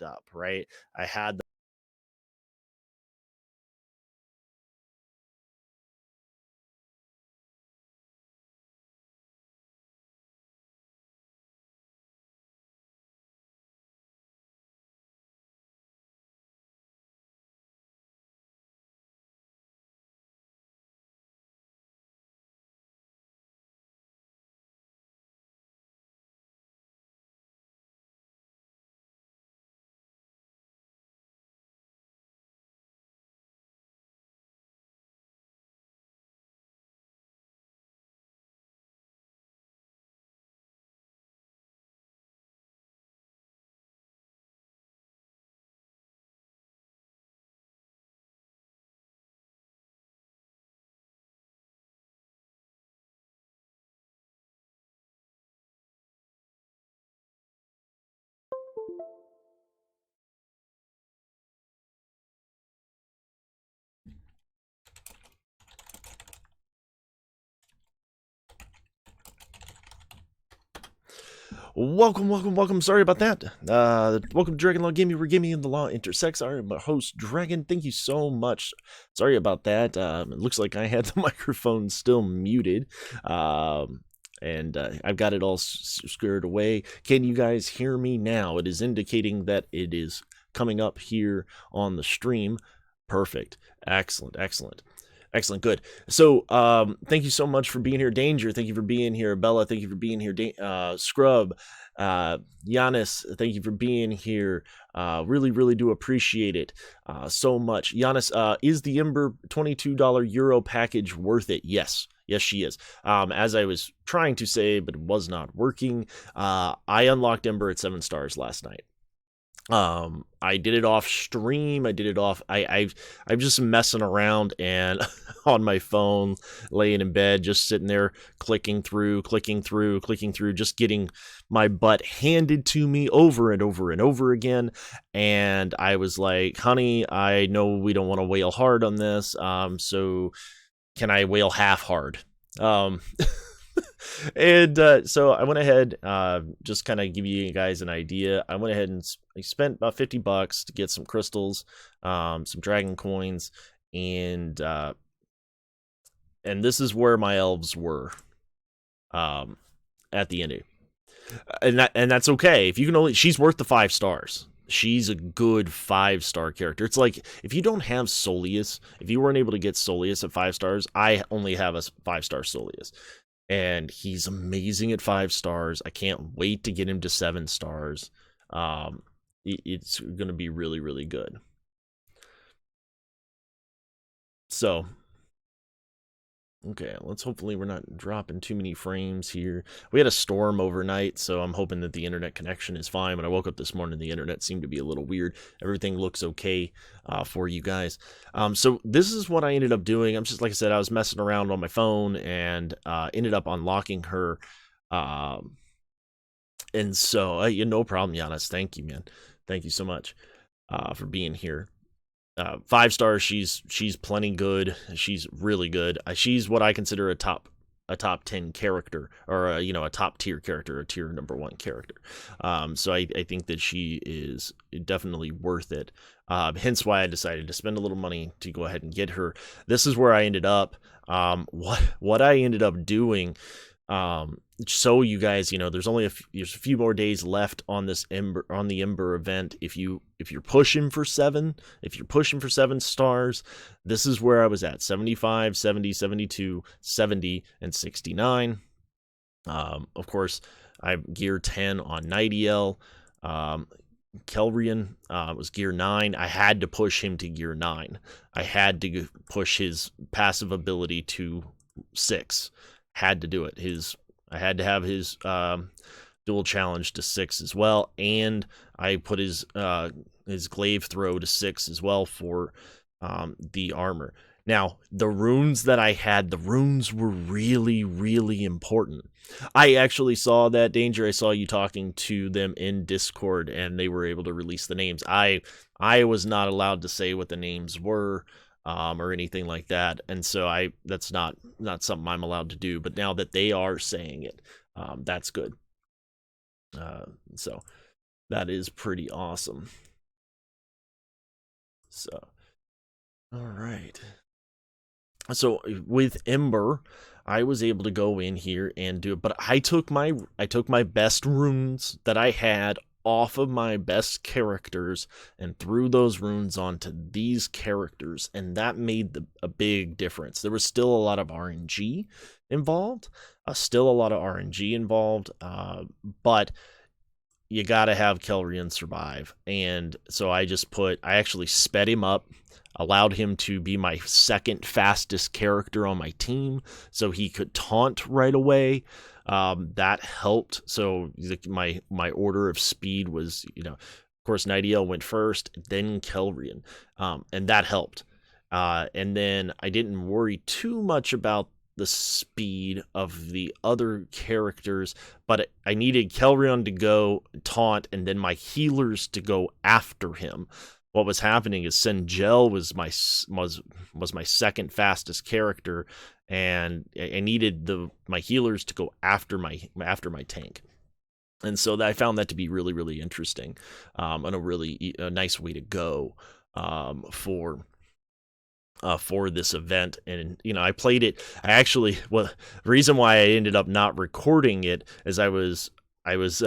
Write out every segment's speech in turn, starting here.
up, right? I had welcome. Sorry about that. Welcome to Dragon Law Gaming, where gaming and the law intersects. I am my host, Dragon. Thank you so much. Sorry about that. It looks like I had the microphone still muted. And I've got it all squared away. Can you guys hear me now? It is indicating that it is coming up here on the stream. Perfect. Excellent. Good. So, thank you so much for being here, Danger. Thank you for being here, Bella. Thank you for being here, Scrub, Giannis. Thank you for being here. Really do appreciate it so much. Giannis, is the Ember $22 Euro package worth it? Yes, she is. As I was trying to say, but it was not working. I unlocked Ember at 7 stars last night. I did it off stream. I did it off. I'm just messing around and on my phone, laying in bed, just sitting there clicking through, just getting my butt handed to me over and over again. And I was like, honey, I know we don't want to wail hard on this. So can I wail half hard? And so I went ahead, just kind of give you guys an idea. I went ahead and I spent about $50 to get some crystals, some dragon coins, and this is where my elves were at the ending. And that's okay. If you can only, she's worth the 5 stars. She's a good 5-star character. It's like if you don't have Soleus, if you weren't able to get Soleus at 5 stars, I only have a 5-star Soleus. And he's amazing at 5 stars. I can't wait to get him to 7 stars. It's going to be really good. So, okay, let's hopefully we're not dropping too many frames here. We had a storm overnight, so I'm hoping that the internet connection is fine. When I woke up this morning, the internet seemed to be a little weird. Everything looks okay for you guys. So this is what I ended up doing. I'm just, like I said, I was messing around on my phone and ended up unlocking her. And so, no problem, Giannis. Thank you, man. Thank you so much for being here. 5 stars. She's plenty good. She's really good. She's what I consider a top 10 character, or a top tier character, a tier number 1 character. So I think that she is definitely worth it. Hence why I decided to spend a little money to go ahead and get her. This is where I ended up. What I ended up doing. So you guys, there's only there's a few more days left on this the Ember event. If you're pushing for 7, if you're pushing for 7 stars, this is where I was at: 75, 70, 72, 70, and 69. Of course, I'm gear 10 on Nightiel. Kelrian was gear 9. I had to push him to gear 9. I had to push his passive ability to 6. Had to do it. I had to have his dual challenge to 6 as well, and I put his glaive throw to 6 as well for the armor. Now, the runes that I had, the runes were really important. I actually saw that, Danger. I saw you talking to them in Discord, and they were able to release the names. I was not allowed to say what the names were. Or anything like that, and so that's not something I'm allowed to do. But now that they are saying it, that's good. So That is pretty awesome. So, all right. So with Ember, I was able to go in here and do it, but I took my best runes that I had off of my best characters and threw those runes onto these characters, and that made a big difference. There was still a lot of RNG involved, but you got to have Kelrian survive. And so I actually sped him up, allowed him to be my second fastest character on my team so he could taunt right away. That helped. So my order of speed was, of course, Nightiel went first, then Kelrian, and that helped. And then I didn't worry too much about the speed of the other characters, but I needed Kelrion to go taunt and then my healers to go after him. What was happening is Sengel was my second fastest character, and I needed my healers to go after my tank. And so I found that to be really, really interesting, and a nice way to go for this event. And I played it. The reason why I ended up not recording it is I was I was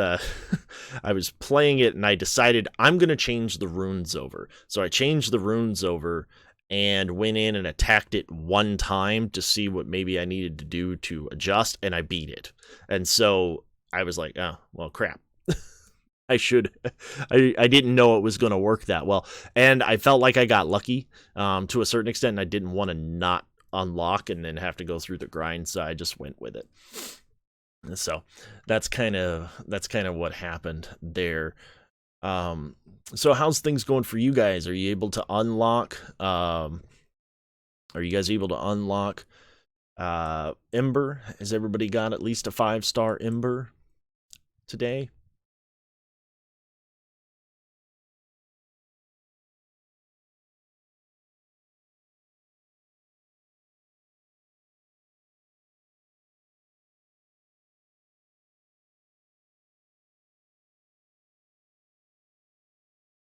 playing it, and I decided I'm gonna change the runes over. So I changed the runes over and went in and attacked it one time to see what maybe I needed to do to adjust, and I beat it. And so I was like, oh well, crap. I didn't know it was going to work that well. And I felt like I got lucky to a certain extent, and I didn't want to not unlock and then have to go through the grind, so I just went with it. So that's kind of what happened there. So how's things going for you guys? Are you able to unlock Ember? Has everybody got at least a 5-star Ember today?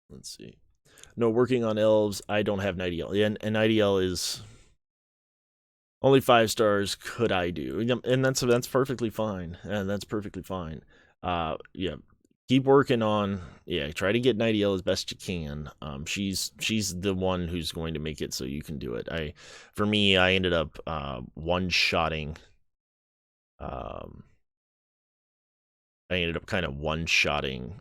Let's see. No, working on elves. I don't have Nightiel. And Nightiel is only 5 stars. Could I do? And that's perfectly fine. And that's perfectly fine. Yeah. Keep working on. Yeah. Try to get Nightiel as best you can. She's the one who's going to make it so you can do it. For me, I ended up one-shotting. I ended up kind of one-shotting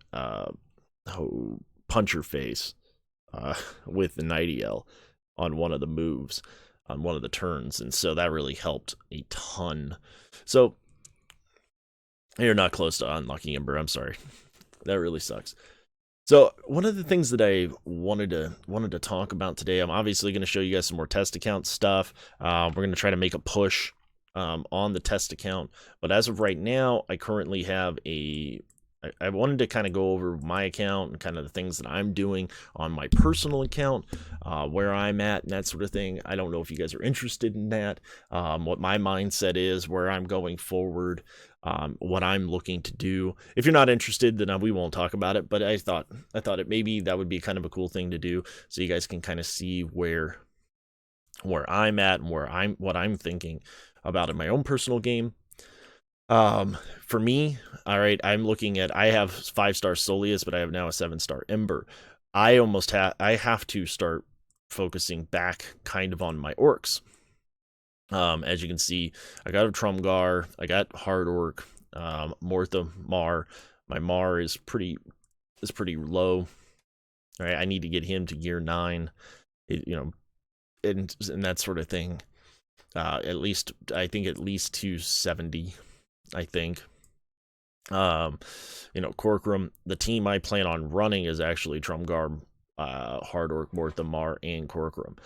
Puncher Face with the Nightiel on one of the moves, on one of the turns, and so that really helped a ton. So you're not close to unlocking Ember. I'm sorry, that really sucks. So one of the things that I wanted to talk about today, I'm obviously going to show you guys some more test account stuff. We're going to try to make a push on the test account, but as of right now, I currently have I wanted to kind of go over my account and kind of the things that I'm doing on my personal account, where I'm at and that sort of thing. I don't know if you guys are interested in that, what my mindset is, where I'm going forward, what I'm looking to do. If you're not interested, then we won't talk about it, but I thought maybe that would be kind of a cool thing to do, so you guys can kind of see where I'm at and what I'm thinking about in my own personal game. For me, all right, I have 5-star Soleus, but I have now a 7-star Ember. I have to start focusing back kind of on my orcs. As you can see, I got a Trumgar, I got Hard Orc, Mortha Mar. My Mar is pretty low. All right, I need to get him to gear 9, and that sort of thing. At least 270. I think. Corcorum, the team I plan on running is actually Trumgar, Hard Orc, Mortha Mar, and Corcorum.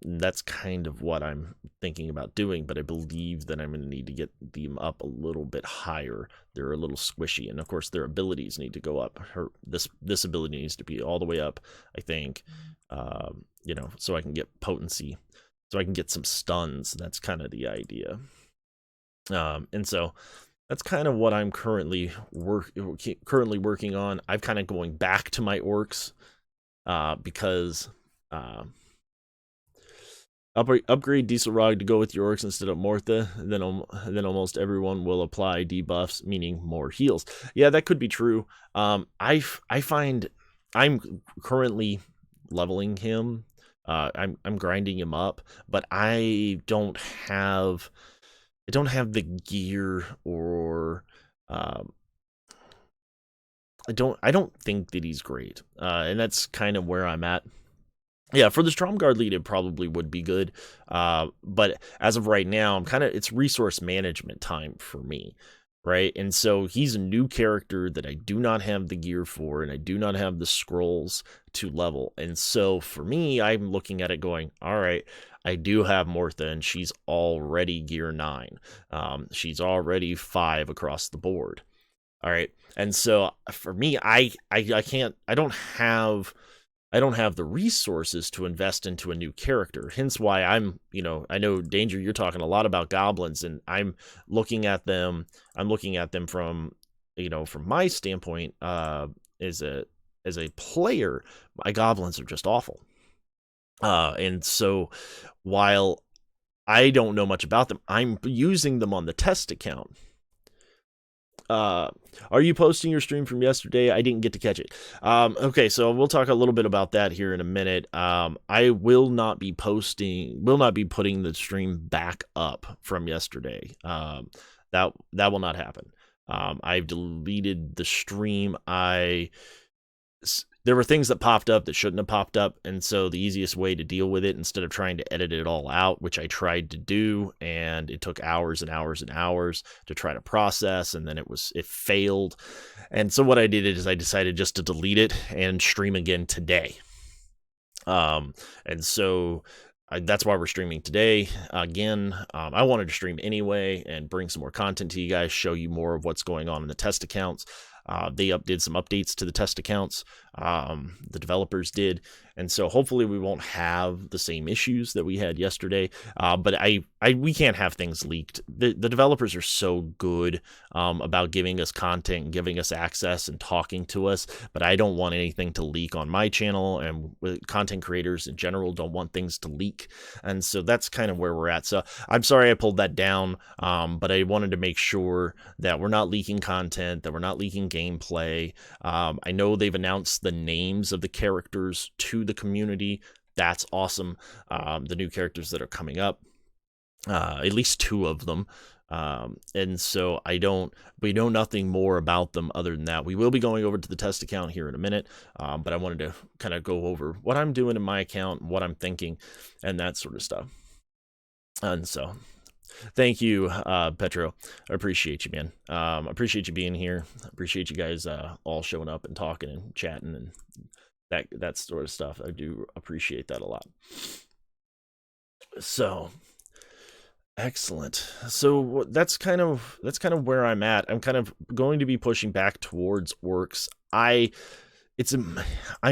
That's kind of what I'm thinking about doing, but I believe that I'm going to need to get them up a little bit higher. They're a little squishy, and of course their abilities need to go up. This ability needs to be all the way up, I think, so I can get potency, so I can get some stuns. That's kind of the idea. And so that's kind of what I'm currently working on. I'm kind of going back to my orcs because uh, upgrade Diesel Rog to go with your orcs instead of Mortha, then almost everyone will apply debuffs, meaning more heals. Yeah, that could be true. I find I'm currently leveling him. I'm grinding him up, but I don't have the gear, or I don't think that he's great, and that's kind of where I'm at. Yeah, for the Stromguard lead, it probably would be good. But as of right now, it's resource management time for me, right? And so he's a new character that I do not have the gear for, and I do not have the scrolls to level. And so for me, I'm looking at it going, all right, I do have Mortha, and she's already gear 9. She's already 5 across the board. All right. And so for me, I can't, I don't have the resources to invest into a new character. Hence why I know Danger, you're talking a lot about goblins, and I'm looking at them from, from my standpoint, as a player, my goblins are just awful. And so while I don't know much about them, I'm using them on the test account. Are you posting your stream from yesterday? I didn't get to catch it. Okay, so we'll talk a little bit about that here in a minute. I will not be putting the stream back up from yesterday. That will not happen. I've deleted the stream. There were things that popped up that shouldn't have popped up, and so the easiest way to deal with it, instead of trying to edit it all out, which I tried to do, and it took hours and hours and hours to try to process, and then it failed. And so what I did is I decided just to delete it and stream again today. And so that's why we're streaming today again. I wanted to stream anyway and bring some more content to you guys, show you more of what's going on in the test accounts. They did some updates to the test accounts. The developers did. And so hopefully we won't have the same issues that we had yesterday. But we can't have things leaked. The developers are so good about giving us content and giving us access and talking to us. But I don't want anything to leak on my channel, and content creators in general don't want things to leak. And so that's kind of where we're at. So I'm sorry I pulled that down, but I wanted to make sure that we're not leaking content, that we're not leaking gameplay. I know they've announced the names of the characters to the community. That's awesome. The new characters that are coming up, at least 2 of them. And so we know nothing more about them other than that. We will be going over to the test account here in a minute, but I wanted to kind of go over what I'm doing in my account, what I'm thinking, and that sort of stuff. And so thank you, Petro. I appreciate you, man. Appreciate you being here. Appreciate you guys all showing up and talking and chatting and that sort of stuff. I do appreciate that a lot. So excellent. So that's kind of where I'm at. I'm kind of going to be pushing back towards orcs. I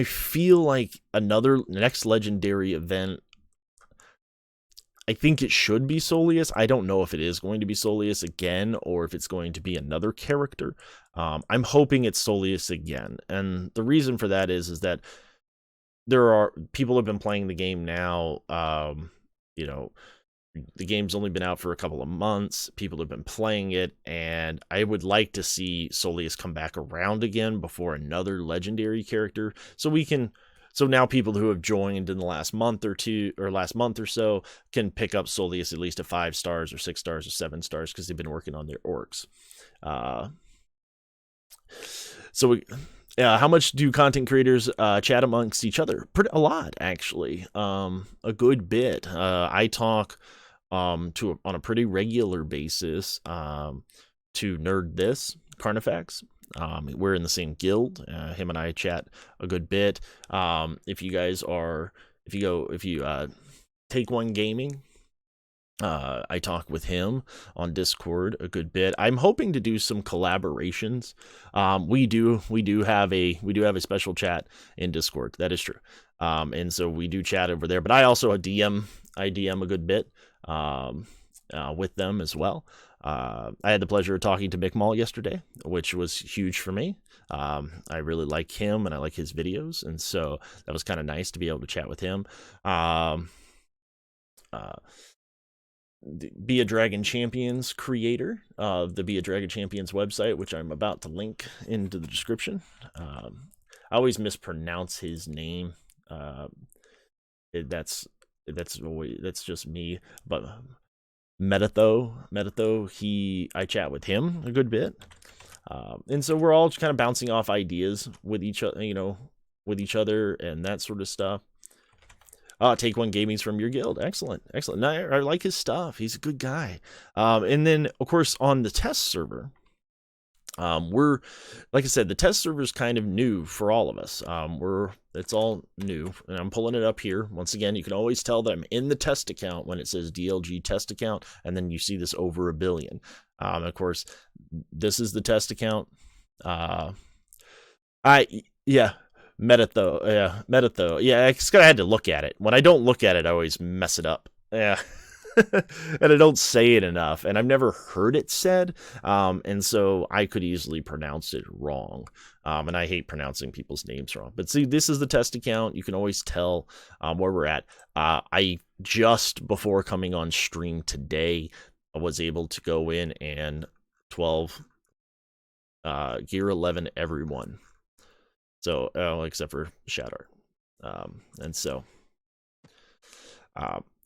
feel like another next legendary event, I think it should be Soleus. I don't know if it is going to be Soleus again or if it's going to be another character. I'm hoping it's Soleus again. And the reason for that is that there are people have been playing the game now. The game's only been out for a couple of months. People have been playing it, and I would like to see Soleus come back around again before another legendary character, so now people who have joined in the last month or so can pick up Soleus at least at 5 stars or 6 stars or 7 stars because they've been working on their orcs. How much do content creators chat amongst each other? A lot, actually. A good bit. I talk on a pretty regular basis to Nerd This, Carnifex. We're in the same guild. Him and I chat a good bit. If you Take One Gaming, I talk with him on Discord a good bit. I'm hoping to do some collaborations. We do have a special chat in Discord. That is true. And so we do chat over there. But I also DM a good bit with them as well. I had the pleasure of talking to Mick Mall yesterday, which was huge for me. I really like him and I like his videos, and so that was kind of nice to be able to chat with him. Um, uh, Be a Dragon Champions creator of the Be a Dragon Champions website, which I'm about to link into the description. I always mispronounce his name. That's just me. But Metatho, I chat with him a good bit, and so we're all just kind of bouncing off ideas with each other, with each other and that sort of stuff. Take One Gaming's from your guild. Excellent. No, I like his stuff. He's a good guy. And then, of course, on the test server, we're, like I said, the test server is kind of new for all of us. It's all new, and I'm pulling it up here. Once again, you can always tell that I'm in the test account when it says DLG test account, and then you see this over 1 billion. Of course, this is the test account. Metatho. Yeah, I had to look at it. When I don't look at it, I always mess it up. Yeah. And I don't say it enough, and I've never heard it said, and so I could easily pronounce it wrong, and I hate pronouncing people's names wrong. But see, this is the test account. You can always tell where we're at. I just before coming on stream today, I was able to go in and 12 gear 11 everyone. So, except for Shadow. And so,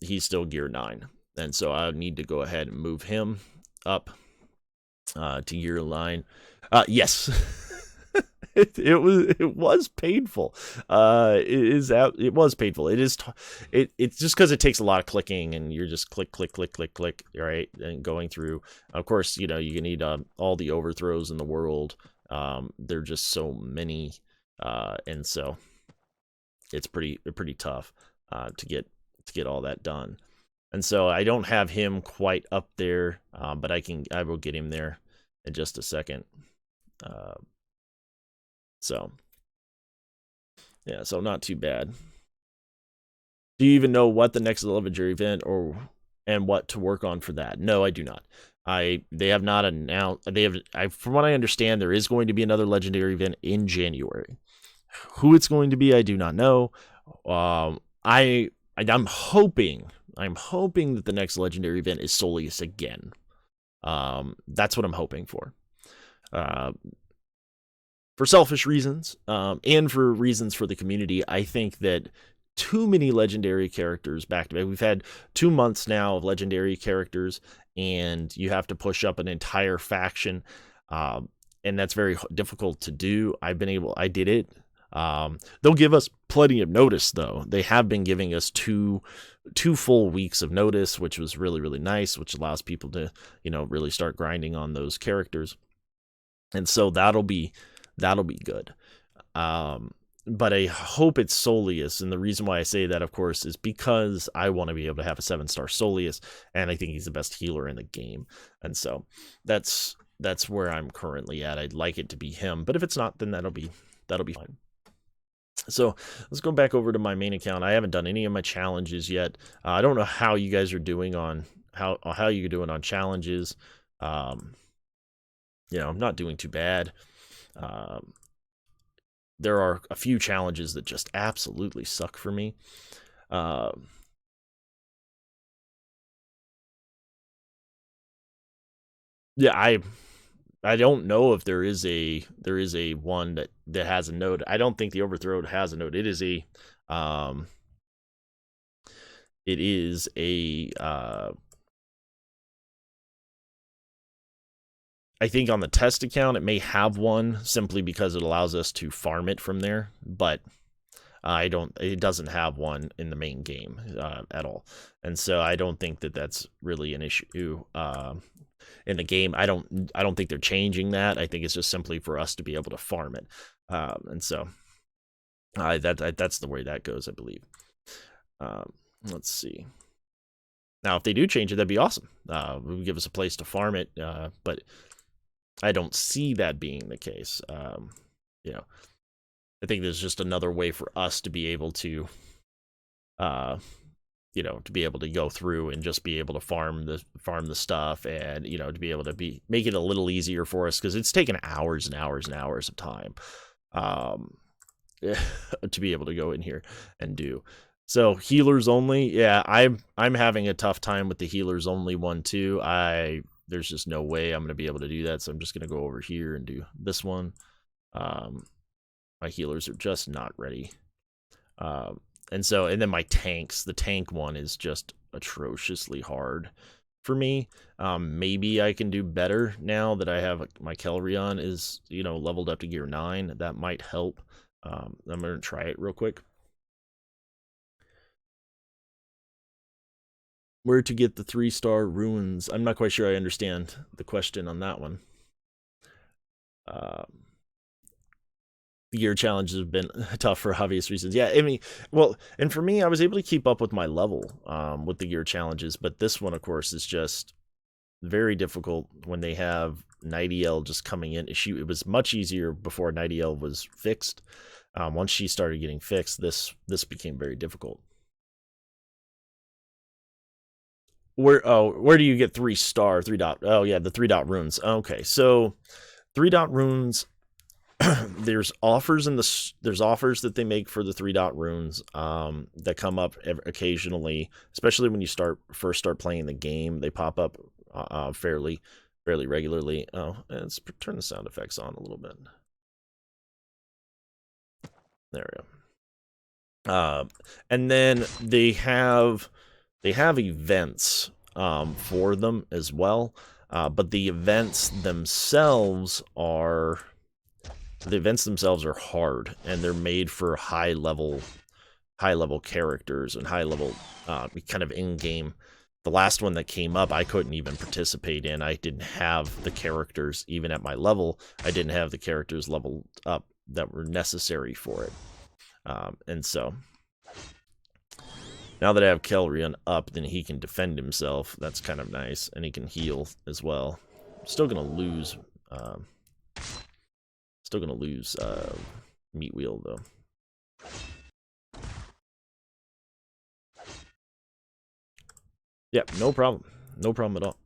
he's still gear 9. And so I need to go ahead and move him up to gear 9. Yes. it was painful. It was painful. It's just because it takes a lot of clicking, and you're just click, right? And going through. Of course, you need all the overthrows in the world. There are just so many. And so it's pretty tough to get all that done, and so I don't have him quite up there, but I will get him there in just a second. So yeah, so not too bad. Do you even know what the next legendary event and what to work on for that? No, I do not. They have not announced. From what I understand, there is going to be another legendary event in January. Who it's going to be, I do not know. I'm hoping that the next legendary event is Soleus again. That's what I'm hoping for. For selfish reasons, and for reasons for the community, I think that too many legendary characters back to back. We've had 2 months now of legendary characters, and you have to push up an entire faction, and that's very difficult to do. I did it. They'll give us plenty of notice, though. They have been giving us two full weeks of notice, which was really, really nice, which allows people to, really start grinding on those characters. And so that'll be good. But I hope it's Soleus, and the reason why I say that, of course, is because I want to be able to have a 7-star Soleus, and I think he's the best healer in the game. And so that's where I'm currently at. I'd like it to be him, but if it's not, then that'll be fine. So let's go back over to my main account. I haven't done any of my challenges yet. I don't know how you guys are doing on how you're doing on challenges. I'm not doing too bad. There are a few challenges that just absolutely suck for me. Yeah, I don't know if there is a one that has a node. I don't think the overthrow has a node. It is a I think on the test account it may have one simply because it allows us to farm it from there, but it doesn't have one in the main game at all. And so I don't think that that's really an issue in the game. I don't think they're changing that. I think it's just simply for us to be able to farm it. And so that's the way that goes, I believe. Let's see. Now, if they do change it, that'd be awesome. It would give us a place to farm it, but I don't see that being the case. I think there's just another way for us to be able to you know, to be able to go through and just be able to farm the stuff, and you know, to be able to make it a little easier for us, because it's taken hours and hours and hours of time to be able to go in here and do. So healers only, yeah, I'm having a tough time with the healers only one too. There's just no way I'm going to be able to do that, so I'm just going to go over here and do this one. My healers are just not ready. And then my tanks, the tank one is just atrociously hard for me. Maybe I can do better now that I have my Kelrion is, you know, leveled up to gear 9. That might help. I'm going to try it real quick. Where to get the 3-star ruins? I'm not quite sure I understand the question on that one. The gear challenges have been tough for obvious reasons. Yeah, I mean, well, and for me, I was able to keep up with my level with the gear challenges, but this one, of course, is just very difficult when they have Nightiel just coming in. It was much easier before Nightiel was fixed. Once she started getting fixed, this became very difficult. Where do you get 3-star 3-dot? Oh yeah, the 3-dot runes. Okay, so 3-dot runes. There's offers that they make for the 3-dot runes that come up occasionally, especially when you first start playing the game. They pop up fairly regularly. Oh, let's turn the sound effects on a little bit. There we go. And then they have events for them as well, but the events themselves are hard, and they're made for high level characters and high level kind of in-game. The last one that came up I couldn't even participate in. I didn't have the characters, even at my level. I didn't have the characters leveled up that were necessary for it. And so now that I have Kelrion up, then he can defend himself. That's kind of nice, and he can heal as well. Still gonna lose Meat Wheel though. Yep, no problem at all.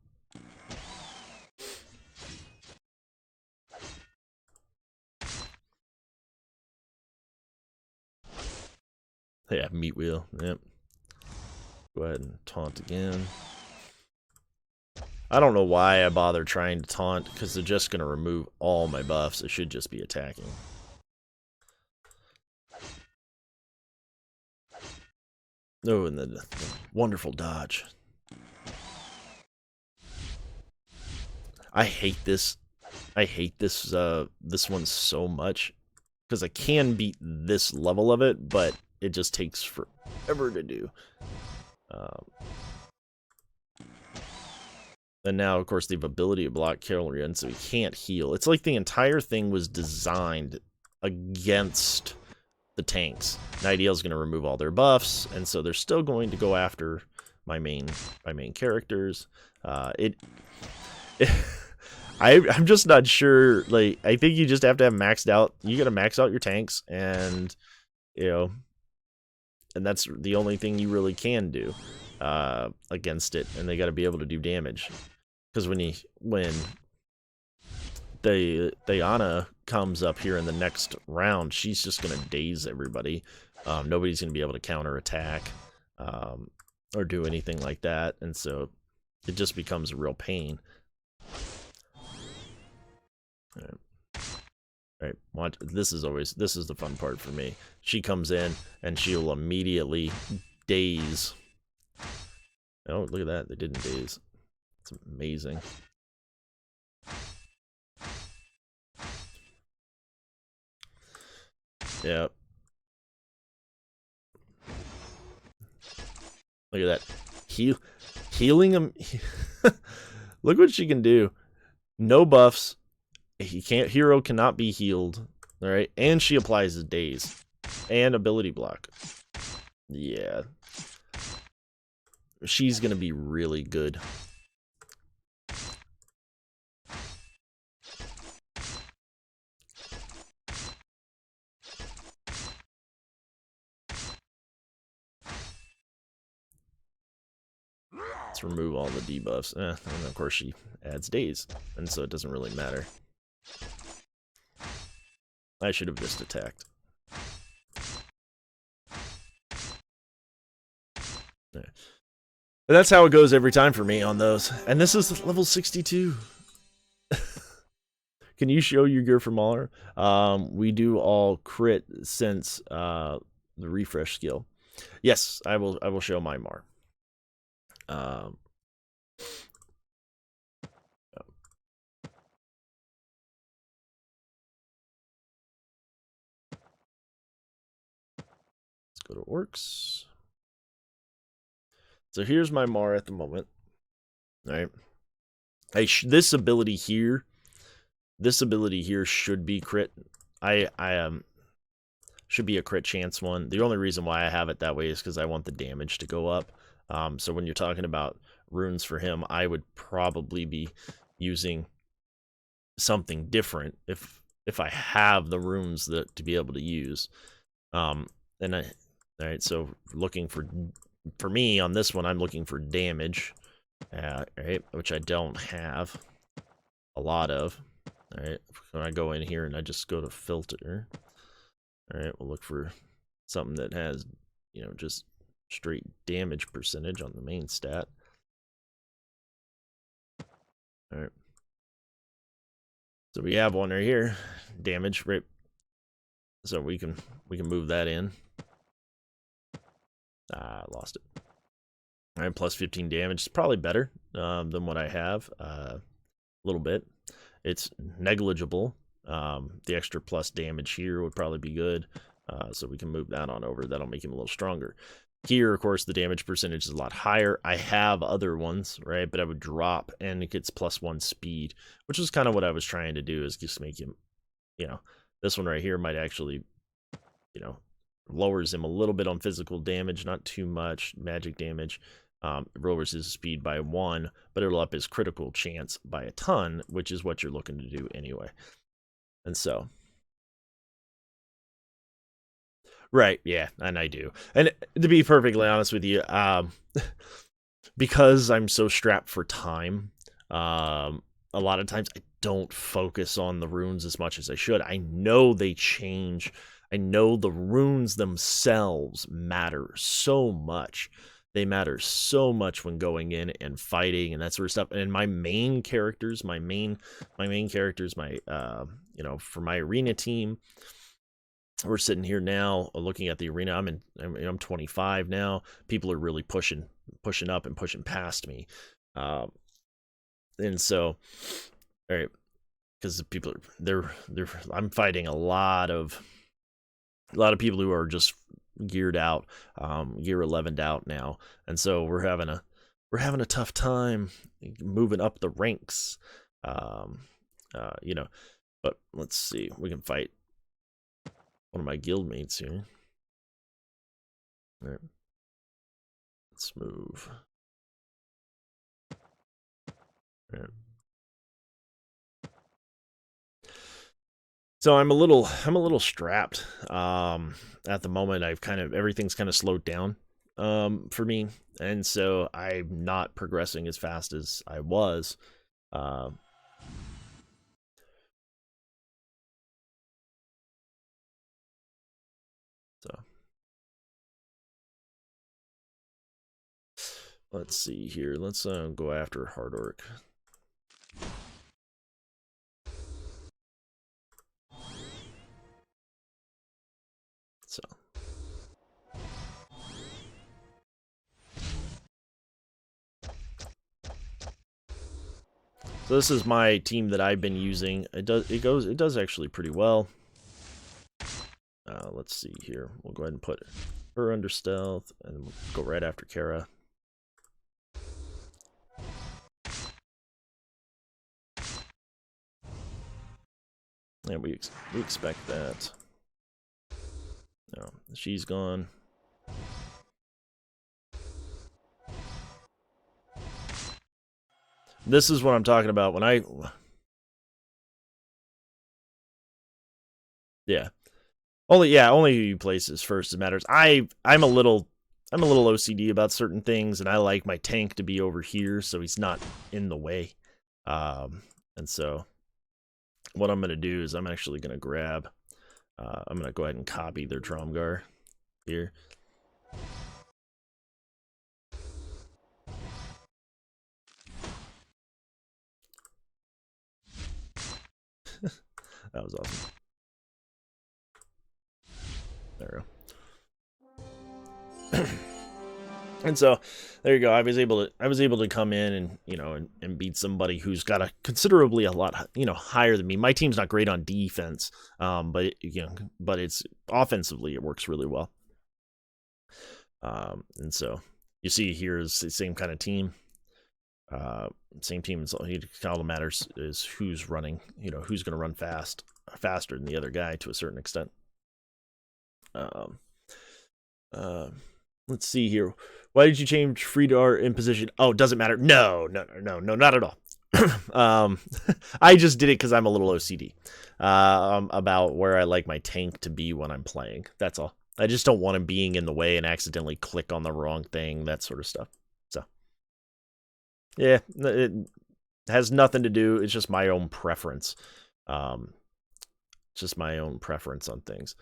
Yeah, Meat Wheel. Yep. Go ahead and taunt again. I don't know why I bother trying to taunt, because they're just going to remove all my buffs. It should just be attacking. Oh, and the wonderful dodge. I hate this. This one so much, because I can beat this level of it, but it just takes forever to do. And now, of course, they have ability to block Kelrion, so he can't heal. It's like the entire thing was designed against the tanks. Nightiel's going to remove all their buffs, and so they're still going to go after my main characters. I'm just not sure. Like, I think you just have to have maxed out. You got to max out your tanks, and you know, and that's the only thing you really can do against it. And they got to be able to do damage, because when Diana comes up here in the next round, she's just gonna daze everybody. Nobody's gonna be able to counter attack or do anything like that, and so it just becomes a real pain. All right, watch. This is the fun part for me. She comes in and she'll immediately daze. Oh, look at that! They didn't daze. It's amazing. Yeah. Look at that. Healing him. Look what she can do. No buffs. Hero cannot be healed. All right, and she applies a daze and ability block. Yeah, she's gonna be really good. Let's remove all the debuffs. And of course she adds days, and so it doesn't really matter. I should have just attacked. But that's how it goes every time for me on those. And this is level 62. Can you show your gear for Mauler? We do all crit since the refresh skill. Yes, I will show my Mar. Let's go to orcs. So here's my Mar at the moment. All right. This ability here should be crit. I should be a crit chance one. The only reason why I have it that way is because I want the damage to go up. So when you're talking about runes for him, I would probably be using something different if I have the runes to be able to use. All right, so looking for me on this one, I'm looking for damage, right, which I don't have a lot of. All right, when I go in here and I just go to filter, all right, we'll look for something that has, you know, just straight damage percentage on the main stat. All right, so we have one right here, damage, right? So we can move that in. I lost it. All right, plus 15 damage. It's probably better than what I have. A little bit. It's negligible. The extra plus damage here would probably be good. So we can move that on over. That'll make him a little stronger. Here, of course, the damage percentage is a lot higher. I have other ones, right? But I would drop, and it gets +1 speed, which is kind of what I was trying to do, is just make him, you know, this one right here might actually, you know, lowers him a little bit on physical damage, not too much magic damage. Lowers his speed by 1, but it'll up his critical chance by a ton, which is what you're looking to do anyway. And so, right, yeah, and I do. And to be perfectly honest with you, because I'm so strapped for time, a lot of times I don't focus on the runes as much as I should. I know they change. I know the runes themselves matter so much. They matter so much when going in and fighting and that sort of stuff. And my main characters, my main characters, you know, for my arena team, we're sitting here now looking at the arena. I'm 25 now. People are really pushing up and pushing past me. And so, all right, because people are, I'm fighting a lot of people who are just geared out, gear 11'd out now, and so we're having a tough time moving up the ranks, you know. But let's see, we can fight one of my guild mates here. All right, let's move. All right. So I'm a little strapped at the moment. Everything's kind of slowed down for me, and so I'm not progressing as fast as I was. So let's see here. Let's go after Hard Orc. So this is my team that I've been using. It does actually pretty well. Let's see here. We'll go ahead and put her under stealth and we'll go right after Kara. And we expect that. No, she's gone. This is what I'm talking about when I... Yeah. Only who you place is first matters. I'm a little I'm a little OCD about certain things, and I like my tank to be over here so he's not in the way. And so what I'm going to do is I'm actually going to grab, I'm going to go ahead and copy their Tromgar here. That was awesome. There we go. And so there you go. I was able to come in and, you know, and beat somebody who's got a considerably a lot, you know, higher than me. My team's not great on defense, but but it's offensively it works really well. And so you see here is the same kind of team. Same team. All that matters is who's running. You know, who's going to run faster than the other guy to a certain extent. Let's see here. Why did you change Freedar in position? Oh, doesn't matter. No, not at all. I just did it because I'm a little OCD about where I like my tank to be when I'm playing. That's all. I just don't want him being in the way and accidentally click on the wrong thing, that sort of stuff. So, yeah, it has nothing to do. It's just my own preference. Just my own preference on things.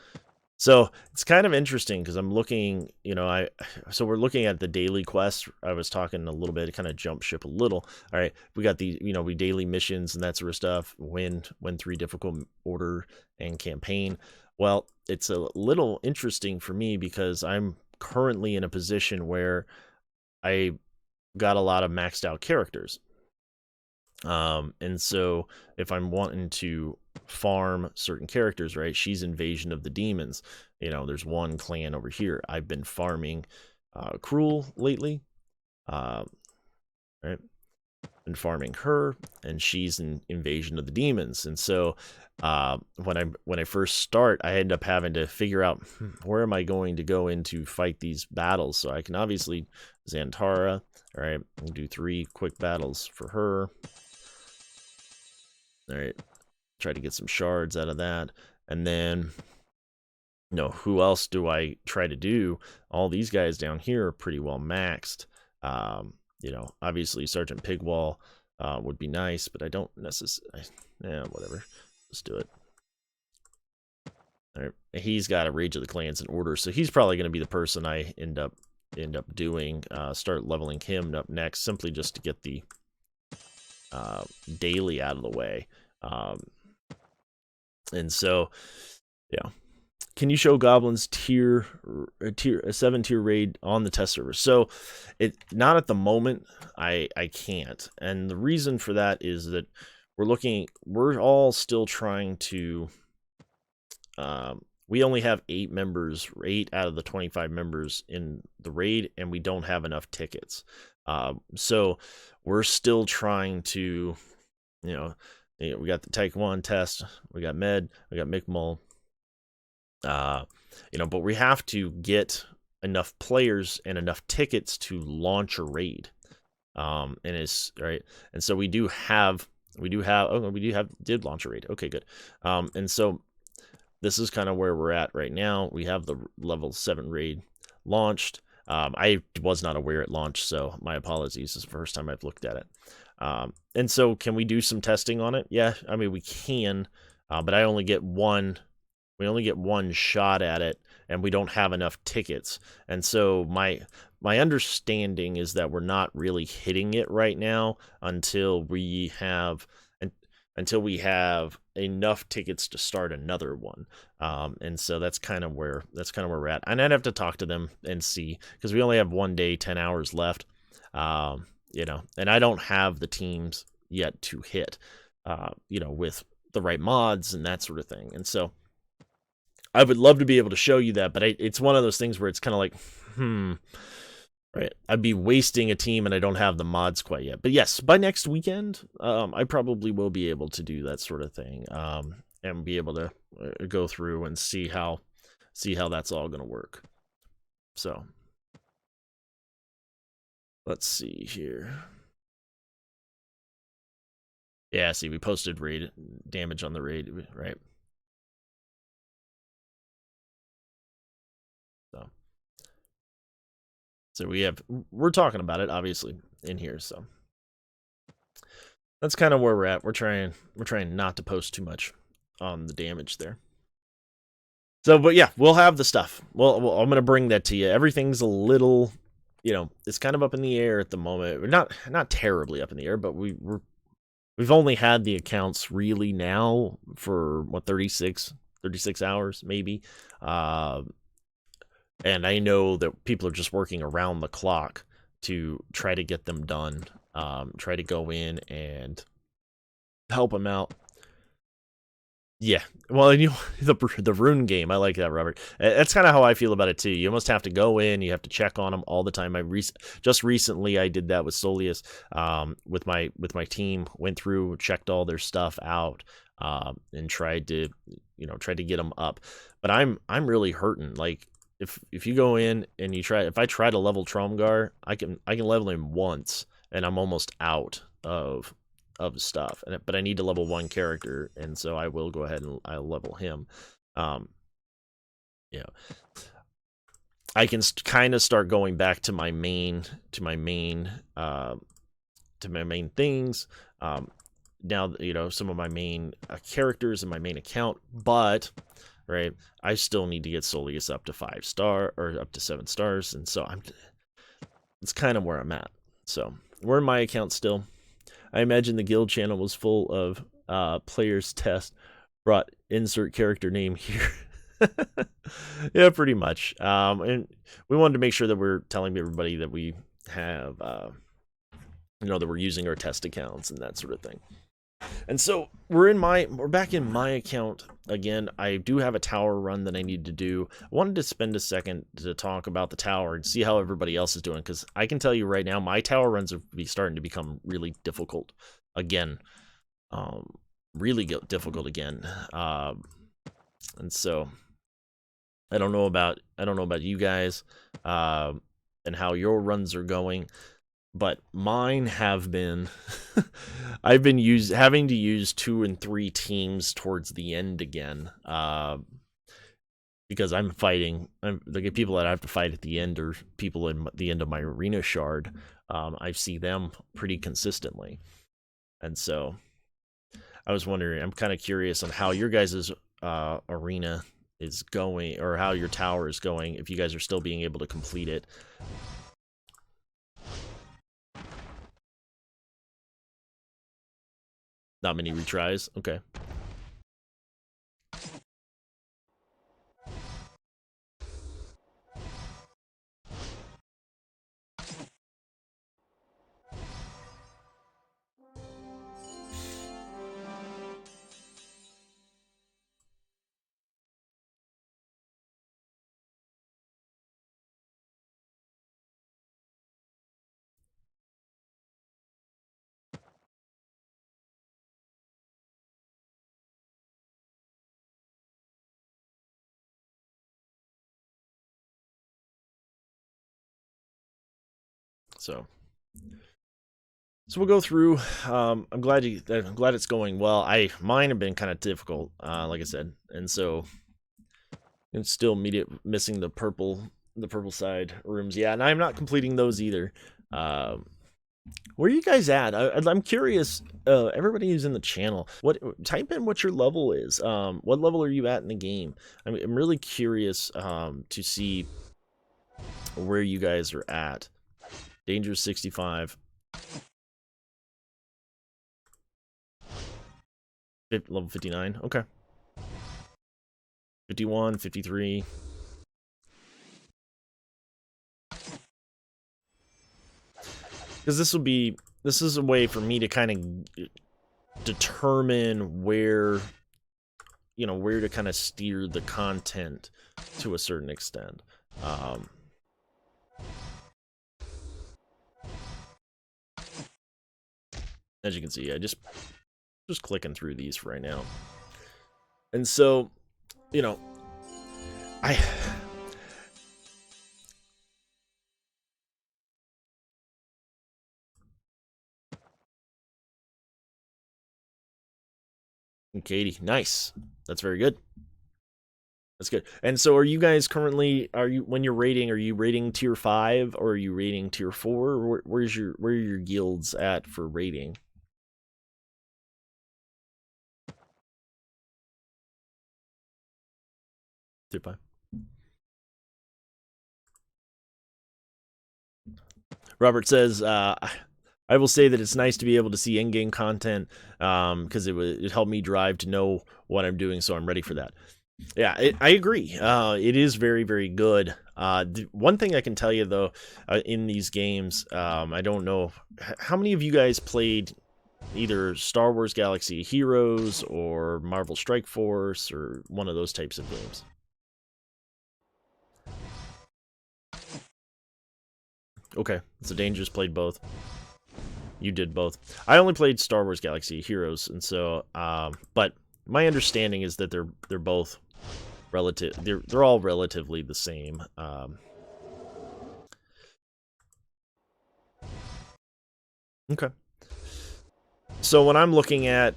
So it's kind of interesting because I'm looking, you know, so we're looking at the daily quest. I was talking a little bit, kind of jump ship a little. All right, we got the, you know, we daily missions and that sort of stuff. Win 3 difficult order and campaign. Well, it's a little interesting for me because I'm currently in a position where I got a lot of maxed out characters. And so if I'm wanting to farm certain characters, right, she's Invasion of the Demons. You know, there's one clan over here. I've been farming Cruel lately. Right? Been farming her, and she's an Invasion of the Demons. And so when I first start, I end up having to figure out where am I going to go in to fight these battles. So I can obviously Xantara. All right, we'll do 3 quick battles for her. All right, try to get some shards out of that. And then, you know, who else do I try to do? All these guys down here are pretty well maxed. You know, obviously Sergeant Pigwall would be nice, but I don't necessarily, yeah, whatever. Let's do it. All right. He's got a Rage of the Clans in order, so he's probably going to be the person I end up doing. Start leveling him up next, simply just to get the daily out of the way. And so, yeah. Can you show goblins a 7-tier raid on the test server? So not at the moment. I can't. And the reason for that is that we're all still trying to we only have 8 members, 8 out of the 25 members in the raid, and we don't have enough tickets. So we're still trying to, you know, we got the Tyke 1 test, we got Med, we got Mi'kmaq. You know, but we have to get enough players and enough tickets to launch a raid. And it's right. And so we did launch a raid. Okay, good. And so this is kind of where we're at right now. We have the level 7 raid launched. I was not aware it launched, so my apologies. This is the first time I've looked at it. And so can we do some testing on it? Yeah, I mean, we can, but I only get one. We only get one shot at it, and we don't have enough tickets. And so my understanding is that we're not really hitting it right now until we have enough tickets to start another one. And so that's kind of where we're at. And I'd have to talk to them and see, because we only have 1 day, 10 hours left. You know, and I don't have the teams yet to hit, you know, with the right mods and that sort of thing. And so I would love to be able to show you that, but it's one of those things where it's kind of like, right, I'd be wasting a team and I don't have the mods quite yet. But yes, by next weekend, I probably will be able to do that sort of thing, and be able to go through and see how that's all going to work. So let's see here. Yeah, see, we posted raid damage on the raid, right? So So we're talking about it obviously in here, so that's kind of where we're at. We're trying not to post too much on the damage there. So, but yeah, we'll have the stuff. Well, I'm gonna bring that to you. Everything's a little, it's kind of up in the air at the moment. We're not terribly up in the air, but we've only had the accounts really now for what 36 hours maybe, and I know that people are just working around the clock to try to get them done. Try to go in and help them out. Yeah, well, and the rune game, I like that, Robert. That's kind of how I feel about it too. You almost have to go in, you have to check on them all the time. Just recently I did that with Solius, with my team. Went through, checked all their stuff out, and tried to get them up. But I'm really hurting. Like if you go in and if I try to level Tromgar, I can level him once, and I'm almost out of stuff, but I need to level one character, and so I will go ahead and I'll level him. You know, I can kind of start going back to my main things. Now, some of my main characters in my main account, but right, I still need to get Solius up to 5-star or up to 7 stars, and so it's kind of where I'm at. So we're in my account still. I imagine the guild channel was full of players test brought insert character name here. Yeah, pretty much. And we wanted to make sure that we're telling everybody that we have, that we're using our test accounts and that sort of thing. And so we're back in my account again. I do have a tower run that I need to do. I wanted to spend a second to talk about the tower and see how everybody else is doing, because I can tell you right now, my tower runs are starting to become really difficult again. Really difficult again. And so I don't know about you guys, and how your runs are going. But mine have been I've been having to use 2 and 3 teams towards the end again, because I'm fighting. The people that I have to fight at the end are people in the end of my arena shard. I see them pretty consistently, and so I was wondering. I'm kind of curious on how your guys' arena is going, or how your tower is going. If you guys are still being able to complete it. Not many retries. Okay. So we'll go through. I'm glad it's going well. Mine have been kind of difficult, like I said, and so it's still missing the purple side rooms. Yeah, and I'm not completing those either. Where are you guys at? I'm curious. Everybody who's in the channel, type in what your level is. What level are you at in the game? I'm really curious to see where you guys are at. Dangerous 65. Level 59. Okay. 51, 53. Because this is a way for me to kind of determine where to kind of steer the content to a certain extent. As you can see, I just clicking through these right now. And so, Katie, nice. That's very good. That's good. And so, are you guys currently? When you're rating? Are you rating tier 5 or are you rating tier 4? Where are your guilds at for rating? Tier 5. Robert says, I will say that it's nice to be able to see in-game content because it helped me drive to know what I'm doing, so I'm ready for that. Yeah, I agree. It is very, very good. One thing I can tell you, though, in these games, I don't know, how many of you guys played either Star Wars Galaxy of Heroes or Marvel Strike Force or one of those types of games? Okay, so Dangerous played both. You did both. I only played Star Wars Galaxy of Heroes, and so, but my understanding is that they're both relative. They're all relatively the same. Okay. So when I'm looking at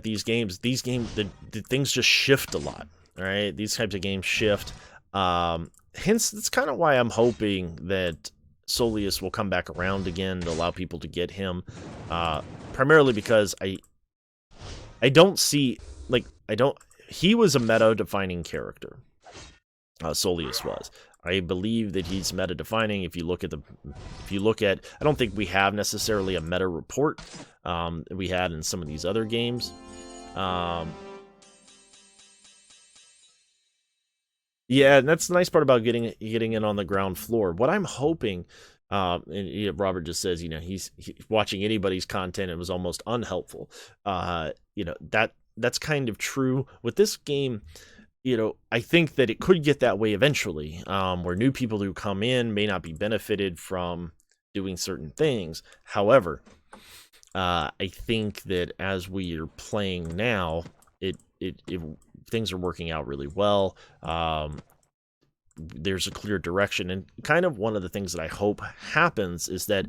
these games, the things just shift a lot. All right, these types of games shift. Hence, that's kind of why I'm hoping that Soleus will come back around again to allow people to get him. Primarily because I don't see, like, he was a meta-defining character. Soleus was. I believe that he's meta-defining. If you look at, I don't think we have necessarily a meta report we had in some of these other games. Yeah, and that's the nice part about getting in on the ground floor. What I'm hoping, and Robert just says, he's watching anybody's content, it was almost unhelpful. That's kind of true with this game. I think that it could get that way eventually, where new people who come in may not be benefited from doing certain things. However, I think that as we are playing now, it things are working out really well. There's a clear direction, and kind of one of the things that I hope happens is that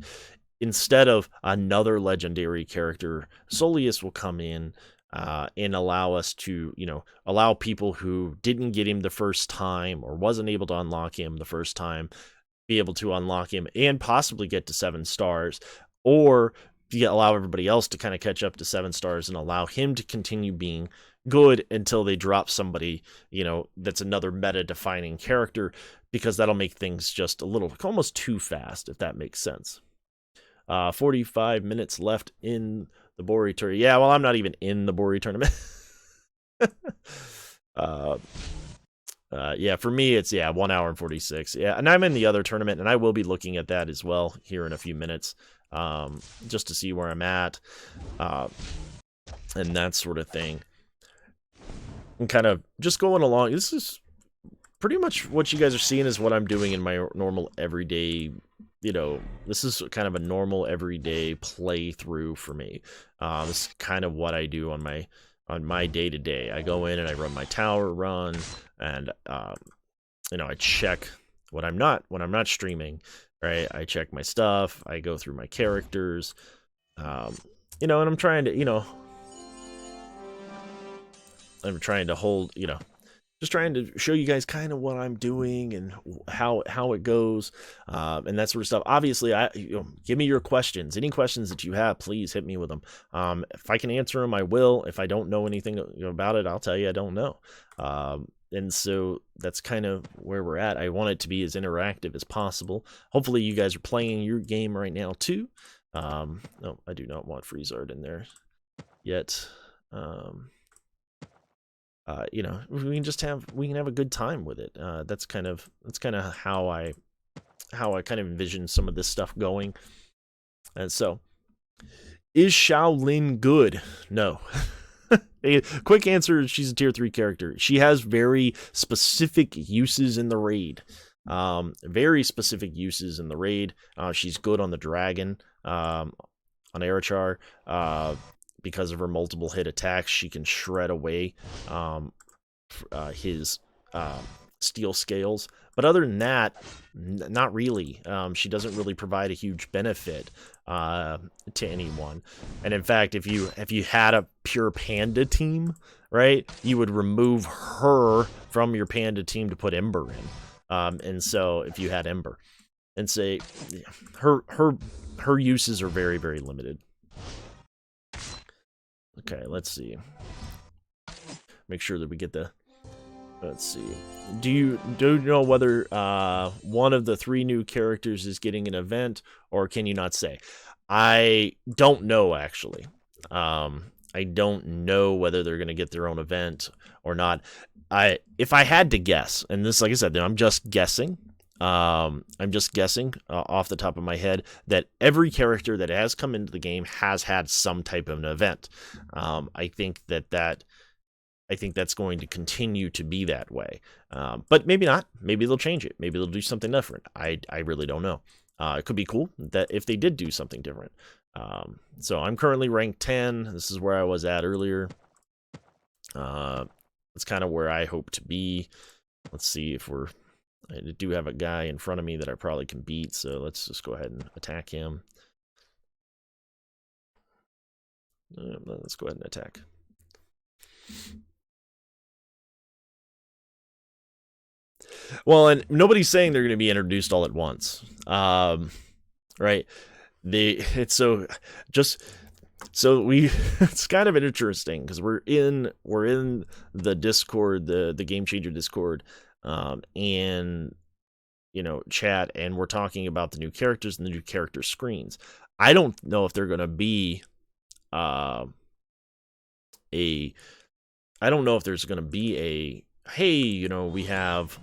instead of another legendary character, Soleus will come in and allow us to, allow people who didn't get him the first time or wasn't able to unlock him the first time, be able to unlock him and possibly get to 7 stars, or allow everybody else to kind of catch up to 7 stars and allow him to continue being good until they drop somebody, that's another meta-defining character, because that'll make things just a little, almost too fast, if that makes sense. 45 minutes left in the Bori tournament. Yeah, well, I'm not even in the Bori tournament. Yeah, for me, it's 1 hour and 46. Yeah, and I'm in the other tournament, and I will be looking at that as well here in a few minutes, just to see where I'm at, and that sort of thing. And kind of just going along. This is pretty much what you guys are seeing is what I'm doing in my normal everyday. This is kind of a normal everyday playthrough for me. This is kind of what I do on my day-to-day. I go in and I run my tower run, and I check when I'm not streaming, right? I check my stuff, I go through my characters, and I'm trying to hold, just trying to show you guys kind of what I'm doing and how it goes, and that sort of stuff. Obviously, give me your questions. Any questions that you have, please hit me with them. If I can answer them, I will. If I don't know anything about it, I'll tell you I don't know. And so that's kind of where we're at. I want it to be as interactive as possible. Hopefully, you guys are playing your game right now too. No, I do not want Freezard in there yet. We can have a good time with it. That's kind of how I kind of envision some of this stuff going. And so, is Xiaolin good? No. Quick answer: she's a tier 3 character. She has very specific uses in the raid. Very specific uses in the raid. She's good on the dragon, on Arachar. Because of her multiple hit attacks, she can shred away his steel scales. But other than that, not really. She doesn't really provide a huge benefit to anyone. And in fact, if you had a pure panda team, right, you would remove her from your panda team to put Ember in. And so if you had Ember, and say her uses are very, very limited. Okay, let's see. Make sure that we get the. Let's see. Do you know whether one of the 3 new characters is getting an event, or can you not say? I don't know, actually. I don't know whether they're going to get their own event or not. If I had to guess, and this, like I said, I'm just guessing. I'm just guessing off the top of my head that every character that has come into the game has had some type of an event. I think that's going to continue to be that way. But maybe not. Maybe they'll change it. Maybe they'll do something different. I really don't know. It could be cool that if they did do something different. So I'm currently ranked 10. This is where I was at earlier. It's kind of where I hope to be. Let's see if I do have a guy in front of me that I probably can beat, so let's just go ahead and attack him. Let's go ahead and attack. Well, and nobody's saying they're going to be introduced all at once, right? It's kind of interesting because we're in the Discord, the Game Changer Discord, and chat, and we're talking about the new characters and the new character screens. I don't know if they're going to be I don't know if there's going to be hey, we have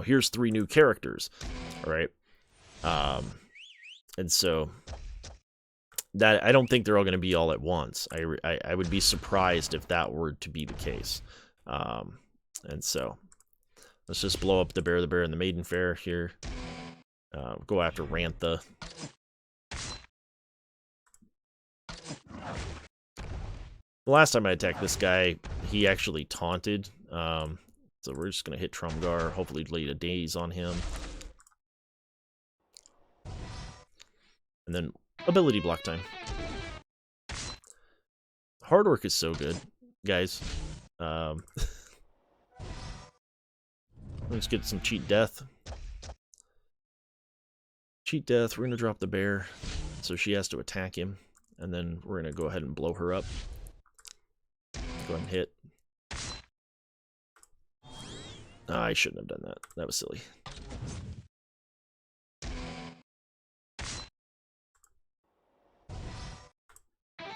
here's 3 new characters, all right? And so that I don't think they're all going to be all at once. I would be surprised if that were to be the case. And so let's just blow up the Bear, and the Maiden Fair here. Go after Rantha. The last time I attacked this guy, he actually taunted. So we're just going to hit Trumgar, hopefully lead a daze on him. And then ability block time. Hard work is so good, guys. Let's get some cheat death. Cheat death, we're going to drop the bear, so she has to attack him. And then we're going to go ahead and blow her up. Go ahead and hit. I shouldn't have done that. That was silly.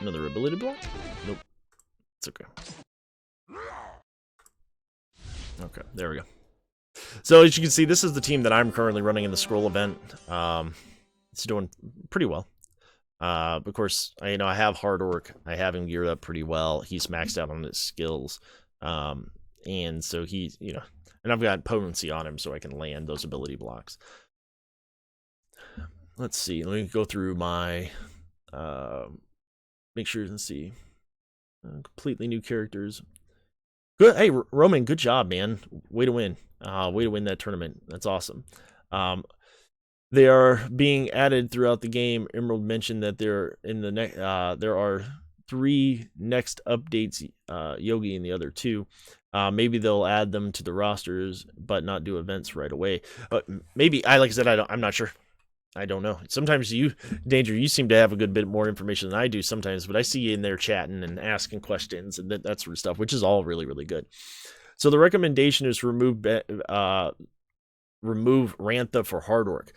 Another ability block? Nope. It's okay. Okay, there we go. So as you can see, this is the team that I'm currently running in the scroll event. It's doing pretty well. Of course, I have Hard Orc. I have him geared up pretty well. He's maxed out on his skills. And so he's, and I've got potency on him so I can land those ability blocks. Let's see. Let me go through my, make sure and see. Completely new characters. Good. Hey, Roman, good job, man. Way to win. Way to win that tournament. That's awesome. They are being added throughout the game. Emerald mentioned that they're in the next. There are 3 next updates. Yogi and the other 2. Maybe they'll add them to the rosters, but not do events right away. Maybe like I said, I'm not sure. I don't know. Sometimes Danger, you seem to have a good bit more information than I do sometimes, but I see you in there chatting and asking questions and that sort of stuff, which is all really, really good. So the recommendation is remove Rantha for Hard Orc.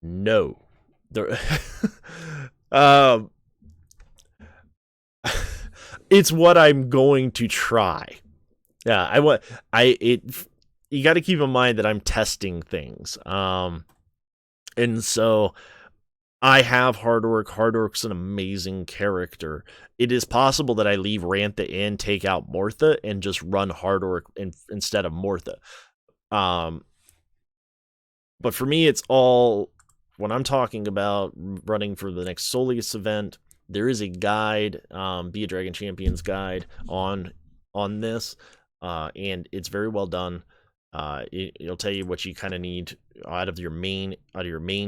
No. It's what I'm going to try. Yeah, you got to keep in mind that I'm testing things. And so I have Hard Orc. Hard Orc's an amazing character. It is possible that I leave Rantha in, take out Mortha, and just run Hard Orc instead of Mortha. But for me, it's all, when I'm talking about running for the next Soleus event, there is a guide, Be a Dragon Champions guide on this, and it's very well done. It'll tell you what you kind of need out of your main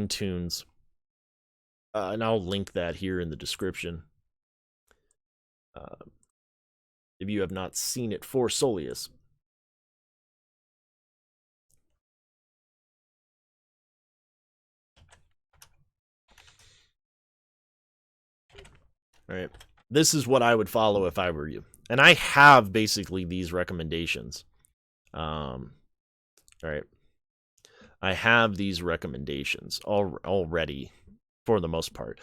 tunes, and I'll link that here in the description. If you have not seen it for Soleus, All right. This is what I would follow if I were you. And I have basically these recommendations. All right. I have these recommendations already for the most part.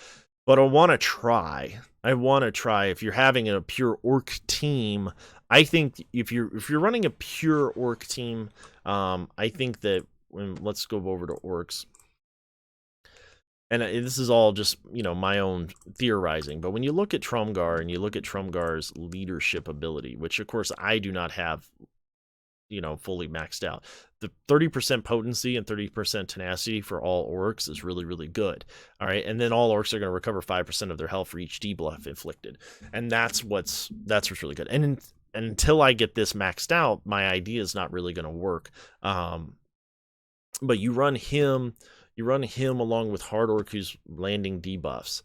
But I want to try. If you're having a pure orc team, I think if you're running a pure orc team, I think that let's go over to orcs. And this is all just, my own theorizing. But when you look at Trumgar and you look at Trumgar's leadership ability, which of course I do not have, fully maxed out. The 30% potency and 30% tenacity for all orcs is really, really good. All right. And then all orcs are going to recover 5% of their health for each debuff inflicted. And that's what's really good. And until I get this maxed out, my idea is not really going to work. But you run him along with Hard Orc, who's landing debuffs.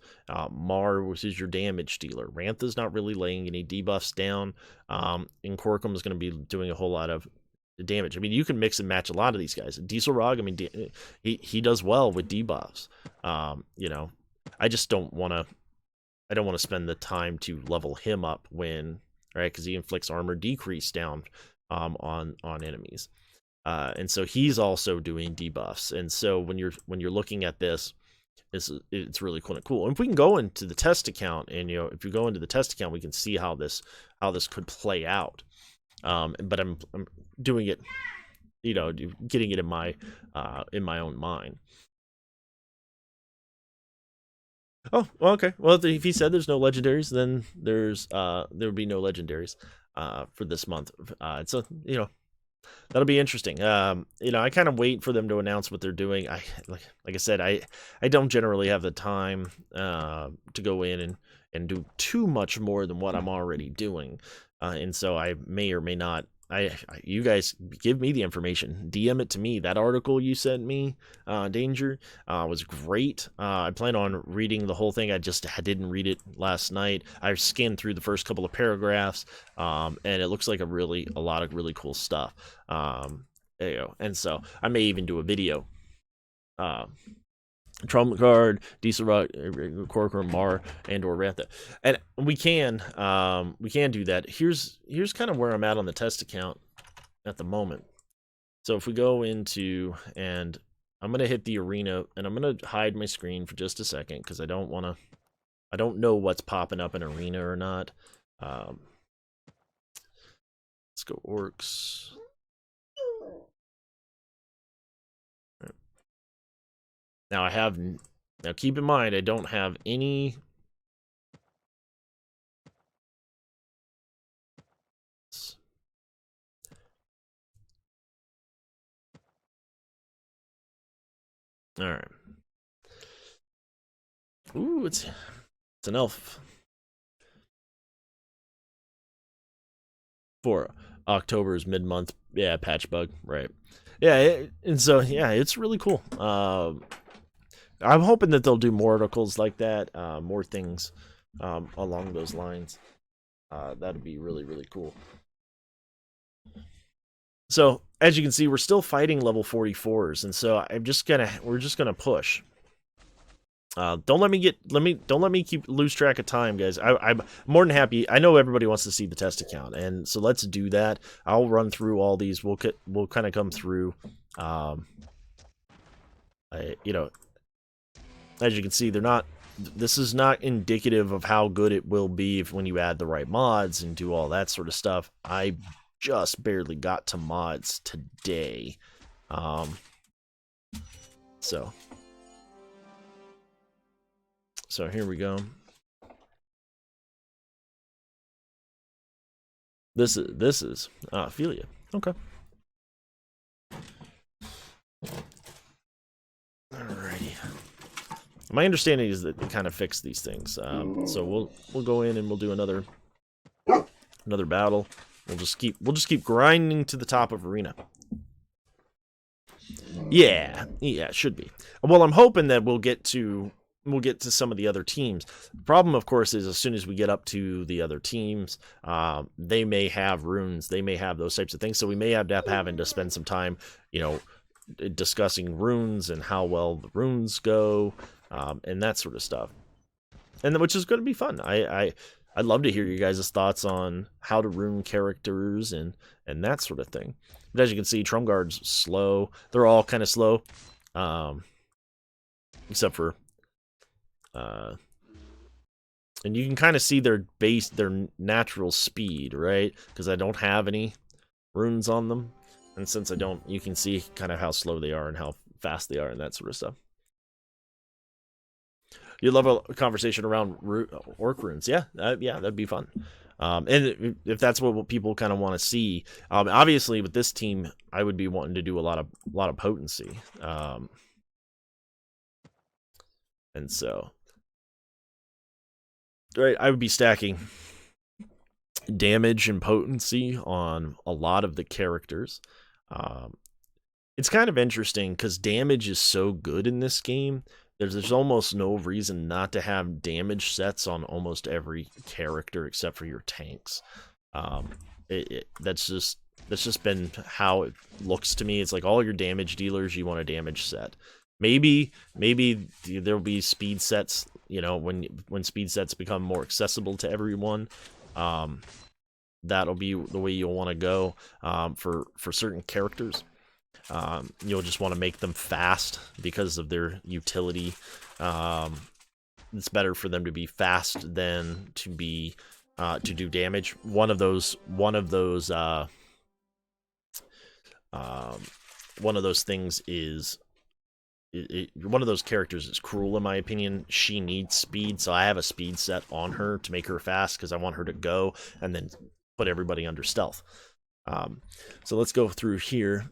Mar, which is your damage dealer. Rantha's not really laying any debuffs down. And Korkum is going to be doing a whole lot of damage. I mean, you can mix and match a lot of these guys. Dieselrog, I mean, he does well with debuffs. I just don't want to. I don't want to spend the time to level him up because he inflicts armor decrease down on enemies. And so he's also doing debuffs. And so when you're looking at this, it's really cool. And if we can go into the test account, and if you go into the test account, we can see how this could play out. But I'm doing it, getting it in my own mind. Oh, well, okay. Well, if he said there's no legendaries, then there would be no legendaries for this month. So that'll be interesting. I kind of wait for them to announce what they're doing. Like I said, I don't generally have the time to go in and do too much more than what I'm already doing. And so I may or may not. You guys give me the information. DM it to me. That article you sent me, Danger, was great. I plan on reading the whole thing. I didn't read it last night. I scanned through the first couple of paragraphs, and it looks like a lot of really cool stuff. There you go. And so I may even do a video. Trumgar, Dieselrog, Korkum, Mar, and or Rantha. And we can do that. Here's kind of where I'm at on the test account at the moment. So if we go into, and I'm gonna hit the arena, and I'm gonna hide my screen for just a second because I don't know what's popping up in arena or not. Let's go orcs. Now keep in mind, I don't have any. All right. Ooh, it's an elf. For October's mid-month, patch bug, right? Yeah, and so it's really cool. I'm hoping that they'll do more articles like that, more things along those lines. That'd be really, really cool. So as you can see, we're still fighting level 44s, and so we're just gonna push. Don't let me lose track of time, guys. I'm more than happy. I know everybody wants to see the test account, and so let's do that. I'll run through all these. We'll kind of come through. As you can see, this is not indicative of how good it will be when you add the right mods and do all that sort of stuff. I just barely got to mods today. So here we go. This is Ophelia. Okay. Alrighty. My understanding is that they kind of fix these things. So we'll go in and we'll do another battle. We'll just keep grinding to the top of arena. Yeah, it should be. Well, I'm hoping that we'll get to some of the other teams. The problem, of course, is as soon as we get up to the other teams, they may have runes, they may have those types of things. So we may end up having to spend some time, discussing runes and how well the runes go, and that sort of stuff. and which is going to be fun. I'd love to hear you guys' thoughts on how to rune characters and that sort of thing. But as you can see, Trumguard's slow. They're all kind of slow, except for, and you can kind of see their natural speed, right? Because I don't have any runes on them, and since I don't, you can see kind of how slow they are and how fast they are and that sort of stuff. You'd love a conversation around orc runes. Yeah, that'd be fun. And if that's what people kind of want to see, obviously with this team, I would be wanting to do a lot of potency. And so, right, I would be stacking damage and potency on a lot of the characters. It's kind of interesting because damage is so good in this game. There's almost no reason not to have damage sets on almost every character except for your tanks. That's just been how it looks to me. It's like all your damage dealers, you want a damage set. Maybe there'll be speed sets. You know, when speed sets become more accessible to everyone, that'll be the way you'll want to go for certain characters. You'll just want to make them fast because of their utility. It's better for them to be fast than to be to do damage. One of those things is one of those characters is Cruel, in my opinion. She needs speed, so I have a speed set on her to make her fast because I want her to go and then put everybody under stealth. So let's go through here.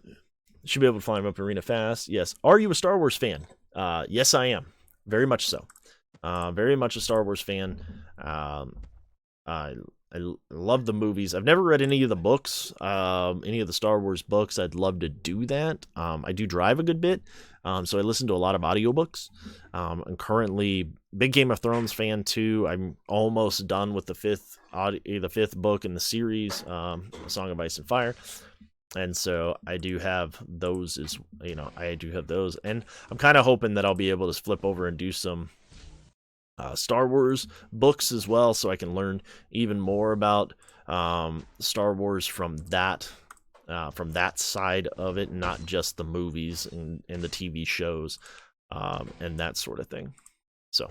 Should be able to climb up arena fast. Yes. Are you a Star Wars fan? Yes, I am. Very much so. Very much a Star Wars fan. I love the movies. I've never read any of the books, any of the Star Wars books. I'd love to do that. I do drive a good bit, so I listen to a lot of audiobooks. I'm currently big Game of Thrones fan too. I'm almost done with the fifth book in the series, Song of Ice and Fire. And so I do have those, and I'm kind of hoping that I'll be able to flip over and do some Star Wars books as well, so I can learn even more about Star Wars from that side of it, not just the movies and the TV shows and that sort of thing. So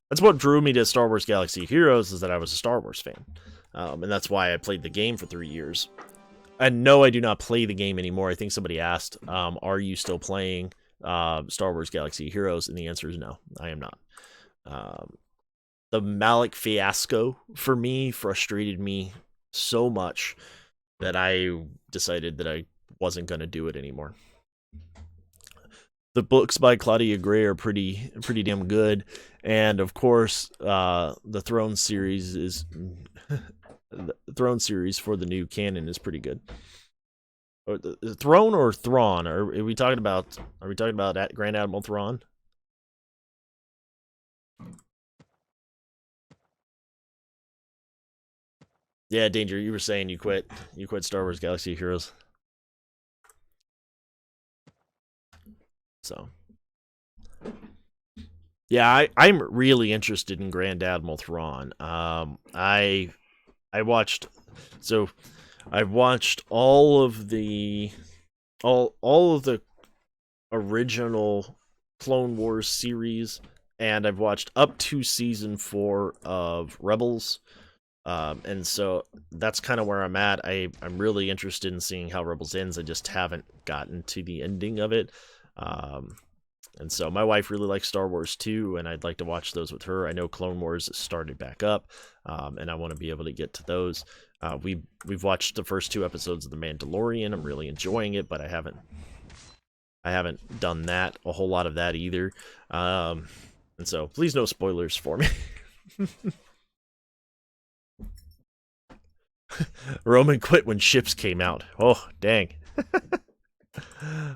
that's what drew me to Star Wars Galaxy of Heroes, is that I was a Star Wars fan. And that's why I played the game for 3 years. And no, I do not play the game anymore. I think somebody asked, are you still playing Star Wars Galaxy of Heroes? And the answer is no, I am not. The Malak fiasco for me frustrated me so much that I decided that I wasn't going to do it anymore. The books by Claudia Gray are pretty damn good, and of course, the Throne series is the Throne series for the new canon is pretty good. Or the Throne or Thrawn? Are we talking about Grand Admiral Thrawn? Yeah, Danger. You were saying you quit Star Wars Galaxy of Heroes. So, yeah, I'm really interested in Grand Admiral Thrawn. I've watched all of the original Clone Wars series, and I've watched up to season 4 of Rebels. And so that's kind of where I'm at. I'm really interested in seeing how Rebels ends. I just haven't gotten to the ending of it. And so my wife really likes Star Wars too, and I'd like to watch those with her. I know Clone Wars has started back up, and I want to be able to get to those. We've watched the first 2 episodes of The Mandalorian. I'm really enjoying it, but I haven't done that a whole lot of that either. And so please no spoilers for me. Roman quit when Ships came out. Oh, dang.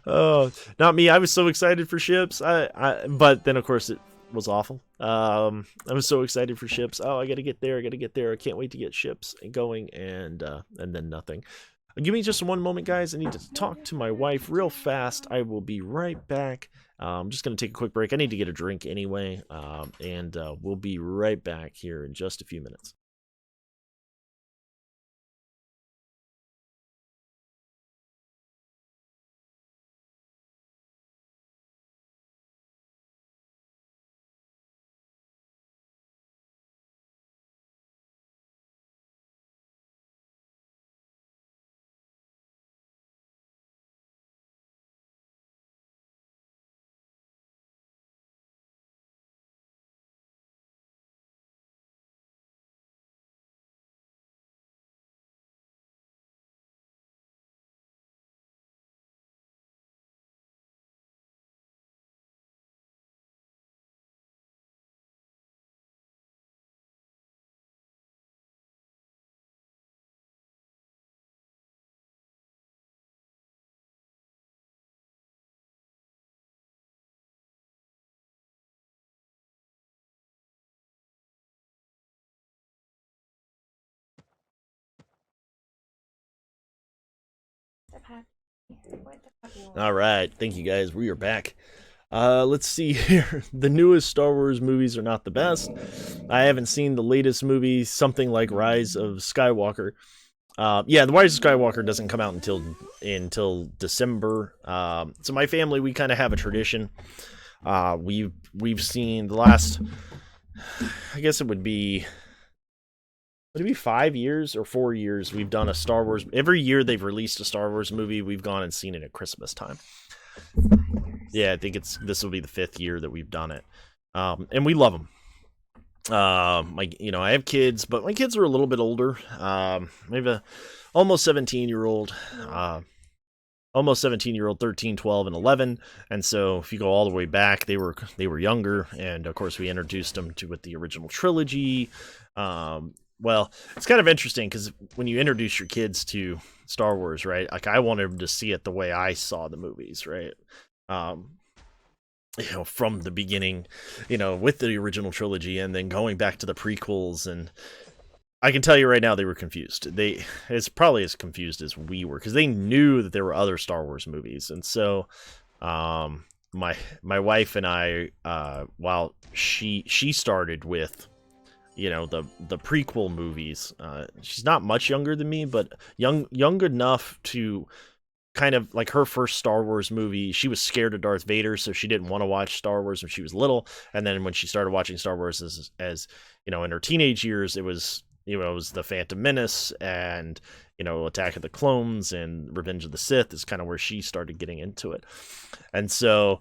Oh, not me. I was so excited for Ships. But then of course it was awful. I was so excited for Ships. Oh, I gotta get there. I can't wait to get Ships going, and then nothing. Give me just one moment, guys. I need to talk to my wife real fast. I will be right back. I'm just going to take a quick break. I need to get a drink anyway, and we'll be right back here in just a few minutes. All right, thank you guys. We are back. Let's see here. The newest Star Wars movies are not the best. I haven't seen the latest movie, something like Rise of Skywalker. Yeah, the Rise of Skywalker doesn't come out until December. So my family, we kind of have a tradition. We've seen the last, I guess it would be 5 years or 4 years we've done a Star Wars. Every year they've released a Star Wars movie, we've gone and seen it at Christmas time. Yeah, I think this will be the 5th year that we've done it, and we love them. I have kids, but my kids are a little bit older. Maybe almost 17-year-old, almost 17-year-old, 13, 12, and 11. And so if you go all the way back, they were younger, and of course we introduced them to with the original trilogy. Well, it's kind of interesting because when you introduce your kids to Star Wars, right? Like I wanted them to see it the way I saw the movies, right? From the beginning, with the original trilogy, and then going back to the prequels. And I can tell you right now, they were confused. It's probably as confused as we were because they knew that there were other Star Wars movies, and so my wife and I, while she started with the prequel movies. She's not much younger than me, but young enough to kind of like her first Star Wars movie. She was scared of Darth Vader, so she didn't want to watch Star Wars when she was little. And then when she started watching Star Wars as in her teenage years, it was the Phantom Menace and Attack of the Clones and Revenge of the Sith is kind of where she started getting into it. And so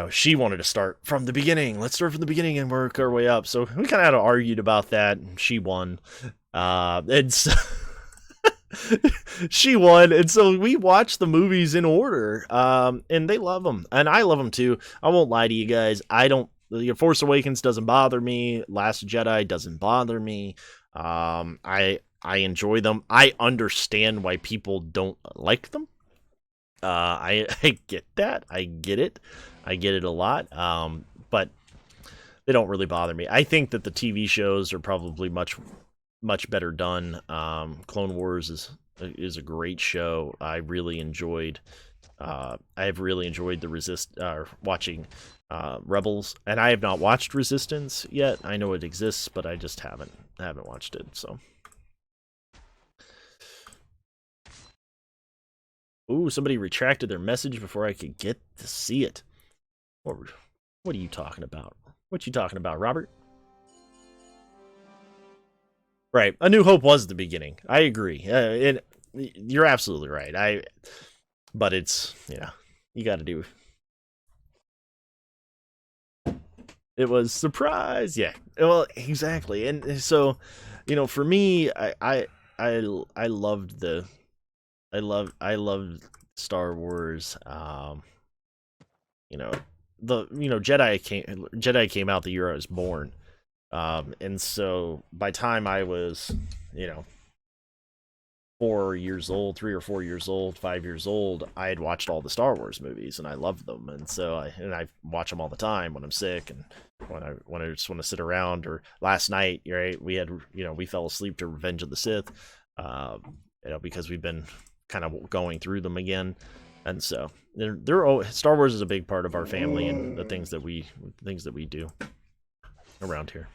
she wanted to start from the beginning. Let's start from the beginning and work our way up. So we kind of argued about that. And she won. And so she won. And so we watched the movies in order. And they love them. And I love them too. I won't lie to you guys. The Force Awakens doesn't bother me. Last Jedi doesn't bother me. I enjoy them. I understand why people don't like them. I get that. I get it. I get it a lot, but they don't really bother me. I think that the TV shows are probably much better done. Clone Wars is a great show. I've really enjoyed the watching Rebels, and I have not watched Resistance yet. I know it exists, but I just haven't watched it. So, ooh, somebody retracted their message before I could get to see it. What are you talking about? What you talking about, Robert? Right. A New Hope was the beginning. I agree. You're absolutely right. But it's, you got to do. It was surprise. Yeah. Well, exactly. And so, for me, I loved I loved Star Wars. Jedi came out the year I was born, and so by time I was 4 years old, 3 or 4 years old, 5 years old, I had watched all the Star Wars movies and I loved them, and so I watch them all the time when I'm sick and when I just want to sit around. Or last night, right, we fell asleep to Revenge of the Sith, because we've been kind of going through them again. And so Star Wars is a big part of our family and the things that we do around here.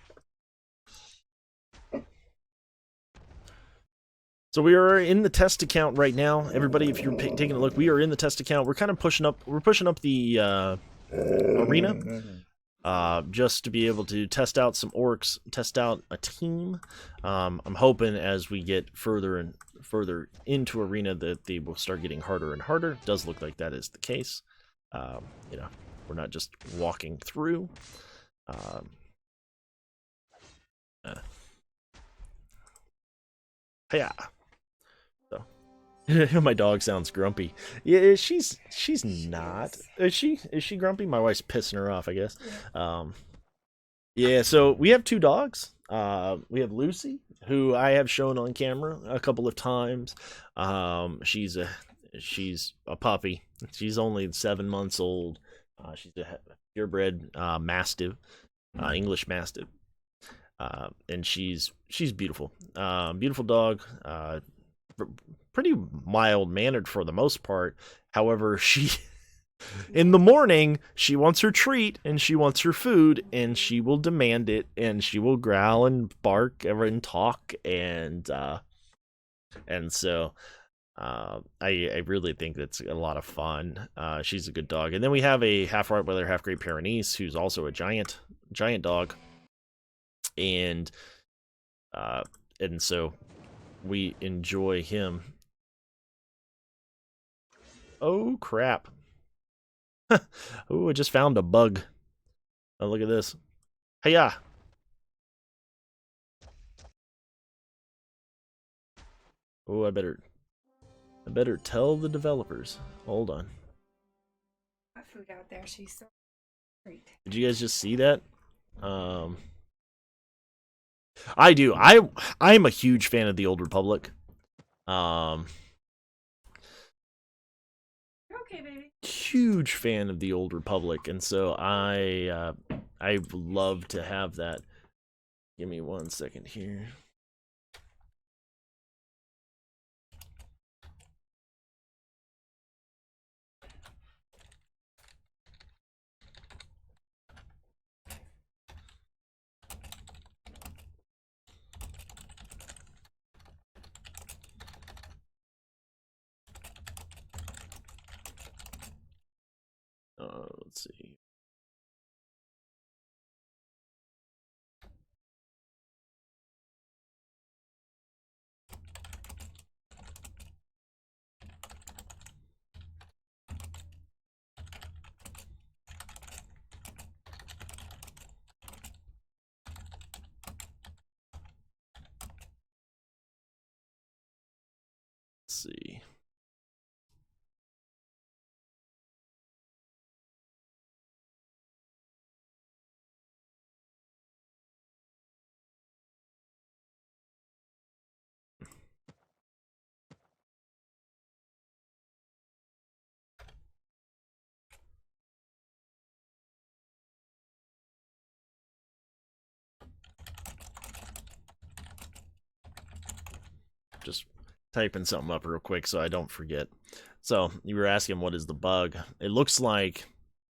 So we are in the test account right now. Everybody, if you're taking a look, we are in the test account. We're kind of pushing up the arena just to be able to test out some orcs, test out a team. I'm hoping as we get further and further into arena that they will start getting harder and harder. It does look like that is the case. You know, we're not just walking through. Yeah. So my dog sounds grumpy. Yeah, she's not. Is she grumpy? My wife's pissing her off, I guess. Yeah, so we have 2 dogs. We have Lucy, who I have shown on camera a couple of times. She's a puppy. She's only 7 months old. She's a purebred Mastiff, English Mastiff, and she's beautiful. Beautiful dog. Pretty mild mannered for the most part. However, she in the morning she wants her treat and she wants her food and she will demand it and she will growl and bark and talk and so I really think that's a lot of fun. She's a good dog. And then we have a half Rottweiler, half Great Pyrenees, who's also a giant dog, and so we enjoy him. Oh crap. Oh, I just found a bug. Oh, look at this. Hey-ya. Oh, I better tell the developers. Hold on. Got food out there. She's so great. Did you guys just see that? I do. I'm a huge fan of the Old Republic. Okay, baby. Huge fan of the Old Republic, and so I love to have that. Give me 1 second here. Let's see. Let's see. Just typing something up real quick so I don't forget. So you were asking what is the bug? It looks like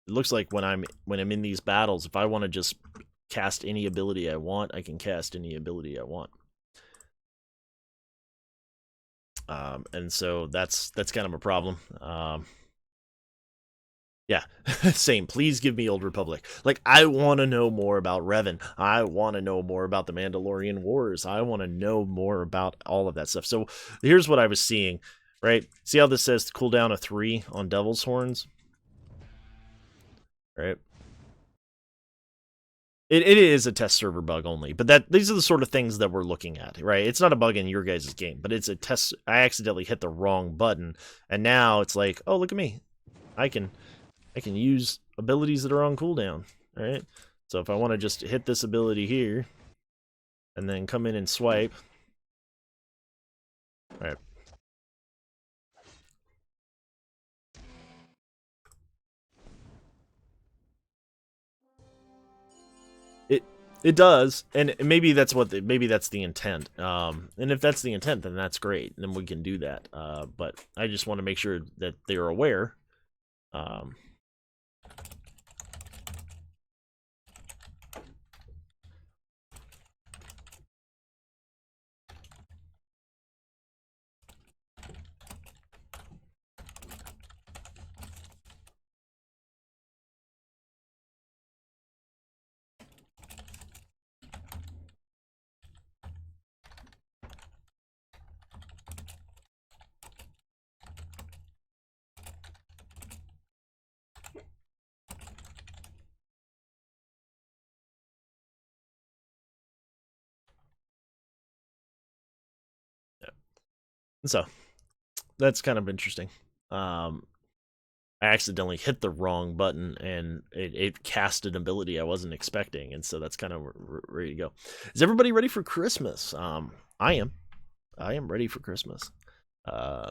when I'm in these battles, if I want to just cast any ability I want, I can cast any ability I want. And so that's kind of a problem. Yeah, same. Please give me Old Republic. Like, I want to know more about Revan. I want to know more about the Mandalorian Wars. I want to know more about all of that stuff. So here's what I was seeing, right? See how this says cooldown of 3 on Devil's Horns? Right? It is a test server bug only, but these are the sort of things that we're looking at, right? It's not a bug in your guys' game, but it's a test. I accidentally hit the wrong button, and now it's like, oh, look at me. I can use abilities that are on cooldown, right? So if I want to just hit this ability here, and then come in and swipe, all right. It does, and maybe that's maybe that's the intent. And if that's the intent, then that's great. Then we can do that. But I just want to make sure that they're aware. So that's kind of interesting. I accidentally hit the wrong button and it cast an ability I wasn't expecting, and so that's kind of ready to go. Is everybody ready for Christmas? I am. I am ready for Christmas. I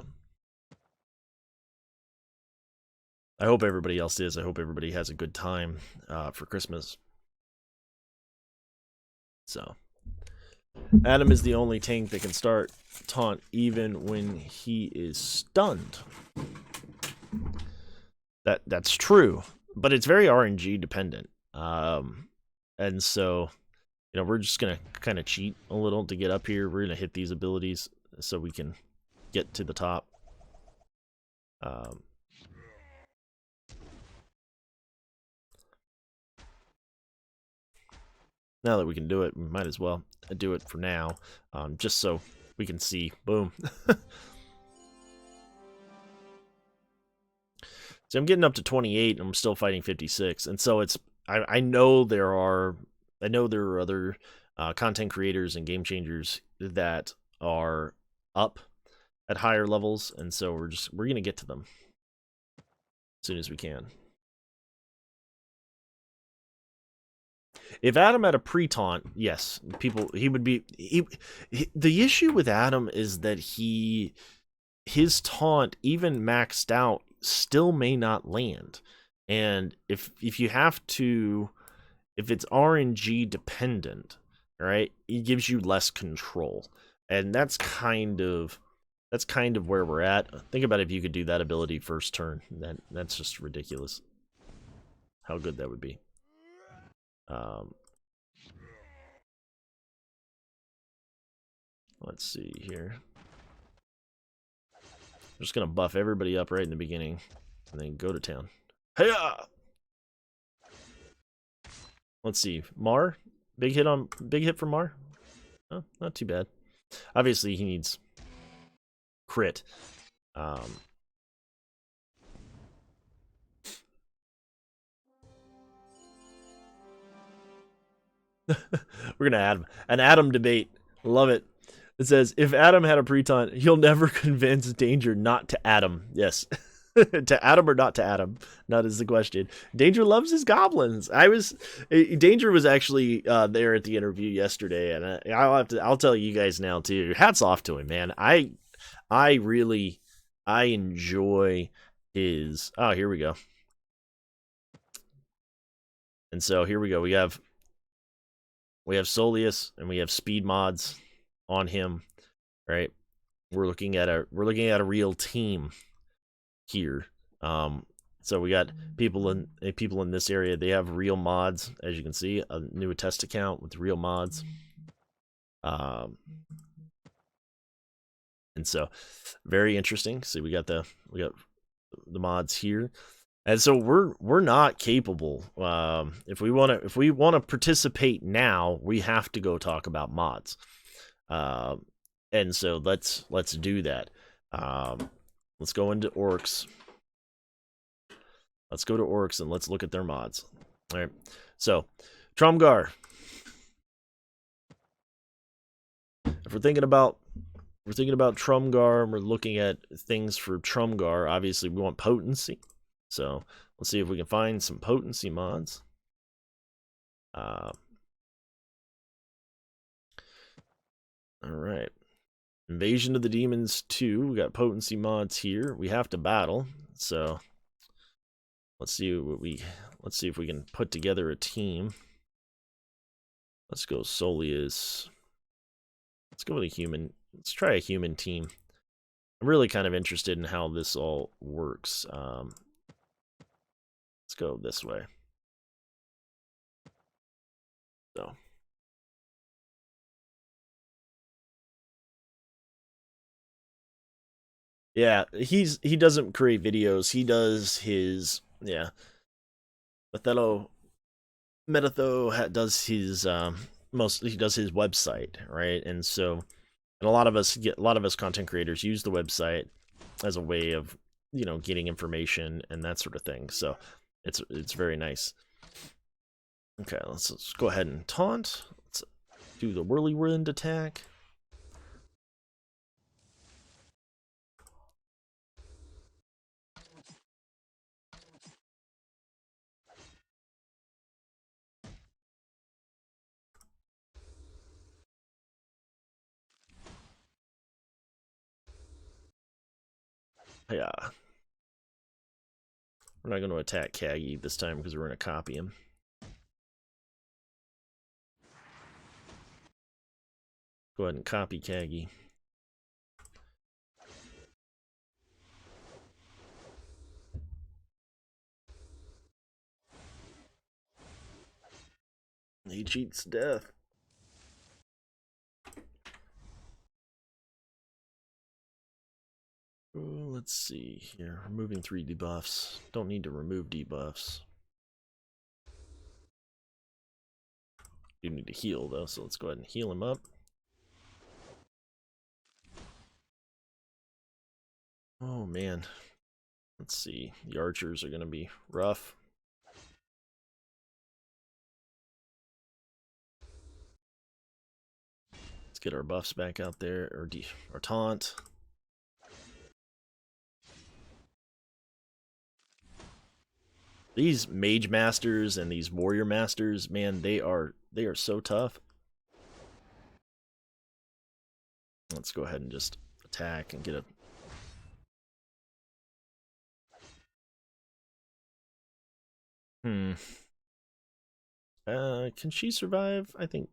hope everybody else is. I hope everybody has a good time for Christmas. So, Adam is the only tank that can start taunt even when he is stunned. That's true, but it's very RNG dependent. And so, you know, we're just gonna kind of cheat a little to get up here. We're gonna hit these abilities so we can get to the top. Now that we can do it, we might as well do it for now, just so we can see. Boom. So I'm getting up to 28, and I'm still fighting 56, and so it's. I know there are other content creators and game changers that are up at higher levels, and so we're gonna get to them as soon as we can. If Adam had a pre-taunt, yes, he would be. The issue with Adam is that his taunt, even maxed out, still may not land. And if you have to, if it's RNG dependent, right, it gives you less control, and that's kind of where we're at. Think about if you could do that ability first turn. That's just ridiculous. How good that would be. Let's see here. I'm just gonna buff everybody up right in the beginning, and then go to town. Hey-ya! Let's see, Mar, big hit from Mar. Oh, not too bad. Obviously, he needs crit. We're gonna add an Adam debate. Love it. It says, if Adam had a pre-taunt, he'll never convince Danger not to Adam. Yes. To Adam or not to Adam? Not is the question. Danger loves his goblins. Danger was actually there at the interview yesterday, and I'll tell you guys now too. Hats off to him, man. I enjoy his. Oh, here we go. And so here we go. We have Soleus and we have speed mods on him, right? We're looking at a real team here. So we got people in this area. They have real mods, as you can see, a new test account with real mods. And so very interesting. See, we got the mods here. And so we're not capable. If we want to participate now, we have to go talk about mods. And so let's do that. Let's go into Orcs. Let's go to Orcs and let's look at their mods. All right. So, Trumgar. If we're thinking about Trumgar and we're looking at things for Trumgar, obviously we want potency. So, let's see if we can find some potency mods. All right. Invasion of the Demons 2. We got potency mods here. We have to battle. So, let's see if we can put together a team. Let's go Soleus. Let's go with a human. Let's try a human team. I'm really kind of interested in how this all works. Let's go this way. So. Yeah, he doesn't create videos. He does his Methetho does his he does his website, right? And so a lot of us content creators use the website as a way of, you know, getting information and that sort of thing. So it's very nice. Okay, let's go ahead and taunt. Let's do the whirlwind attack. Yeah. We're not going to attack Kagi this time because we're going to copy him. Go ahead and copy Kagi. He cheats death. Ooh, let's see here. Removing 3 debuffs. Don't need to remove debuffs. You need to heal though, so let's go ahead and heal him up. Oh man. Let's see. The archers are gonna be rough. Let's get our buffs back out there, or taunt. These mage masters and these warrior masters, man, they are so tough. Let's go ahead and just attack and get a can she survive? I think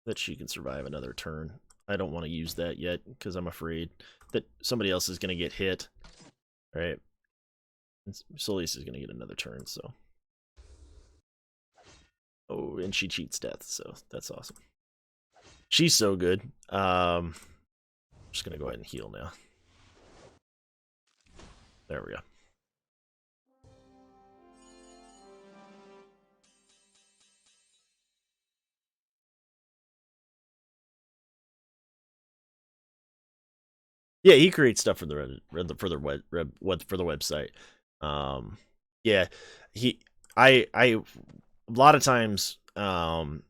that she can survive another turn. I don't want to use that yet because I'm afraid that somebody else is going to get hit. All right. Solis is going to get another turn, so. Oh, and she cheats death, so that's awesome. She's so good. I'm just going to go ahead and heal now. There we go. Yeah, he creates stuff for the website. Yeah, I a lot of times, you know,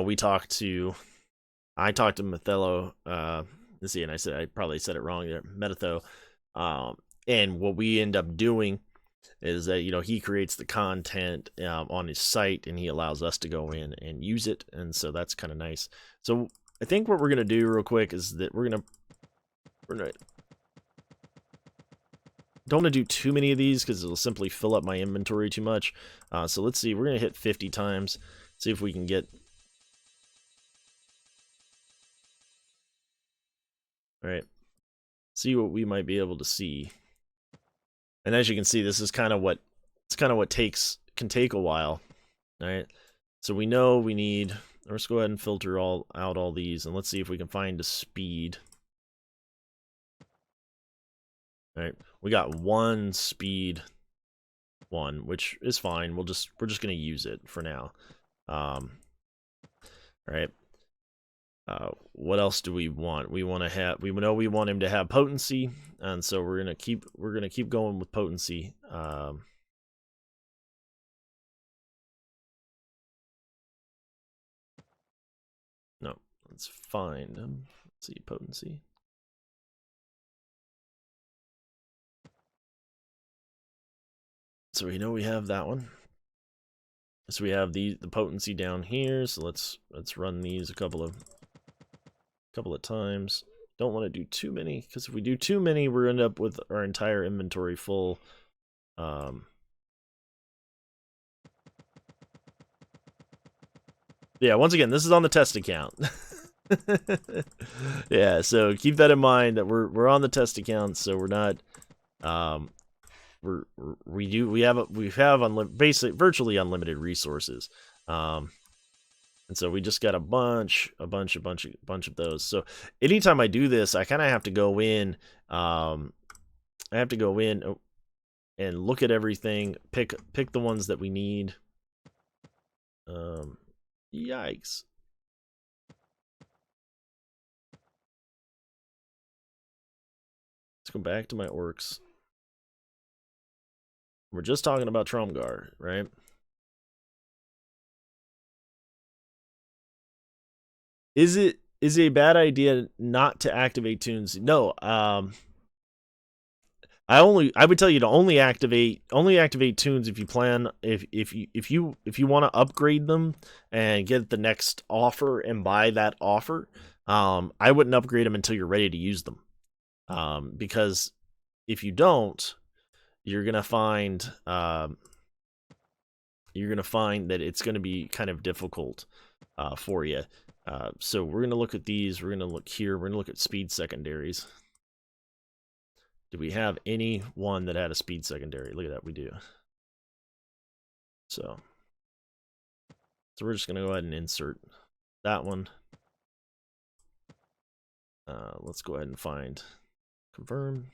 I talked to Methetho, let's see, and I probably said it wrong there, Methetho, and what we end up doing is that, you know, he creates the content on his site, and he allows us to go in and use it, and so that's kind of nice. So I think what we're gonna do real quick is that we're gonna don't want to do too many of these because it'll simply fill up my inventory too much. So let's see, we're gonna hit 50 times, see if we can get. All right, see what we might be able to see. And as you can see, this is kind of what can take a while. All right, so we know we need. Let's go ahead and filter out all these, and let's see if we can find a speed. All right, we got one speed one, which is fine. We're just gonna use it for now. All right. What else do we want? We want to have. We know we want him to have potency, and so we're gonna keep going with potency. No, let's find him. Let's see, potency. So we know we have that one. So we have the potency down here. So let's run these a couple of times. Don't want to do too many, because if we do too many, we're end up with our entire inventory full. Let's Yeah, once again, this is on the test account. Yeah, so keep that in mind that we're on the test account, so we're not we have basically virtually unlimited resources. And so we just got a bunch of those. So anytime I do this, I kind of have to go in I have to go in and look at everything, pick the ones that we need. Yikes. Let's go back to my orcs. We're just talking about Tromgar, right? Is it a bad idea not to activate tunes? No. I would tell you to only activate tunes if you plan if you want to upgrade them and get the next offer and buy that offer. I wouldn't upgrade them until you're ready to use them. Because if you don't, you're gonna find that it's gonna be kind of difficult for you. So we're gonna look at these. We're gonna look here. We're gonna look at speed secondaries. Do we have any one that had a speed secondary? Look at that, we do. So we're just gonna go ahead and insert that one. Let's go ahead and find confirm.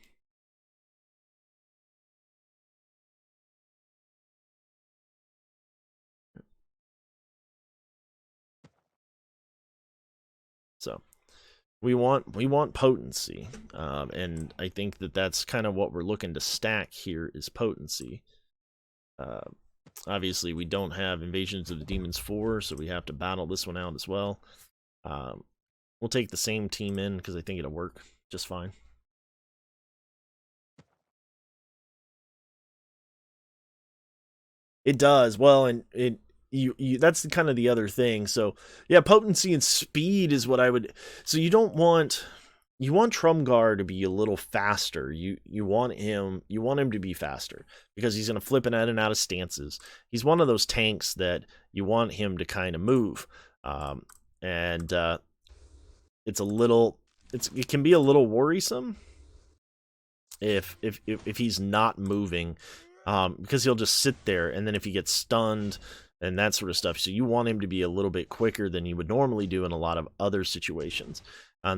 So we want potency, and I think that's kind of what we're looking to stack here is potency. Obviously, we don't have Invasions of the Demons 4, so we have to battle this one out as well. We'll take the same team in because I think it'll work just fine. It does well, and you that's kind of the other thing. So yeah, potency and speed is what I would. So you want Trumgar to be a little faster. You want him to be faster because he's gonna flip in and out of stances. He's one of those tanks that you want him to kind of move, and it can be a little worrisome if he's not moving, because he'll just sit there, and then if he gets stunned and that sort of stuff. So you want him to be a little bit quicker than you would normally do in a lot of other situations.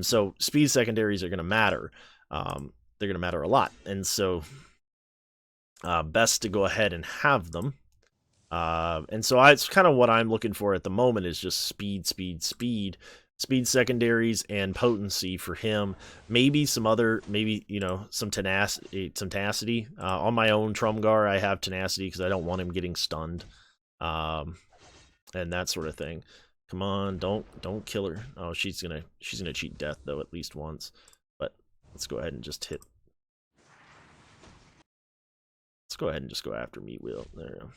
So speed secondaries are going to matter. They're going to matter a lot, and so best to go ahead and have them. And so it's kind of what I'm looking for at the moment is just speed secondaries and potency for him. Maybe some tenacity. On my own Trumgar, I have tenacity because I don't want him getting stunned, and that sort of thing. Come on, don't kill her. Oh, she's gonna cheat death though at least once. But let's go ahead and just hit. Let's go ahead and just go after Meatwheel. There we go.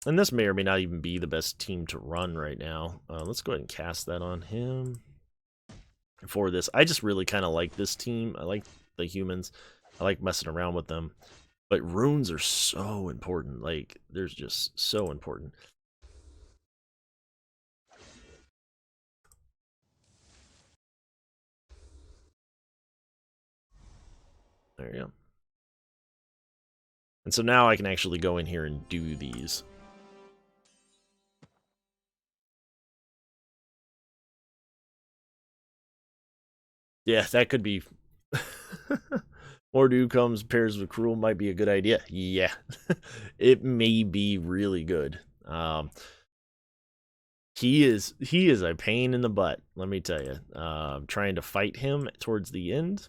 And this may or may not even be the best team to run right now. Let's go ahead and cast that on him. For this, I just really kind of like this team. I like the humans. I like messing around with them. But runes are so important. Like, they're just so important. There you go. And so now I can actually go in here and do these. Yeah, that could be. Mordu comes pairs with Cruel might be a good idea. Yeah, it may be really good. He is a pain in the butt. Let me tell you. Trying to fight him towards the end.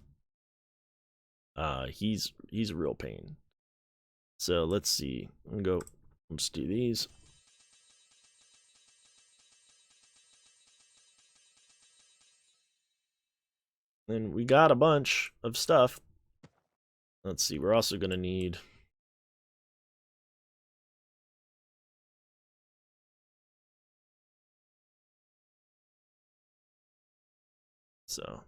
He's a real pain. So let's see. Let's do these. And we got a bunch of stuff. Let's see, we're also gonna need so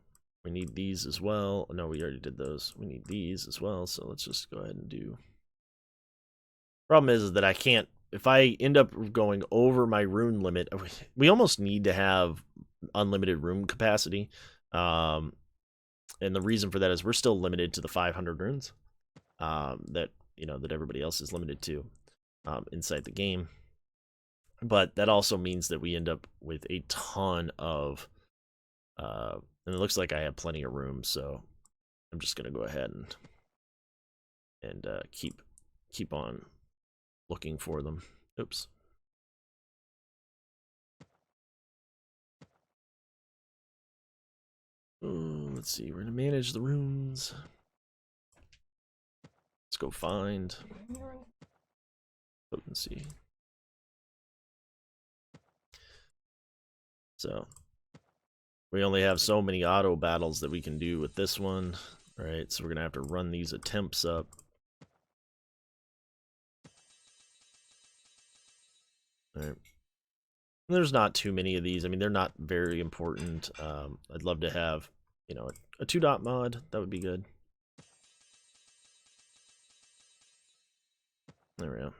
we need these as well. No, we already did those. We need these as well, so let's just go ahead and do. Problem is that I can't if I end up going over my rune limit, we almost need to have unlimited room capacity. And the reason for that is we're still limited to the 500 runes that everybody else is limited to inside the game. But that also means that we end up with a ton of, and it looks like I have plenty of room, so I'm just gonna go ahead and keep on looking for them. Oops. Let's see. We're gonna manage the runes. Let's go find potency. So we only have so many auto battles that we can do with this one, right? So we're gonna have to run these attempts up. All right. There's not too many of these. I mean, they're not very important. I'd love to have, a 2-dot mod. That would be good. There we go.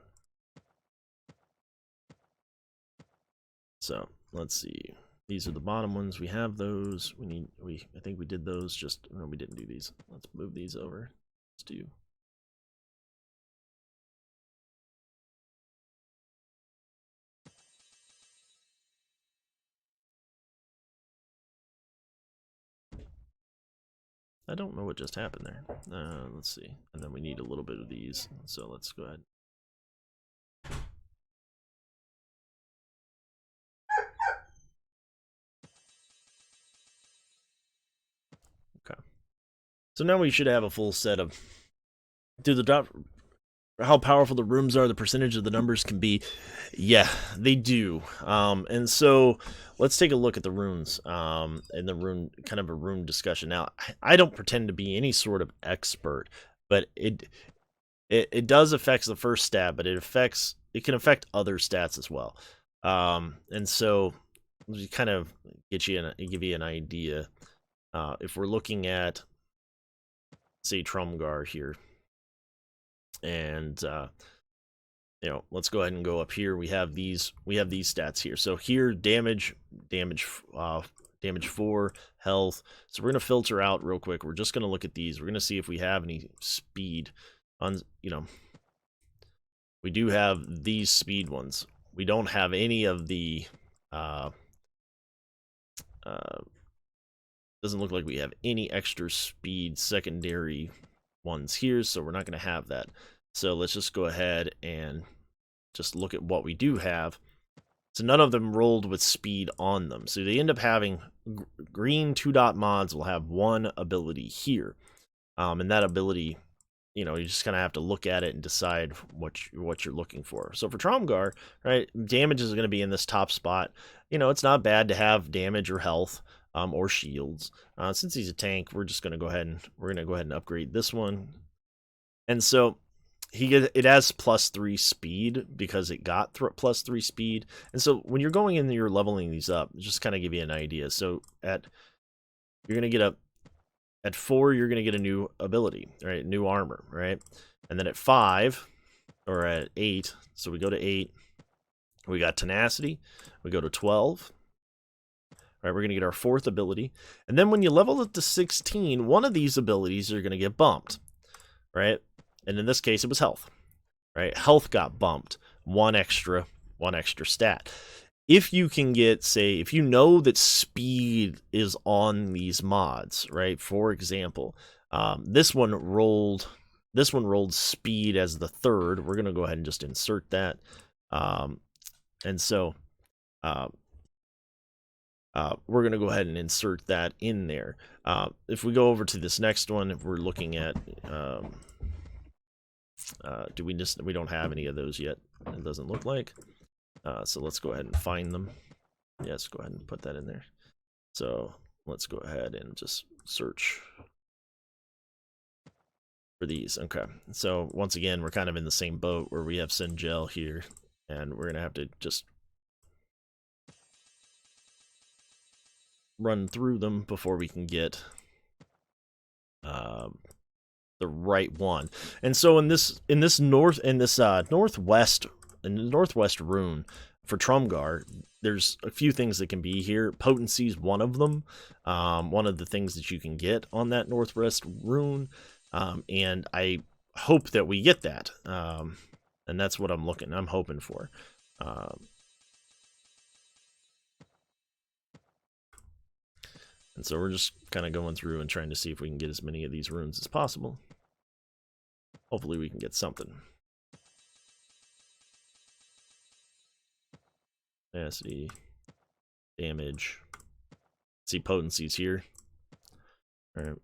So let's see. These are the bottom ones. We have those. I think we did those. No, we didn't do these. Let's move these over. Let's do. I don't know what just happened there. Let's see. And then we need a little bit of these. So let's go ahead. Okay. So now we should have a full set of. How powerful the rooms are, the percentage of the numbers can be. Yeah, they do. And so let's take a look at the runes and the rune, kind of a rune discussion. Now, I don't pretend to be any sort of expert, but it does affect the first stat, but it can affect other stats as well. And so we kind of give you an idea. If we're looking at, say, Trumgar here. And let's go ahead and go up here. We have these stats here. So here, damage 4, health. So we're gonna filter out real quick. We're just gonna look at these. We're gonna see if we have any speed on. We do have these speed ones. We don't have any of the. Doesn't look like we have any extra speed secondary ones here, so we're not going to have that. So let's just go ahead and just look at what we do have. So none of them rolled with speed on them. So they end up having green 2-dot mods will have one ability here. And that ability, you just kind of have to look at it and decide what you're looking for. So for Tromgar, right, damage is going to be in this top spot. It's not bad to have damage or health. Or shields. Since he's a tank, we're going to go ahead and upgrade this one. And so it has +3 speed because it got +3 speed. And so when you're going in, you're leveling these up. Just kind of give you an idea. So at 4, you're gonna get a new ability, right? New armor, right? And then at 5 or at 8, so we go to 8. We got tenacity. We go to 12. Right, we're going to get our 4th ability. And then when you level it to 16, one of these abilities are going to get bumped. Right? And in this case, it was health. Right? Health got bumped. One extra stat. If you can get, say, if you know that speed is on these mods, right? For example, this one rolled speed as the 3rd. We're going to go ahead and just insert that. And so we're going to go ahead and insert that in there. If we go over to this next one, if we're looking at, we don't have any of those yet. It doesn't look like. So let's go ahead and find them. Yes, go ahead and put that in there. So let's go ahead and just search for these. Okay. So once again, we're kind of in the same boat where we have Sinjel here, and we're going to have to just run through them before we can get the right one. And so in this northwest in the Northwest rune for Trumgar, there's a few things that can be here. Potency is one of them. One of the things that you can get on that Northwest rune. And I hope that we get that. And that's what I'm hoping for. And so we're just kind of going through and trying to see if we can get as many of these runes as possible. Hopefully we can get something. Tenacity, damage. See potencies here. All right.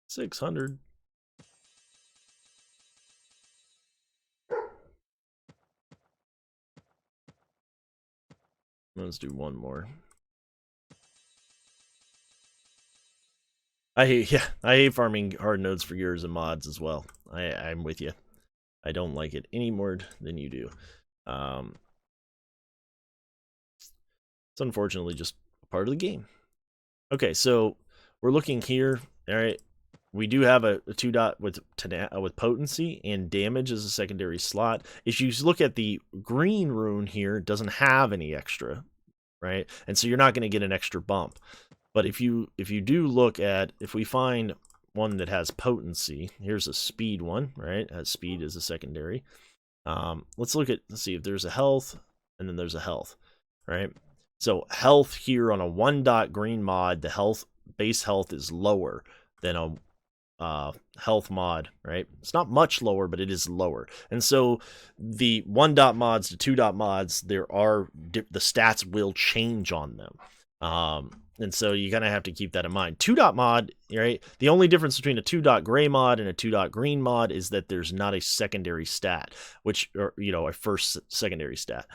600. Let's do one more. I hate farming hard nodes for gears and mods as well. I'm with you. I don't like it any more than you do. It's unfortunately just part of the game. Okay, so we're looking here. All right, we do have a 2-dot with potency and damage as a secondary slot. If you look at the green rune here, it doesn't have any extra, right? And so you're not going to get an extra bump. But if you do look at, if we find one that has potency, here's a speed one, right? Has speed as a secondary. Let's see if there's a health, and then there's a health, right? So health here on a 1-dot green mod, the base health is lower than a health mod, right? It's not much lower, but it is lower. And so the 1-dot mods to 2-dot mods, the stats will change on them. And so you kind of have to keep that in mind. 2-dot mod, right? The only difference between a 2-dot gray mod and a 2-dot green mod is that there's not a secondary stat, a first secondary stat.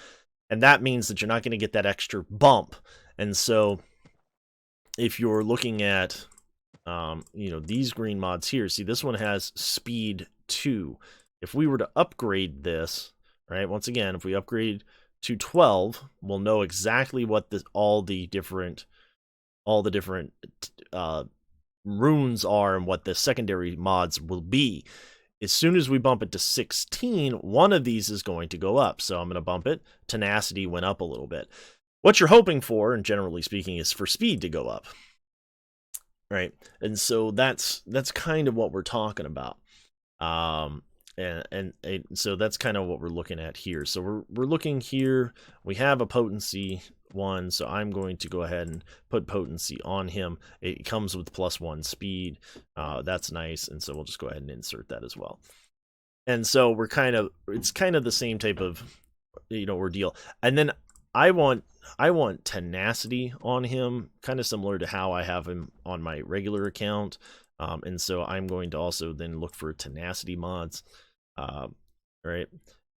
And that means that you're not going to get that extra bump. And so if you're looking at, these green mods here, see, this one has speed 2. If we were to upgrade this, right? Once again, if we upgrade to 12, we'll know exactly what all the different runes are and what the secondary mods will be. As soon as we bump it to 16, one of these is going to go up. So I'm going to bump it. Tenacity went up a little bit. What you're hoping for, and generally speaking, is for speed to go up, right? And so that's kind of what we're talking about. And so that's kind of what we're looking at here. So we're looking here. We have a potency 1, so I'm going to go ahead and put potency on him. It comes with +1 speed. That's nice, and so we'll just go ahead and insert that as well. And so it's kind of the same type of ordeal. And then I want tenacity on him, kind of similar to how I have him on my regular account. And so I'm going to also then look for tenacity mods. Right,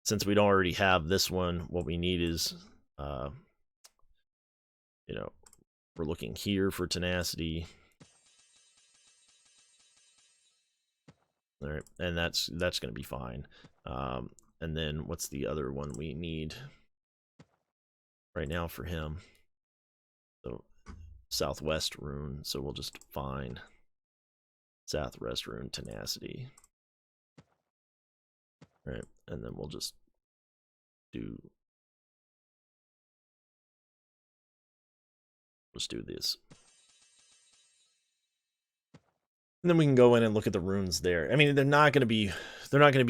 since we don't already have this one, what we need is we're looking here for tenacity. All right, and that's going to be fine. And then what's the other one we need right now for him? So Southwest rune, so we'll just find Southwest rune tenacity. Right, and then we'll just let's do this. And then we can go in and look at the runes there. I mean, they're not going to be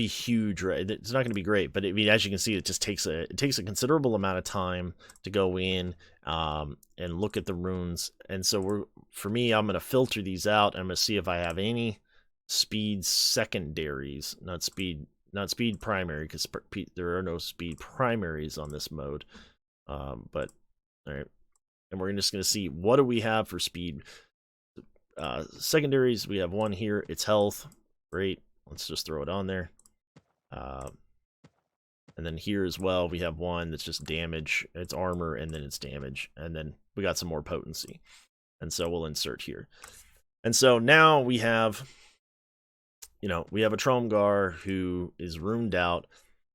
huge, right? It's not going to be great, but I mean, as you can see, it just takes a considerable amount of time to go in and look at the runes. And so for me, I'm going to filter these out. I'm going to see if I have any speed secondaries, not speed primary, because there are no speed primaries on this mode. But all right, and we're just going to see what do we have for speed secondaries. We have one here. It's health. Great. Let's just throw it on there. And then here as well, we have one that's just damage. It's armor, and then it's damage, and then we got some more potency. And so we'll insert here. And so now we have. We have a Tromgar who is runed out.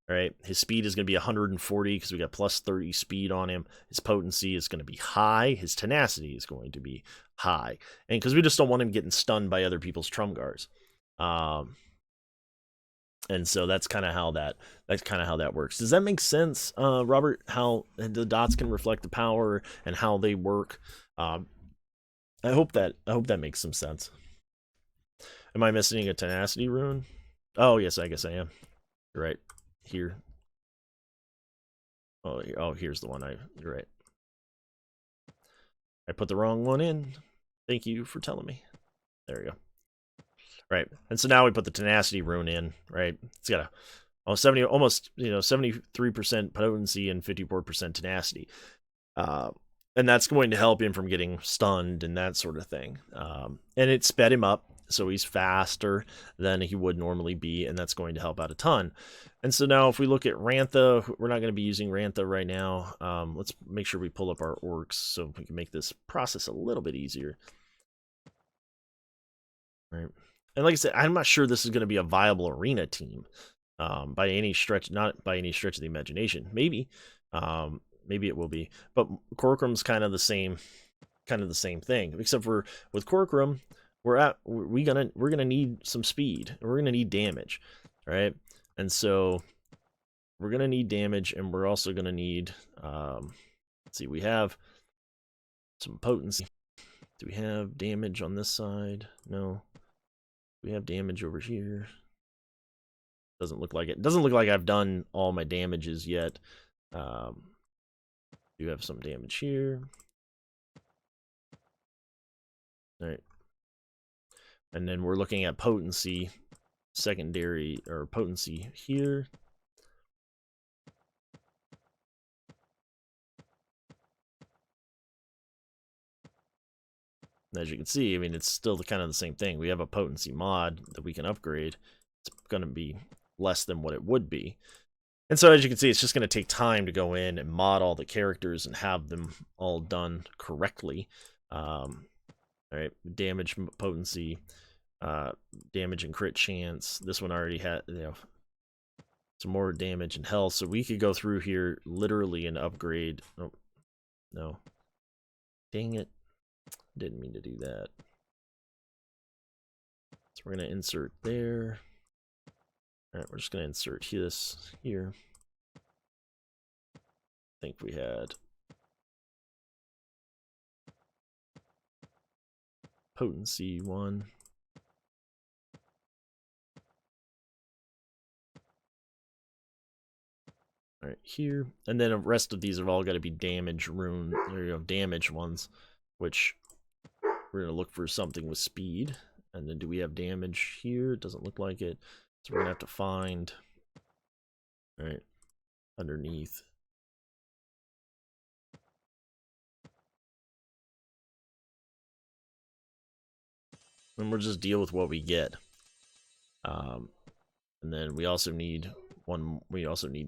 Right, his speed is going to be 140 because we got plus 30 speed on him. His potency is going to be high. His tenacity is going to be high, and because we just don't want him getting stunned by other people's Trumgars. And so that's kind of how that works. Does that make sense, Robert? How the dots can reflect the power and how they work. I hope that makes some sense. Am I missing a tenacity rune? Oh yes, I guess I am. You're right. Here. Oh, here's the one. You're right. I put the wrong one in. Thank you for telling me. There we go. Right, and so now we put the tenacity rune in. Right, it's got a 73% potency and 54% tenacity, and that's going to help him from getting stunned and that sort of thing. And it sped him up, so he's faster than he would normally be, and that's going to help out a ton. And so now if we look at Rantha, we're not going to be using Rantha right now. Let's make sure we pull up our orcs so we can make this process a little bit easier. Right. And like I said, I'm not sure this is going to be a viable arena team by any stretch, not by any stretch of the imagination. Maybe it will be, but Corcoram's kind of the same thing, except for with Corcoram, we're gonna need some speed. We're gonna need damage, right? And so we're gonna need damage, and we're also gonna need. Let's see, we have some potency. Do we have damage on this side? No. We have damage over here. Doesn't look like it. Doesn't look like I've done all my damages yet. Do have some damage here. All right. And then we're looking at potency, secondary, or potency here. As you can see, I mean, it's still kind of the same thing. We have a potency mod that we can upgrade. It's going to be less than what it would be. And so as you can see, it's just going to take time to go in and mod all the characters and have them all done correctly. All right, damage, potency, damage and crit chance. This one already had, some more damage and health. So we could go through here literally and upgrade. Oh, no. Dang it. Didn't mean to do that. So we're going to insert there. All right, we're just going to insert this here. I think we had potency 1. All right, here. And then the rest of these have all got to be damage rune, damage ones, which we're going to look for something with speed. And then do we have damage here? It doesn't look like it. So we're going to have to find, all right, underneath. And we'll just deal with what we get. And then we also need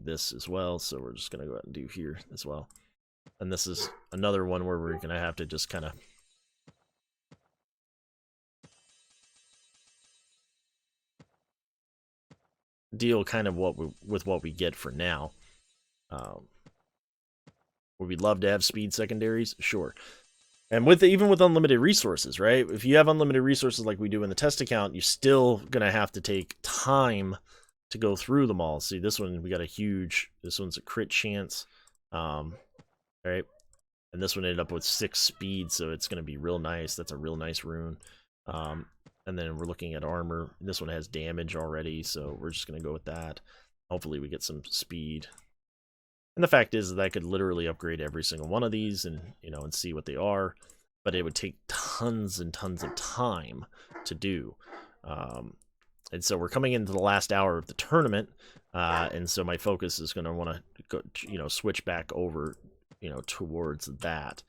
this as well. So we're just going to go ahead and do here as well. And this is another one where we're going to have to just kind of deal kind of with what we get for now. Would we love to have speed secondaries? Sure. And even with unlimited resources, right? If you have unlimited resources like we do in the test account, you're still going to have to take time to go through them all. See, this one, we got this one's a crit chance. Right? And this one ended up with 6 speed, so it's going to be real nice. That's a real nice rune. And then we're looking at armor. This one has damage already, so we're just going to go with that. Hopefully we get some speed. And the fact is that I could literally upgrade every single one of these and, and see what they are, but it would take tons and tons of time to do. And so we're coming into the last hour of the tournament, and so my focus is going to want to go, switch back over, towards that.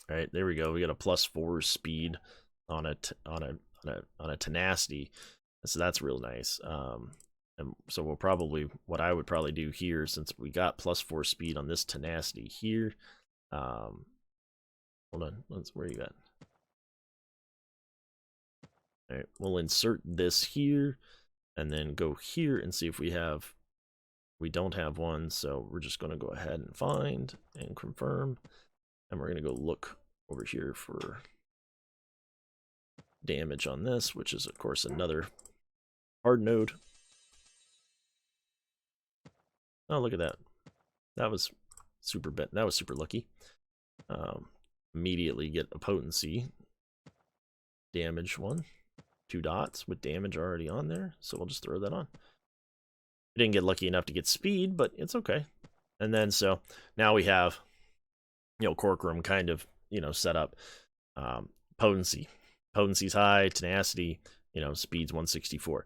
All right, there we go. We got a +4 speed on a tenacity, so that's real nice. And so what I would probably do here, since we got +4 speed on this tenacity here. Hold on, where you at? All right, we'll insert this here, and then go here and see if we have. We don't have one, so we're just going to go ahead and find and confirm, and we're going to go look over here for damage on this, which is of course another hard node. Oh, look at that. That was super lucky. Immediately get a potency damage one, 2 dots with damage already on there, so we'll just throw that on. We didn't get lucky enough to get speed, but it's okay. And then so now we have, Corcorum kind of, set up. Potency's high, tenacity, speed's 164.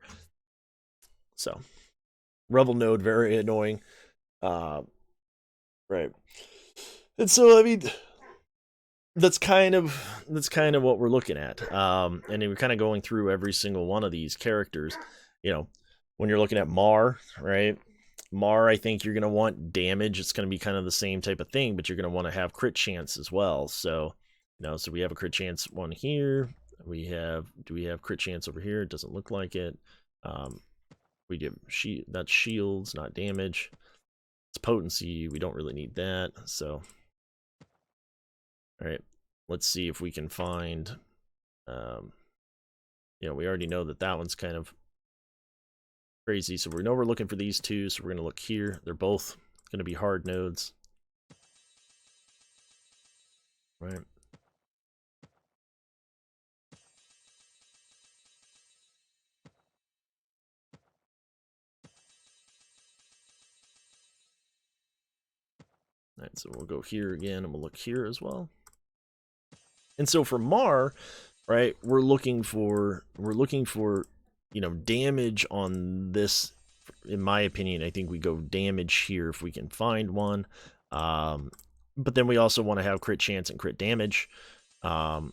So Revel node, very annoying. Right. And so I mean, that's kind of what we're looking at. And we're kind of going through every single one of these characters. When you're looking at Mar, right? Mar, I think you're going to want damage. It's going to be kind of the same type of thing, but you're going to want to have crit chance as well. So, so we have a crit chance one here. Do we have crit chance over here? It doesn't look like it. We give that's shields, not damage. It's potency. We don't really need that. So, all right, let's see if we can find. We already know that one's kind of crazy, so we know we're looking for these two, so we're going to look here. They're both going to be hard nodes, right? All right, so we'll go here again, and we'll look here as well. And so for Mar, right, we're looking for damage on this. In my opinion, I think we go damage here if we can find one. But then we also want to have crit chance and crit damage, ups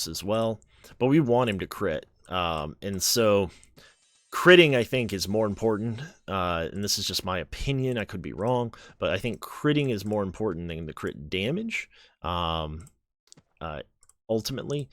as well. But we want him to crit. And so critting, I think, is more important. And this is just my opinion. I could be wrong, but I think critting is more important than the crit damage. Ultimately,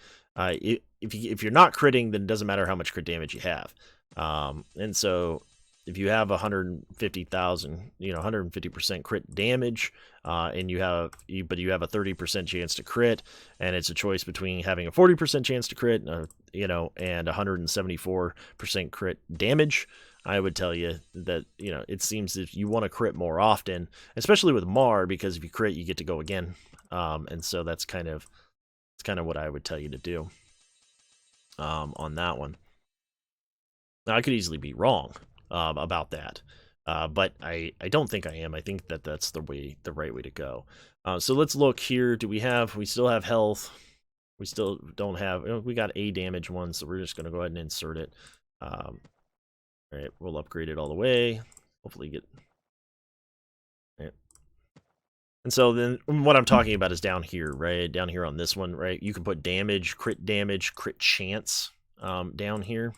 if you're not critting, then it doesn't matter how much crit damage you have. And so if you have 150,000, 150% crit damage, and you have a 30% chance to crit, and it's a choice between having a 40% chance to crit, and 174% crit damage, I would tell you that, it seems if you want to crit more often, especially with Mar, because if you crit, you get to go again. And so that's kind of what I would tell you to do on that one. Now, I could easily be wrong about that, but I don't think I am. I think that's the right way to go. So let's look here. We still have health. We still don't have, we got a damage one, so we're just going to go ahead and insert it. All right, we'll upgrade it all the way. Hopefully get. Right. And so then what I'm talking about is down here, right? Down here on this one, right? You can put damage, crit chance down here,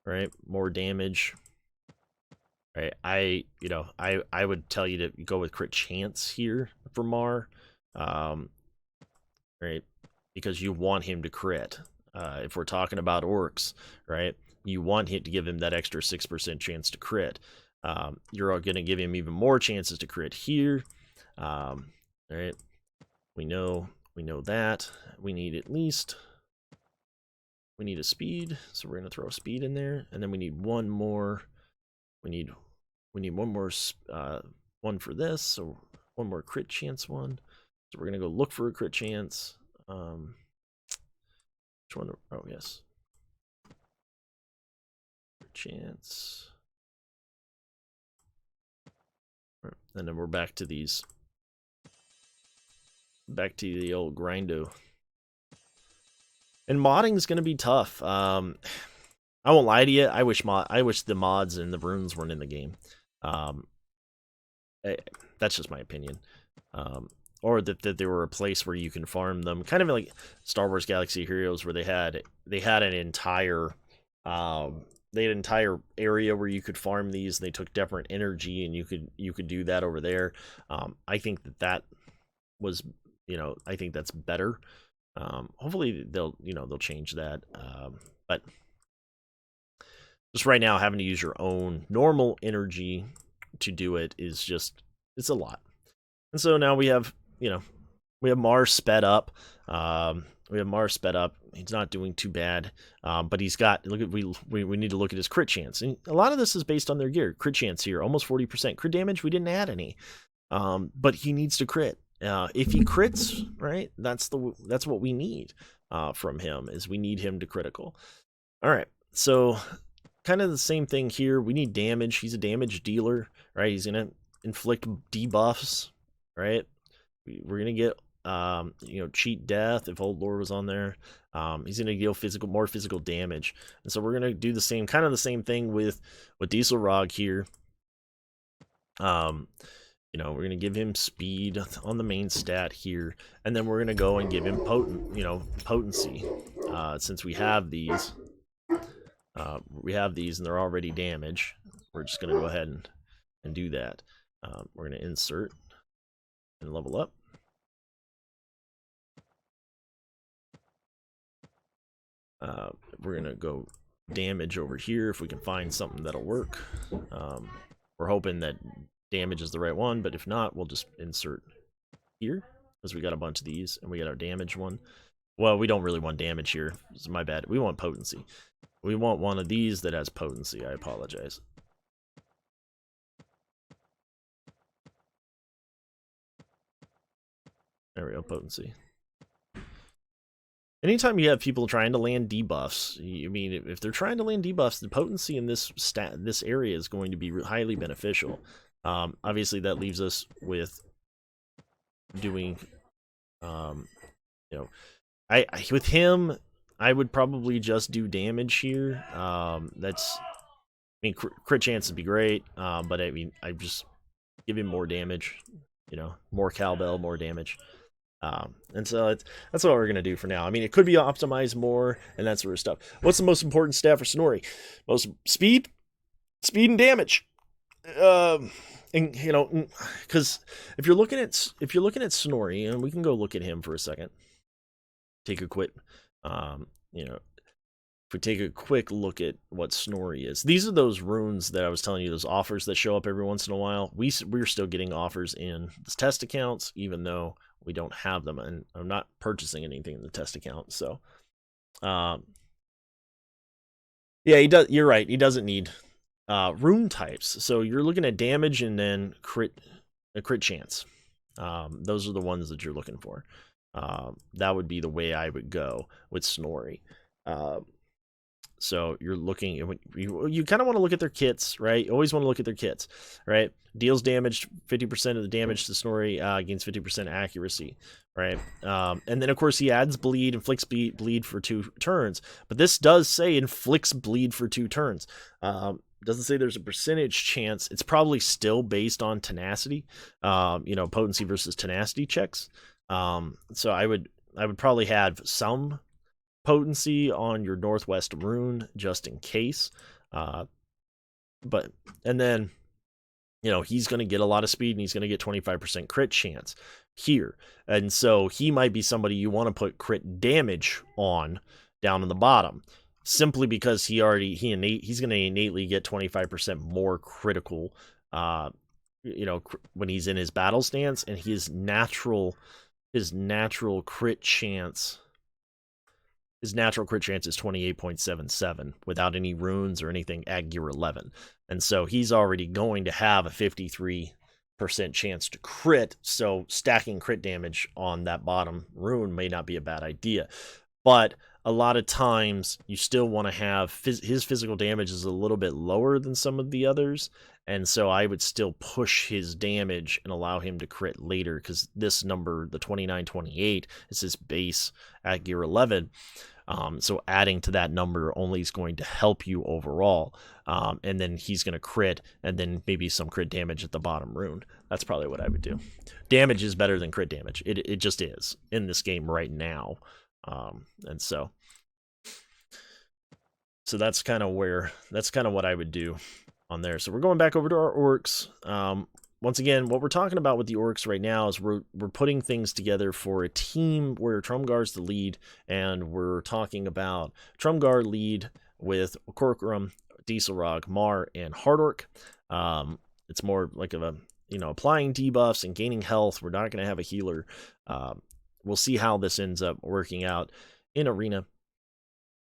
right? More damage. Right, I would tell you to go with crit chance here for Mar, right? Because you want him to crit. If we're talking about orcs, right? You want him to give him that extra 6% chance to crit. You're going to give him even more chances to crit here. All right, we know that we need a speed, so we're going to throw a speed in there, and then we need one more. We need one more one for this, so one more crit chance one. So we're gonna go look for a crit chance. Which one? Oh yes, crit chance. Right. And then we're back to these. Back to the old grindo. And modding is gonna be tough. I won't lie to you. I wish the mods and the runes weren't in the game. That's just my opinion. Or that there were a place where you can farm them, kind of like Star Wars Galaxy Heroes, where they had an entire area where you could farm these. And they took different energy, and you could do that over there. I think that was, I think that's better. Hopefully they'll change that. But just right now having to use your own normal energy to do it is just, it's a lot. And so now we have, you know, we have Mars sped up. He's not doing too bad, but he's got, look at, we need to look at his crit chance, and a lot of this is based on their gear. Crit chance here almost 40%. Crit damage, we didn't add any, but he needs to crit. If he crits, right, that's what we need from him, is we need him to critical. All right, so kind of the same thing here. We need damage. He's a damage dealer, right? He's gonna inflict debuffs, right? We're gonna get cheat death if Old Lord was on there. He's gonna deal more physical damage, and so we're gonna do the same thing with Diesel Rog here. We're gonna give him speed on the main stat here, and then we're gonna go and give him potency. Since we have these, and they're already damage, we're just gonna go ahead and do that. We're gonna insert and level up. We're gonna go damage over here if we can find something that'll work. We're hoping that damage is the right one, but if not, we'll just insert here, because we got a bunch of these, and we got our damage one. Well, we don't really want damage here. This is my bad. We want potency. We want one of these that has potency. I apologize. There we go, potency. Anytime you have people trying to land debuffs, if they're trying to land debuffs, the potency in this area is going to be highly beneficial. Obviously, that leaves us with doing, with him, I would probably just do damage here. Crit chance would be great, but I just give him more damage. More cowbell, more damage. And so that's what we're going to do for now. It could be optimized more and that sort of stuff. What's the most important stat for Snorri? Most speed and damage. Because if you're looking at Snorri, and we can go look at him for a second. Take a quick, if we take a quick look at what Snorri is, these are those runes that I was telling you, those offers that show up every once in a while. We're still getting offers in the test accounts, even though we don't have them, and I'm not purchasing anything in the test account. So, yeah, he does. You're right. He doesn't need rune types. So you're looking at damage and then a crit chance. Those are the ones that you're looking for. That would be the way I would go with Snorri. So you're looking, you kind of want to look at their kits, right? You always want to look at their kits, right? Deals damage, 50% of the damage to Snorri, gains 50% accuracy, right? And then, of course, he adds bleed, inflicts bleed for 2 turns. But this does say inflicts bleed for 2 turns. Doesn't say there's a percentage chance. It's probably still based on tenacity, potency versus tenacity checks. So I would probably have some potency on your Northwest rune just in case, and then he's going to get a lot of speed, and he's going to get 25% crit chance here, and so he might be somebody you want to put crit damage on down in the bottom, simply because he's going to innately get 25% more critical when he's in his battle stance, and his natural crit chance. His natural crit chance is 28.77 without any runes or anything at gear 11. And so he's already going to have a 53% chance to crit. So stacking crit damage on that bottom rune may not be a bad idea. But a lot of times you still want to have his physical damage is a little bit lower than some of the others. And so I would still push his damage and allow him to crit later, because this number, the 2928, is his base at gear 11. So adding to that number only is going to help you overall. And then he's going to crit, and then maybe some crit damage at the bottom rune. That's probably what I would do. Damage is better than crit damage. It just is in this game right now. And so that's kind of what I would do on there. So we're going back over to our orcs. Once again, what we're talking about with the orcs right now is we're putting things together for a team where Trumgar's the lead, and we're talking about Trumgar lead with Corcorum, Diesel Rock, Mar, and Hard Orc. It's more like of a, applying debuffs and gaining health. We're not going to have a healer. We'll see how this ends up working out in Arena.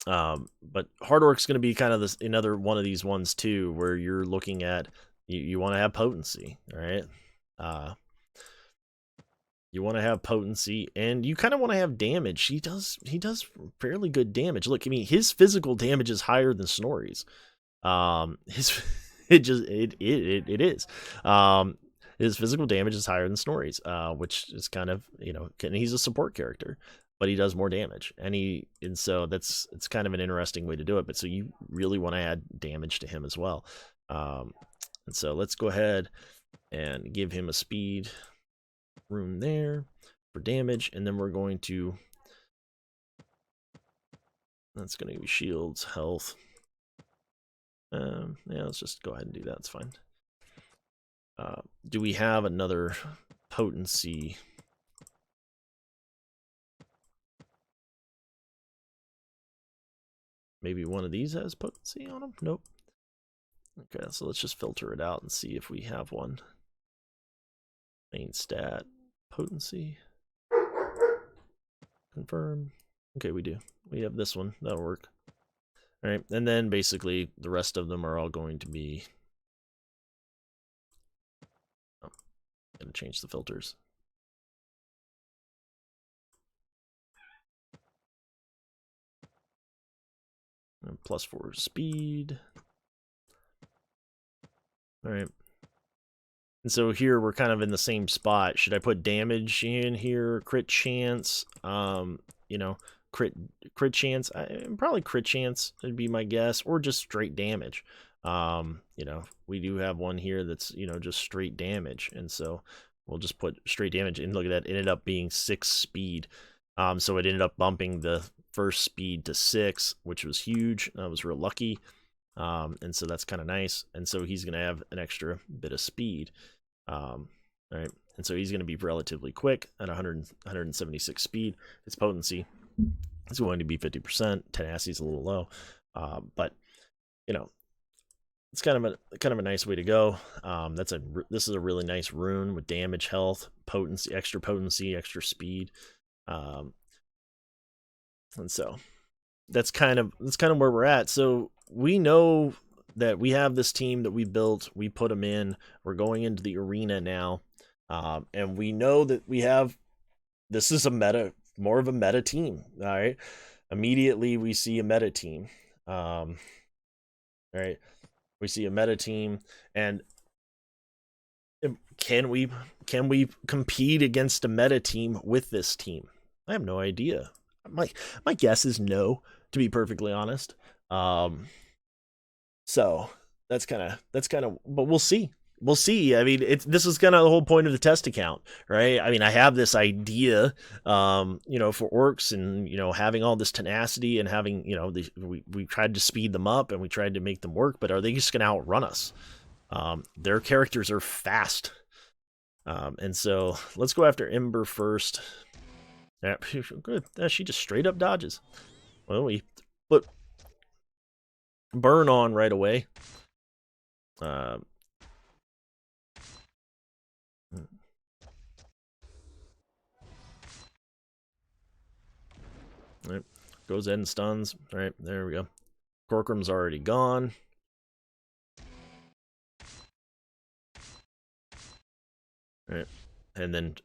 But Hard Orc's going to be kind of another one of these ones too, where you're looking at, you want to have potency, right? You want to have potency, and you kind of want to have damage. He does fairly good damage. Look, I mean, his physical damage is higher than Snorri's. It is. His physical damage is higher than Snorri's, which is kind of, and he's a support character, but he does more damage, and so it's kind of an interesting way to do it. But so you really want to add damage to him as well. And so let's go ahead and give him a speed rune there for damage, and then we're going to, that's going to be shields, health. Yeah, let's just go ahead and do that. It's fine. Do we have another potency? Maybe one of these has potency on them? Nope. Okay, so let's just filter it out and see if we have one. Main stat, potency. Confirm. Okay, we do. We have this one. That'll work. All right, and then basically the rest of them are all going to be... Oh, gotta change the filters. And +4 speed. All right. And so here we're kind of in the same spot. Should I put damage in here? Crit chance? Crit chance? Probably crit chance would be my guess, or just straight damage. We do have one here that's, just straight damage, and so we'll just put straight damage. And look at that, it ended up being 6 speed. So it ended up bumping the first speed to 6, which was huge. I was real lucky. And so that's kind of nice. And so he's going to have an extra bit of speed. All right. And so he's going to be relatively quick at 176 speed. His potency is going to be 50%. Tenacity is a little low. But, it's kind of a nice way to go. This is a really nice rune with damage, health, potency, extra speed. And so that's kind of where we're at. So we know that we have this team that we built. We put them in. We're going into the arena now, and we know that this is more of a meta team. All right, immediately we see a meta team. All right, we see a meta team, and can we compete against a meta team with this team? I have no idea. My guess is no, to be perfectly honest. So that's kind of, but we'll see. I mean, this is kind of the whole point of the test account, right? I mean, I have this idea, for orcs and, having all this tenacity and having, we tried to speed them up and we tried to make them work, but are they just going to outrun us? Their characters are fast. And so let's go after Ember first. Yeah, good. She just straight up dodges. Well, we put burn on right away. Right. Goes in and stuns. All right, there we go. Corcoram's already gone. All right. And then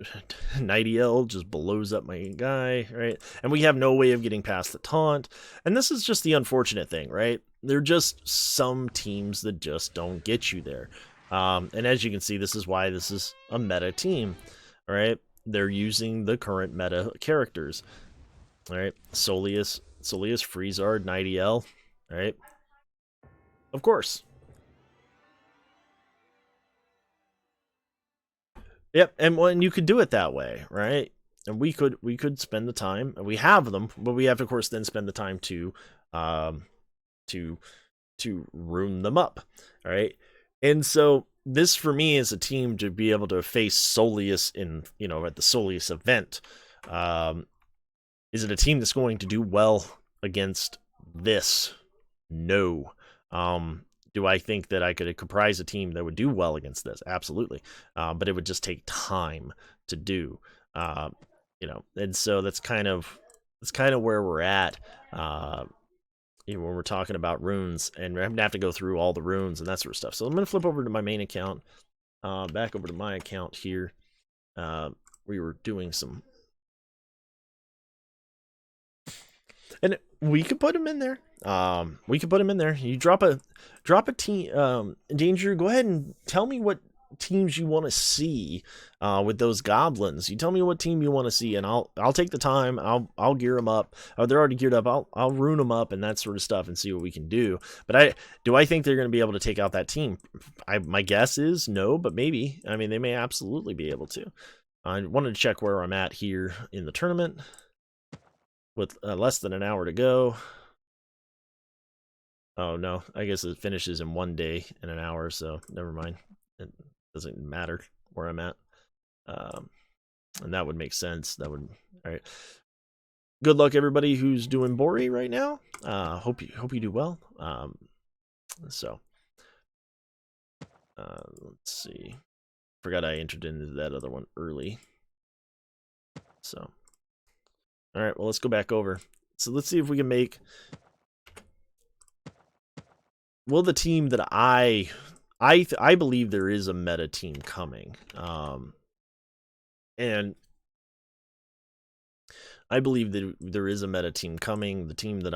Nightiel just blows up my guy, right? And we have no way of getting past the taunt. And this is just the unfortunate thing, right? There are just some teams that just don't get you there. And as you can see, this is why this is a meta team, all right? They're using the current meta characters, all right? Soleus, Freezard, Nightiel, all right? Of course. Yep, and when you could do it that way, right? And we could spend the time, and we have them, but we have to, of course, then spend the time to rune them up, all right? And so this for me is a team to be able to face Soleus in, at the Soleus event. Is it a team that's going to do well against this? No. Do I think that I could comprise a team that would do well against this? Absolutely. But it would just take time to do. Uh, and so that's kind of where we're at. Uh, when we're talking about runes, and we're having to have to go through all the runes and that sort of stuff. So I'm gonna flip over to my main account, back over to my account here. We were doing some, and we could put them in there. We could put them in there. You drop a team. Danger. Go ahead and tell me what teams you want to see with those goblins. You tell me what team you want to see, and I'll take the time. I'll gear them up. Oh, they're already geared up. I'll rune them up and that sort of stuff and see what we can do. But I think they're going to be able to take out that team. My guess is no, but maybe. I mean, they may absolutely be able to. I wanted to check where I'm at here in the tournament with less than an hour to go. Oh no, I guess it finishes in 1 day and an hour, so never mind. It doesn't matter where I'm at. And that would make sense. That would, all right. Good luck everybody who's doing Bori right now. Hope you do well. So let's see. Forgot I entered into that other one early. So all right, well let's go back over. So let's see if we can make. Well, the team that I believe there is a meta team coming, and I believe that there is a meta team coming. The team that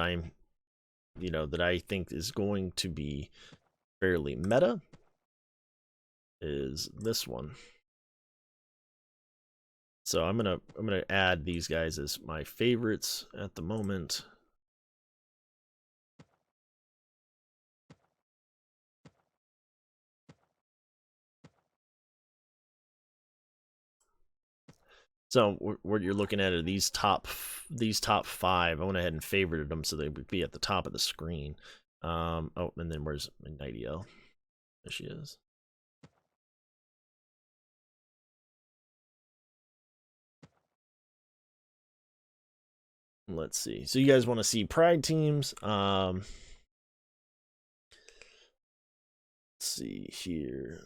that I think is going to be fairly meta is this one. So I'm gonna add these guys as my favorites at the moment. So what you're looking at are these top 5. I went ahead and favorited them so they would be at the top of the screen. Oh, and then where's Nightiel? There she is. Let's see. So you guys want to see Pride teams? Let's see here.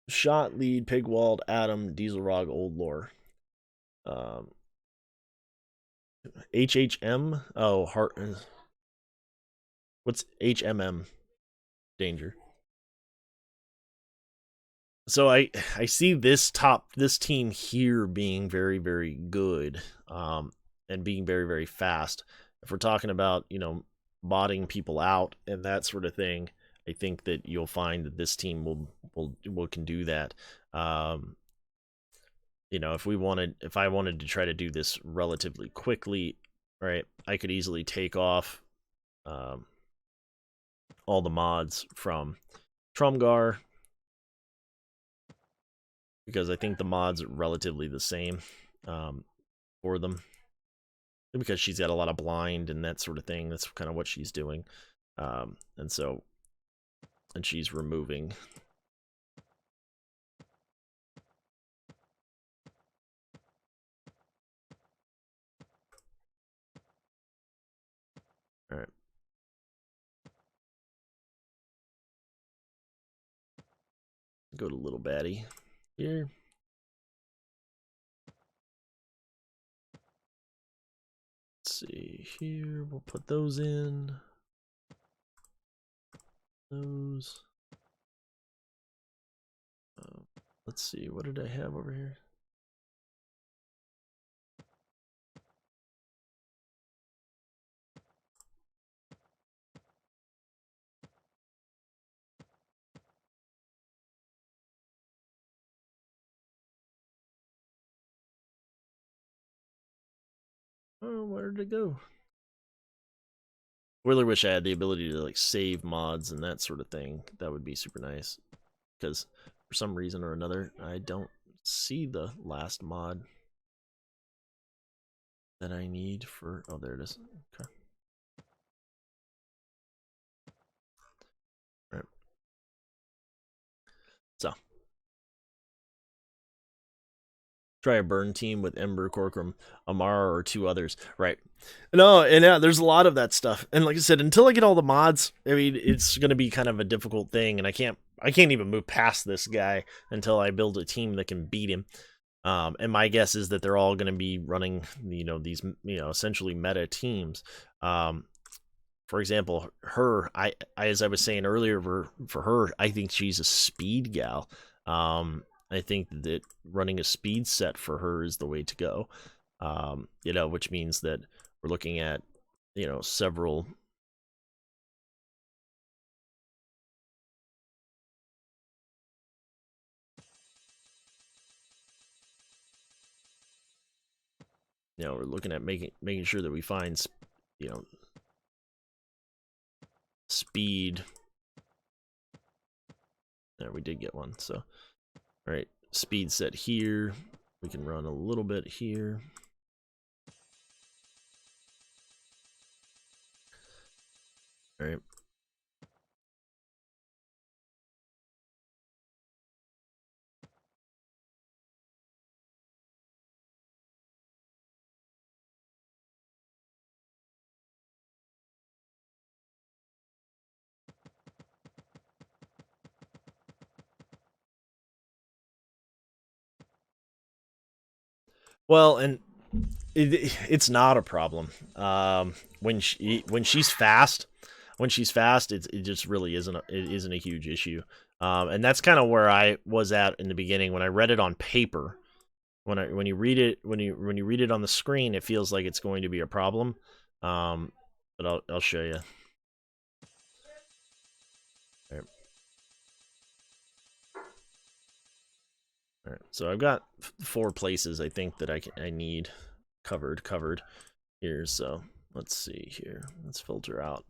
Shot, Lead, Pigwald, Adam, Dieselrog, Old Lore. HHM. Oh, Heart. What's HMM? Danger. So I see this team here being very, very good, and being very, very fast. If we're talking about botting people out and that sort of thing, I think that you'll find that this team will can do that. If I wanted to try to do this relatively quickly, right, I could easily take off all the mods from Trumgar, because I think the mods are relatively the same for them. Because she's got a lot of blind and that sort of thing. That's kind of what she's doing. And she's removing. All right. Go to Little Baddie here. Let's see here. We'll put those in. Those. Let's see. What did I have over here? Oh, where did it go? Really wish I had the ability to save mods and that sort of thing. That would be super nice. Because for some reason or another, I don't see the last mod that I need for. Oh, there it is. Okay. All right. So Try a burn team with Ember, Corcoran, Amara, or 2 others. Right. No, and yeah, there's a lot of that stuff. And like I said, until I get all the mods, I mean, it's going to be kind of a difficult thing, and I can't even move past this guy until I build a team that can beat him. And my guess is that they're all going to be running, these, essentially meta teams. For example, her, I as I was saying earlier, for her, I think she's a speed gal. I think that running a speed set for her is the way to go. Which means that we're looking at, several. We're looking at making sure that we find, speed. There, we did get one. So, all right, speed set here. We can run a little bit here. All right. Well, and it's not a problem. When she's fast, it just really isn't a huge issue. And that's kind of where I was at in the beginning when I read it on paper. When you read it on the screen, it feels like it's going to be a problem. But I'll show you. All right, so I've got 4 places I think that I need covered here. So let's see here. Let's filter out.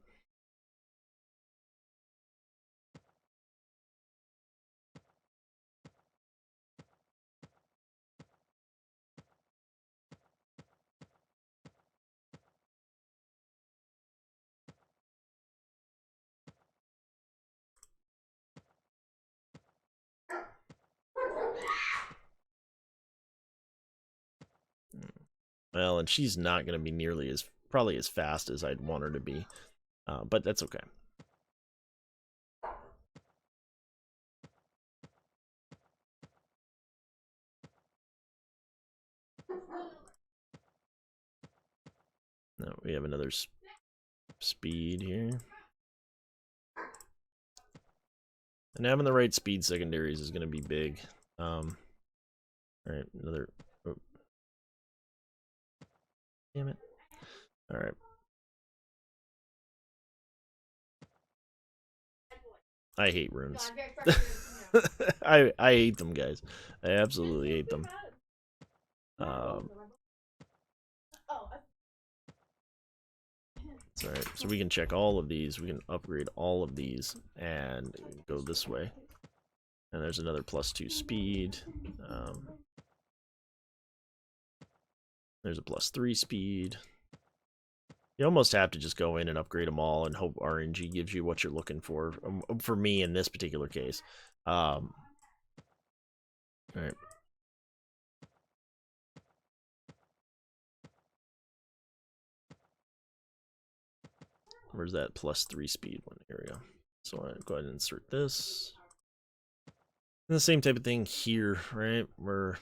Well, and she's not going to be probably as fast as I'd want her to be, but that's okay. Now we have another speed here. And having the right speed secondaries is going to be big. All right, another. Oh. Damn it. All right. I hate runes. I hate them, guys. I absolutely hate them. Alright, so we can check all of these. We can upgrade all of these and go this way. And there's another +2 speed. There's a +3 speed. You almost have to just go in and upgrade them all and hope RNG gives you what you're looking for me in this particular case. Alright. Where's that +3 speed one? Here we go. So I go ahead and insert this. And the same type of thing here, right? We're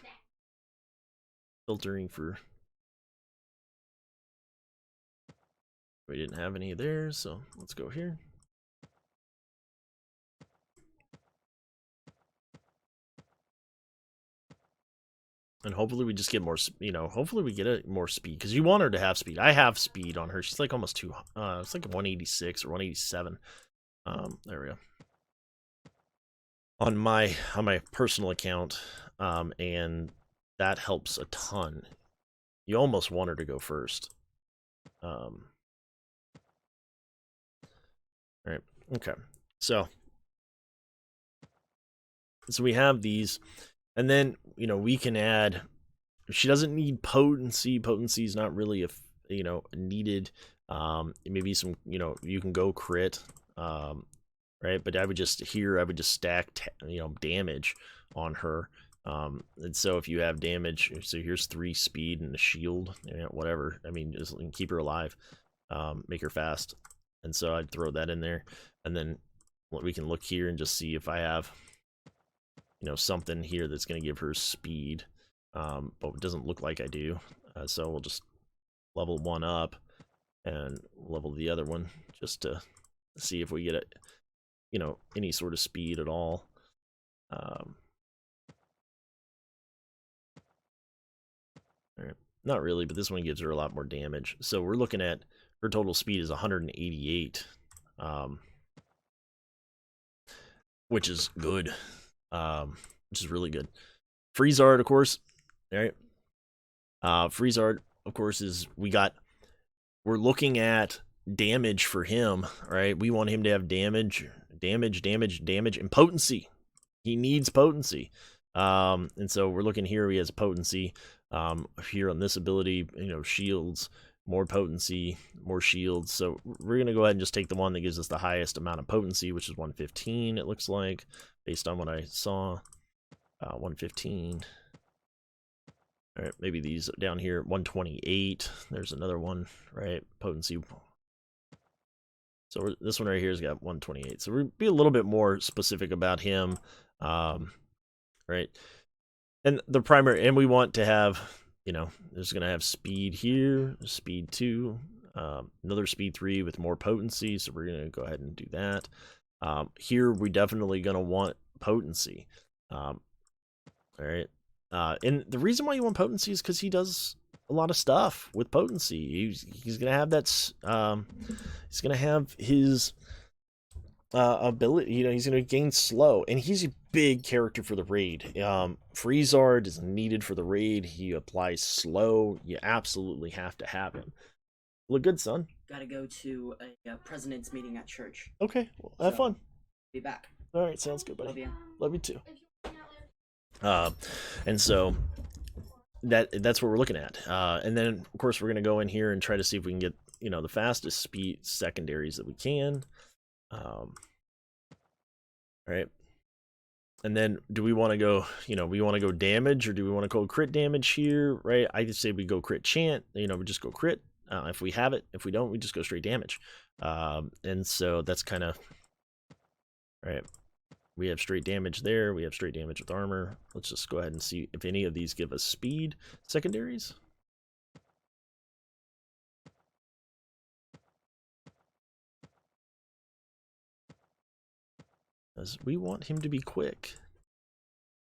filtering for. We didn't have any there, so let's go here. And hopefully we just get more, hopefully we get more speed, because you want her to have speed. I have speed on her. She's like almost it's like 186 or 187. There we go. On my personal account, and that helps a ton. You almost want her to go first. All right, okay. So we have these. And then, we can add, she doesn't need potency. Potency is not really needed. Maybe some, you can go crit, right? But I would just stack, damage on her And so if you have damage, so here's 3 speed and a shield, whatever. I mean, just keep her alive, make her fast. And so I'd throw that in there, and then we can look here and just see if I have, something here that's going to give her speed, but it doesn't look like I do. So we'll just level one up and level the other one just to see if we get it, any sort of speed at all. Not really, but this one gives her a lot more damage. So we're looking at her total speed is 188, which is good, which is really good. Freezard, of course. All right. Freezard, of course, is we're looking at damage for him, right? We want him to have damage, and potency. He needs potency. And so we're looking here, he has potency. Here on this ability, shields, more potency, more shields. So we're going to go ahead and just take the one that gives us the highest amount of potency, which is 115, it looks like, based on what I saw. 115. All right, maybe these down here, 128. There's another one, right? Potency. So this one right here has got 128. So we'll be a little bit more specific about him, right? And the primary, and we want to have, there's going to have speed here, speed 2, another speed 3 with more potency. So we're going to go ahead and do that. Here, we're definitely going to want potency. All right. And the reason why you want potency is because he does a lot of stuff with potency. He's going to have that, he's going to have his ability, he's going to gain slow, and he's a big character for the raid. Freezard is needed for the raid. He applies slow. You absolutely have to have him. Look good, son. Gotta go to a president's meeting at church. Okay, well, have fun. Be back. All right, sounds good, buddy. Love you. Love you too. And so that's what we're looking at. And then of course we're going to go in here and try to see if we can get, the fastest speed secondaries that we can. Right. And then do we want to go, we want to go damage, or do we want to go crit damage here? Right. I just say we go crit chant, we just go crit. If we have it, if we don't, we just go straight damage. And so that's kind of right. We have straight damage there. We have straight damage with armor. Let's just go ahead and see if any of these give us speed secondaries. As we want him to be quick.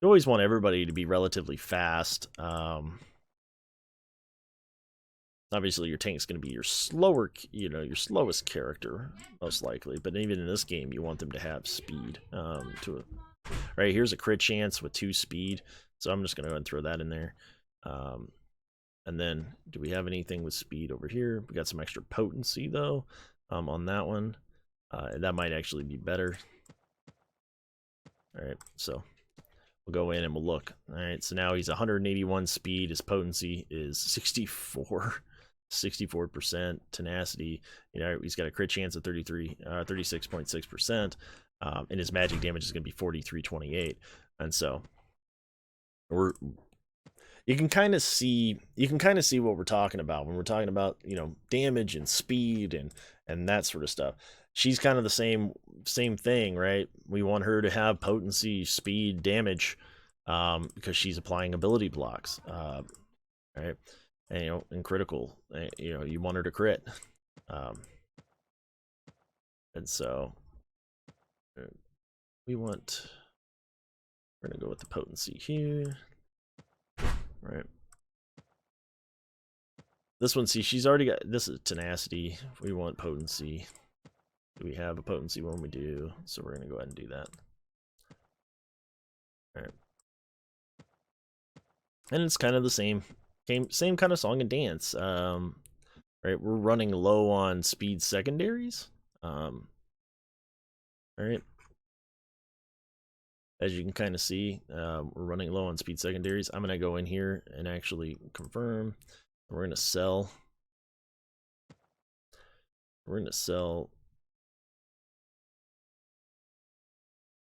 You always want everybody to be relatively fast. Obviously, your tank's going to be your slower, your slowest character, most likely. But even in this game, you want them to have speed. Right, here's a crit chance with 2 speed. So I'm just going to go ahead and throw that in there. And then, do we have anything with speed over here? We got some extra potency, though, on that one. That might actually be better. All right, so we'll go in and we'll look. All right, so now he's 181 speed. His potency is 64%. Tenacity, he's got a crit chance of 36.6%. And his magic damage is going to be 4328. And so you can kind of see what we're talking about when we're talking about, damage and speed and that sort of stuff. She's kind of the same thing, right? We want her to have potency, speed, damage, because she's applying ability blocks, right? And in critical, you want her to crit, and so we're gonna go with the potency here, right? This one, see, she's already got, this is tenacity. We want potency. Do we have a potency one? We do. So we're going to go ahead and do that. All right. And it's kind of the same kind of song and dance. Right, we're running low on speed secondaries. All right. As you can kind of see, we're running low on speed secondaries. I'm going to go in here and actually confirm. We're going to sell. We're going to sell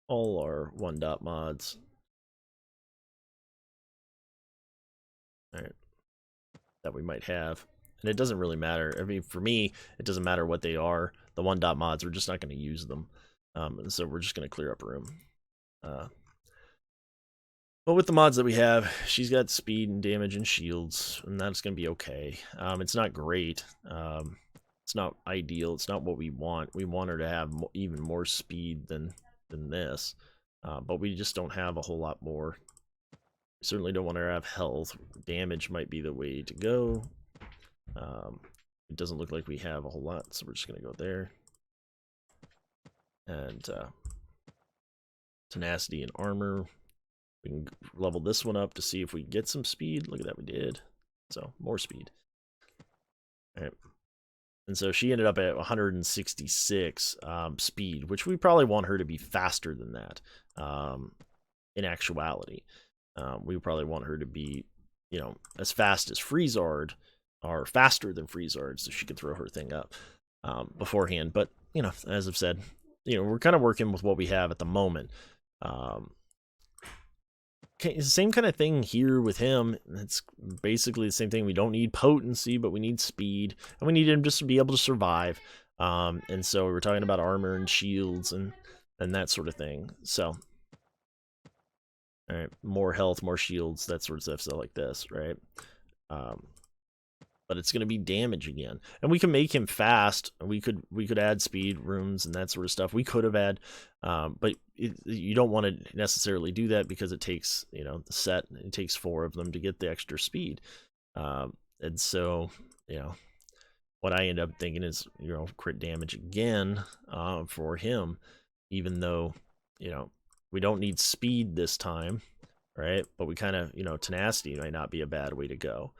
all our 1 dot mods. All right, that we might have. And it doesn't really matter. I mean, for me, it doesn't matter what they are. The 1-dot mods, we're just not going to use them. And so we're just going to clear up room. But with the mods that we have, she's got speed and damage and shields, and that's going to be okay. It's not great. It's not ideal. It's not what we want. We want her to have even more speed than this. But we just don't have a whole lot more. We certainly don't want her to have health. Damage might be the way to go. It doesn't look like we have a whole lot, so we're just going to go there. And tenacity and armor. We can level this one up to see if we get some speed. Look at that, we did. So, more speed. All right. And so she ended up at 166 speed, which we probably want her to be faster than that in actuality. We probably want her to be, you know, as fast as Freezard, or faster than Freezard, so she could throw her thing up beforehand. But, you know, as I've said, you know, we're kind of working with what we have at the moment. Same kind of thing here with him. It's basically the same thing. We don't need potency, but we need speed, and we need him just to be able to survive. And so we're talking about armor and shields and that sort of thing. So, all right, more health, more shields, that sort of stuff. So like this, right? But it's going to be damage again, and we can make him fast. We could add speed runes and that sort of stuff. We could have had, but you don't want to necessarily do that because it takes, you know, the set. It takes 4 of them to get the extra speed, and so, you know, what I end up thinking is, you know, crit damage again for him, even though, you know, we don't need speed this time, right? But we kind of, you know, tenacity might not be a bad way to go.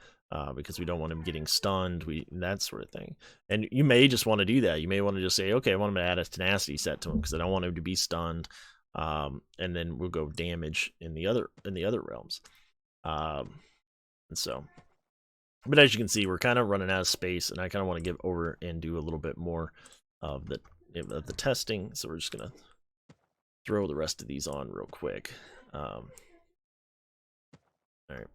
Because we don't want him getting stunned, that sort of thing. And you may just want to do that. You may want to just say, okay, I want him to add a tenacity set to him because I don't want him to be stunned. And then we'll go damage in the other realms. And so, but as you can see, we're kind of running out of space, and I kind of want to get over and do a little bit more of the testing. So we're just gonna throw the rest of these on real quick. All right.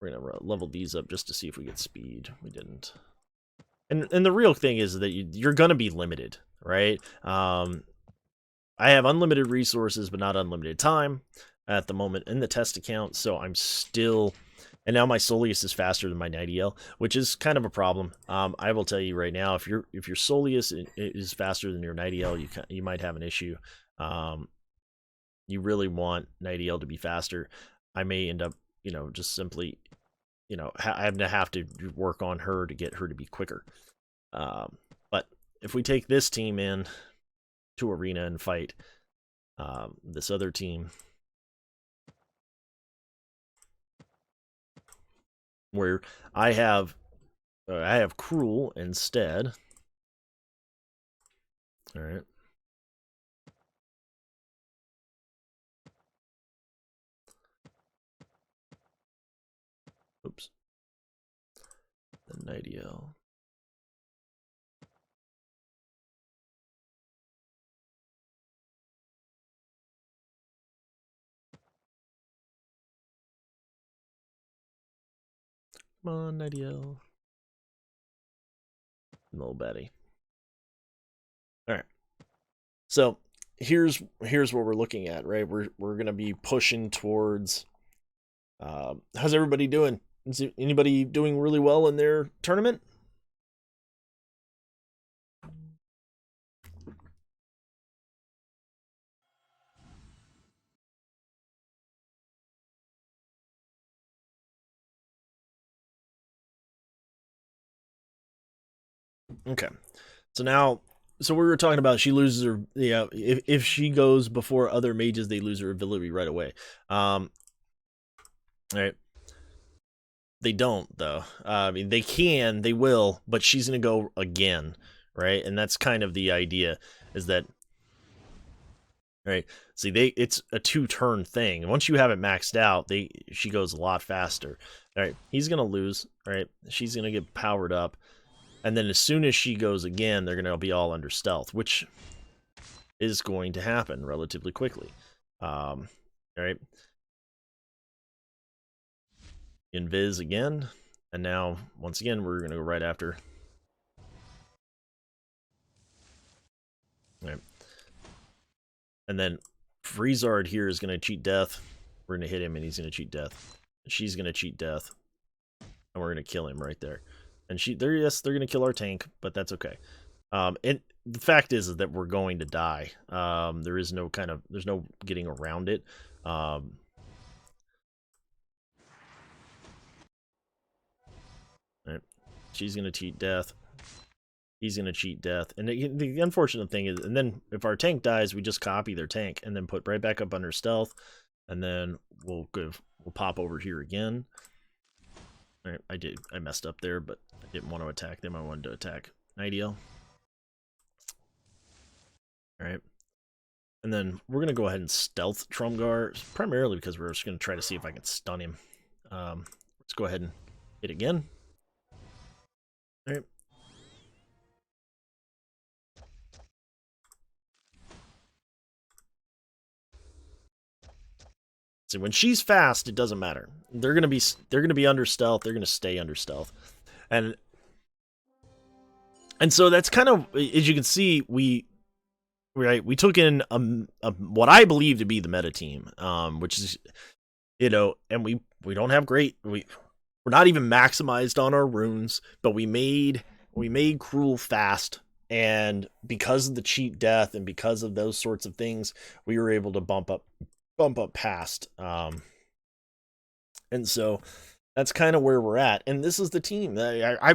We're gonna level these up just to see if we get speed. We didn't. And the real thing is that you're gonna be limited, right? I have unlimited resources, but not unlimited time at the moment in the test account. So I'm still, and now my Soleus is faster than my Nightiel, which is kind of a problem. I will tell you right now, if your Soleus is faster than your Nightiel, you might have an issue. You really want Nightiel to be faster. I may end up, you know, just simply, you know, I have to work on her to get her to be quicker. But if we take this team in to arena and fight this other team, where I have Cruel instead. All right. Oops. The Nightiel. Come on, Nightiel. Little Betty. All right. So here's what we're looking at, right? We're gonna be pushing towards. How's everybody doing? Is anybody doing really well in their tournament? Okay. So we were talking about she loses her, yeah, if she goes before other mages, they lose her ability right away. Right. They don't, though. I mean, they will, but she's gonna go again, right? And that's kind of the idea, is that, right? See, it's a 2-turn thing. And once you have it maxed out, she goes a lot faster. All right, he's gonna lose, right? She's gonna get powered up, and then as soon as she goes again, they're gonna be all under stealth, which is going to happen relatively quickly. All right. invis again, and now once again we're gonna go right after. All right. And then Freezard here is gonna cheat death. We're gonna hit him and he's gonna cheat death. She's gonna cheat death. And we're gonna kill him right there. And they're gonna kill our tank, but that's okay. And the fact is that we're going to die. There's no getting around it. Right. She's gonna cheat death. He's gonna cheat death. And the unfortunate thing is, and then if our tank dies, we just copy their tank and then put right back up under stealth, and then we'll pop over here again. All right, I messed up there, but I didn't want to attack them. I wanted to attack Nightiel. All right. And then we're going to go ahead and stealth Trumgar, primarily because we're just going to try to see if I can stun him. Let's go ahead and hit again. All right. See, when she's fast, it doesn't matter. They're going to be under stealth. They're going to stay under stealth. And so that's kind of, as you can see, we took in what I believe to be the meta team, which is, and we don't have great, we're not even maximized on our runes, but we made Cruel fast, and because of the cheat death and because of those sorts of things, we were able to bump up past, and so that's kind of where we're at, and this is the team. I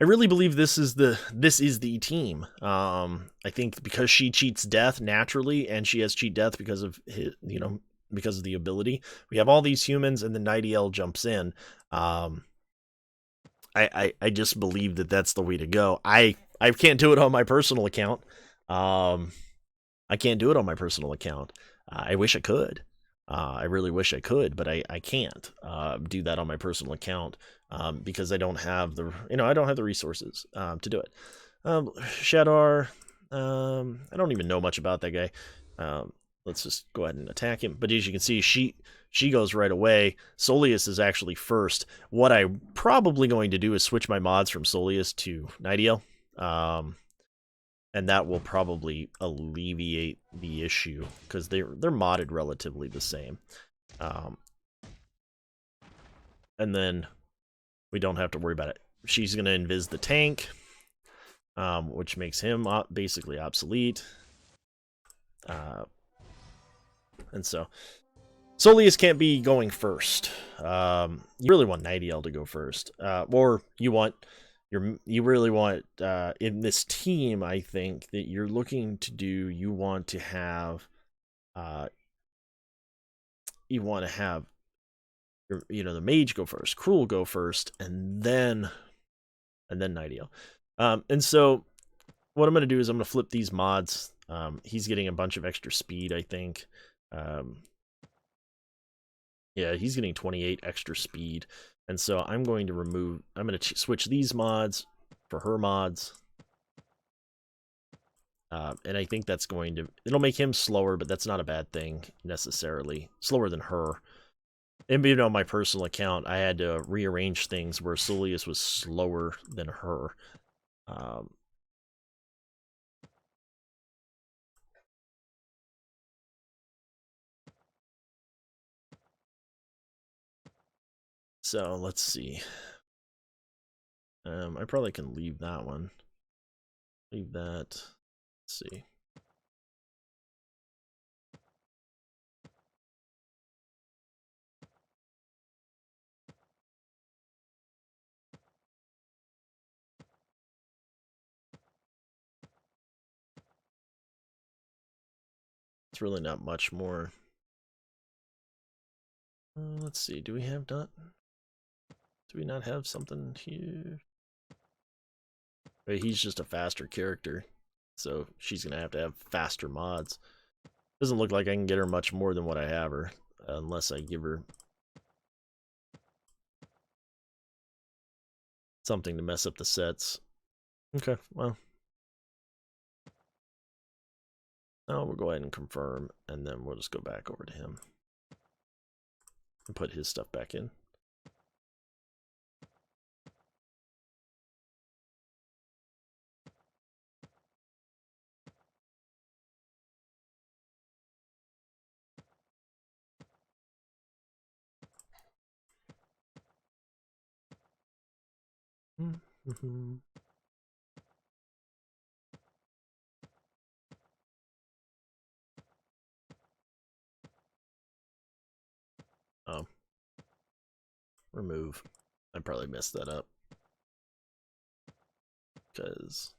really believe this is the team. I think because she cheats death naturally, and she has cheat death because of because of the ability. We have all these humans, and the Nightiel jumps in. I just believe that that's the way to go. I can't do it on my personal account. I can't do it on my personal account. I wish I could. I really wish I could, but I can't do that on my personal account because I don't have the resources to do it. Shadar, I don't even know much about that guy. Let's just go ahead and attack him. But as you can see, she goes right away. Soleus is actually first. What I'm probably going to do is switch my mods from Soleus to Nightiel. And that will probably alleviate the issue because they're modded relatively the same. And then we don't have to worry about it. She's going to invis the tank, which makes him basically obsolete. And so Soleus can't be going first. You really want Nightiel to go first, or you really want in this team. I think that you're looking to do. You want to have the mage go first, Cruel go first, and then Nightiel. And so what I'm going to do is I'm going to flip these mods. He's getting a bunch of extra speed, I think. Yeah, he's getting 28 extra speed. And so I'm going to switch these mods for her mods. And I think it'll make him slower, but that's not a bad thing necessarily. Slower than her. And even on my personal account, I had to rearrange things where Soleus was slower than her. So let's see. I probably can leave that one. Leave that. Let's see. It's really not much more. Let's see. Do we have dot? Do we not have something here? He's just a faster character, so she's gonna have to have faster mods. Doesn't look like I can get her much more than what I have her, unless I give her something to mess up the sets. Okay, well. Now we'll go ahead and confirm, and then we'll just go back over to him and put his stuff back in. Oh. Remove. I probably messed that up. Because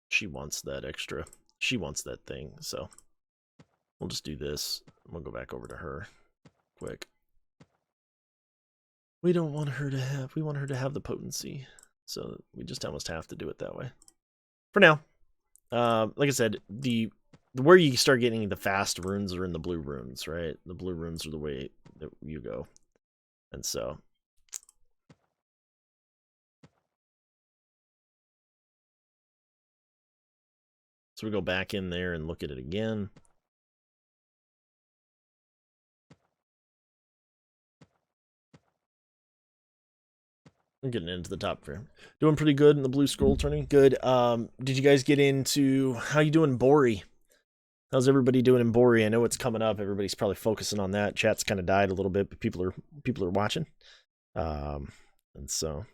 she wants that extra. She wants that thing, so we'll just do this. We'll go back over to her quick. We don't want her to have, we want her to have the potency. So we just almost have to do it that way. For now. Like I said, the where you start getting the fast runes are in the blue runes, right? The blue runes are the way that you go. And so we go back in there and look at it again. I'm getting into the top frame. Doing pretty good in the blue scroll turning. Good. Did you guys get into how you doing Bori? How's everybody doing in Bori? I know it's coming up. Everybody's probably focusing on that. Chat's kind of died a little bit, but people are watching. And so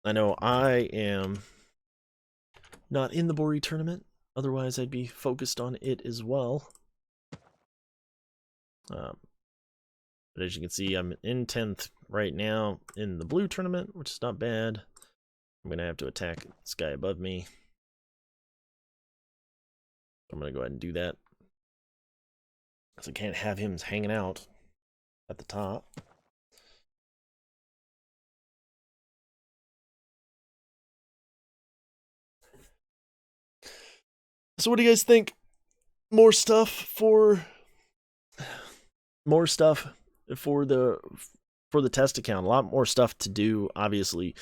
I know I am not in the Bori tournament. Otherwise, I'd be focused on it as well. But as you can see, I'm in 10th right now in the blue tournament, which is not bad. I'm going to have to attack this guy above me. I'm going to go ahead and do that. Because I can't have him hanging out at the top. So what do you guys think? More stuff for the test account. A lot more stuff to do, obviously.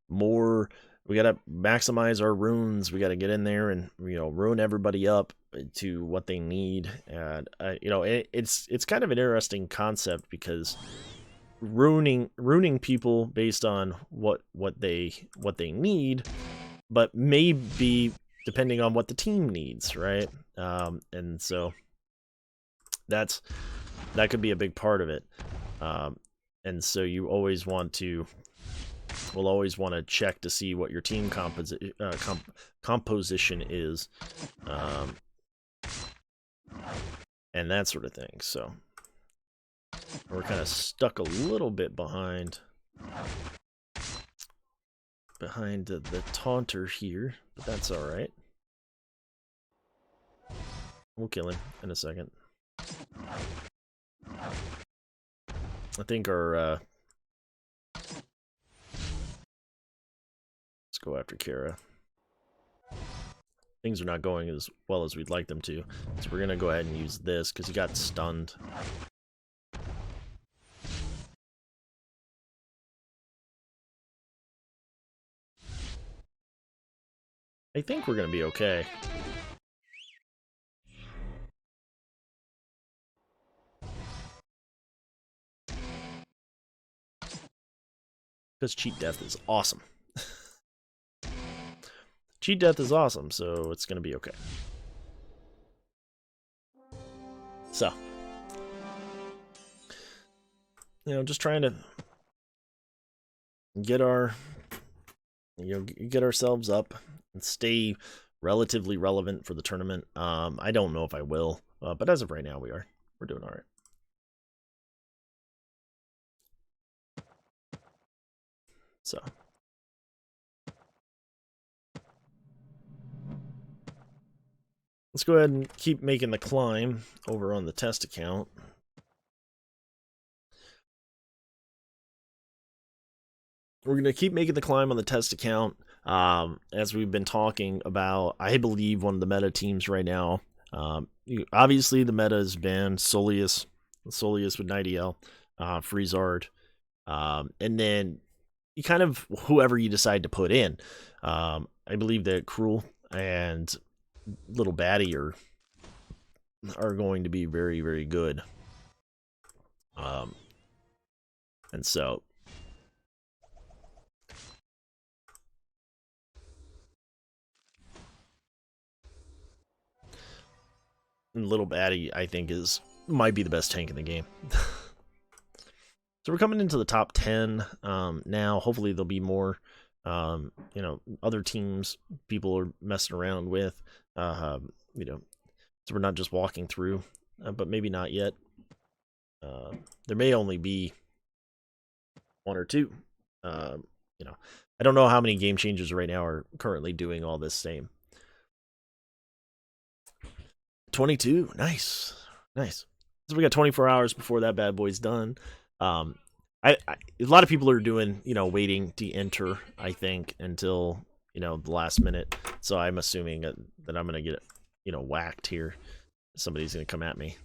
More, we gotta maximize our runes. We gotta get in there and, you know, ruin everybody up to what they need. And you know, it's kind of an interesting concept because ruining people based on what they need, but maybe depending on what the team needs, right? And so that could be a big part of it. And so you always want to check to see what your team composition is, and that sort of thing. So we're kind of stuck a little bit behind the taunter here, but that's all right. We'll kill him in a second. I think our let's go after Kara. Things are not going as well as we'd like them to, so we're gonna go ahead and use this because he got stunned. I think we're gonna be okay. Because cheat death is awesome. Cheat death is awesome, so it's gonna be okay. So, you know, just trying to get get ourselves up and stay relatively relevant for the tournament. I don't know if I will, but as of right now, we're doing all right. So let's go ahead and keep making the climb over on the test account. We're going to keep making the climb on the test account. As we've been talking about, I believe one of the meta teams right now, obviously the meta has been Soleus with Nightiel, Freezard, and then you kind of whoever you decide to put in. I believe that Cruel and Little Baddie are going to be very, very good. And so Little Baddie, I think, might be the best tank in the game. So we're coming into the top 10 now. Hopefully there'll be more, other teams people are messing around with, so we're not just walking through, but maybe not yet. There may only be one or two. I don't know how many game changers right now are currently doing all this same. 22, nice. So we got 24 hours before that bad boy's done. A lot of people are doing, waiting to enter, I think, until, the last minute. So I'm assuming that I'm going to get, whacked here. Somebody's going to come at me.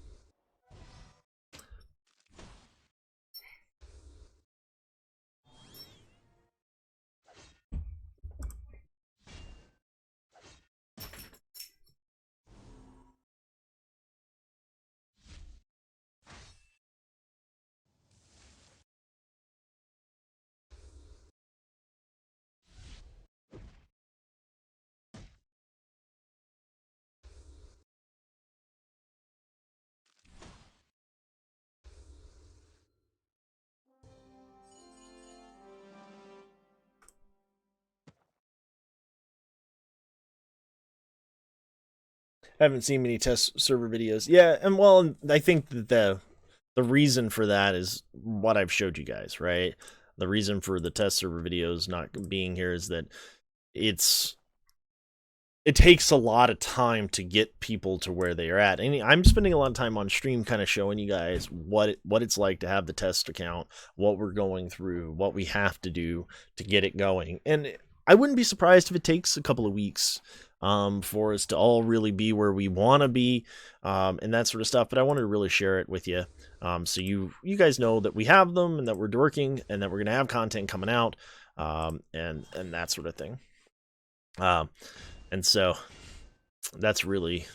Haven't seen many test server videos. Yeah, and well, I think that the reason for that is what I've showed you guys, right? The reason for the test server videos not being here is that it takes a lot of time to get people to where they are at. And I'm spending a lot of time on stream kind of showing you guys what it's like to have the test account, what we're going through, what we have to do to get it going. And I wouldn't be surprised if it takes a couple of weeks for us to all really be where we want to be, and that sort of stuff. But I wanted to really share it with you, so you guys know that we have them and that we're working and that we're gonna have content coming out, and that sort of thing. And so that's really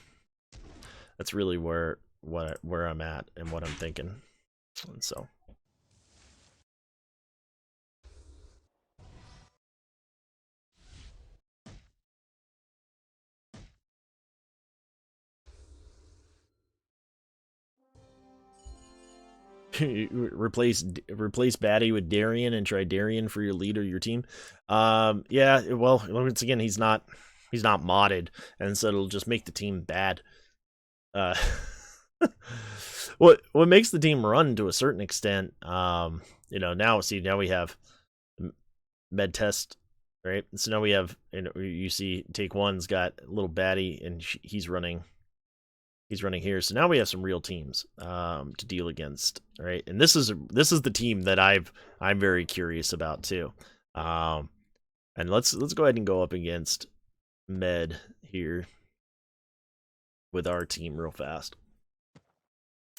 where I'm at and what I'm thinking, and so. replace Batty with Darian and try Darian for your lead or your team. Yeah, well, once again, he's not modded, and so it'll just make the team bad. What makes the team run to a certain extent, now we have med test, right? So now we have, you see Take One's got a little Batty and he's running here. So now we have some real teams to deal against, right? And this is the team that I'm very curious about too. And let's go ahead and go up against Med here with our team real fast.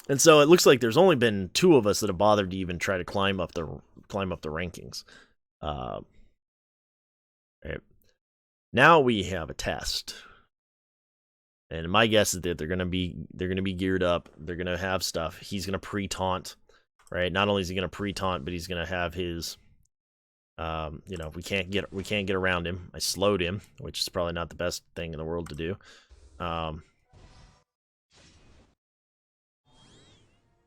And so it looks like there's only been 2 of us that have bothered to even try to climb up the rankings. Right. Now we have a test. And my guess is that they're gonna be geared up. They're gonna have stuff. He's gonna pre-taunt, right? Not only is he gonna pre-taunt, but he's gonna have his, we can't get around him. I slowed him, which is probably not the best thing in the world to do.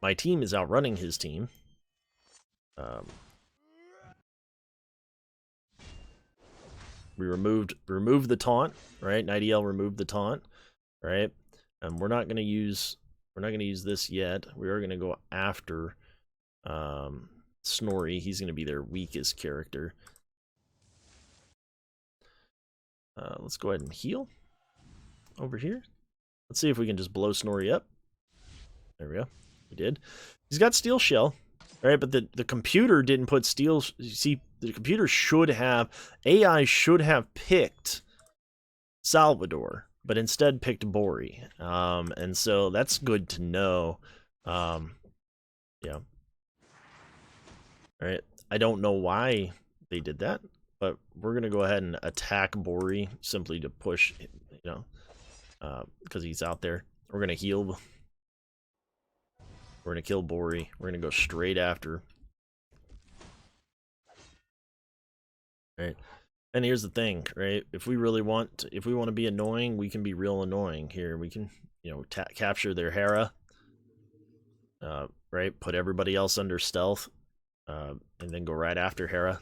My team is outrunning his team. We removed the taunt, right? NightEL removed the taunt. Right, and we're not gonna use this yet. We are gonna go after Snorri. He's gonna be their weakest character. Let's go ahead and heal over here. Let's see if we can just blow Snorri up. There we go. We did. He's got Steel Shell, right? But the computer didn't put Steel. You see, the computer AI should have picked Salvador, but instead picked Bori. And so that's good to know. Yeah. Alright. I don't know why they did that, but we're going to go ahead and attack Bori simply to push, because he's out there. We're going to heal. We're going to kill Bori. We're going to go straight after. Alright. And here's the thing, right? If we want to be annoying, we can be real annoying here. We can, capture their Hera, right? Put everybody else under stealth, and then go right after Hera.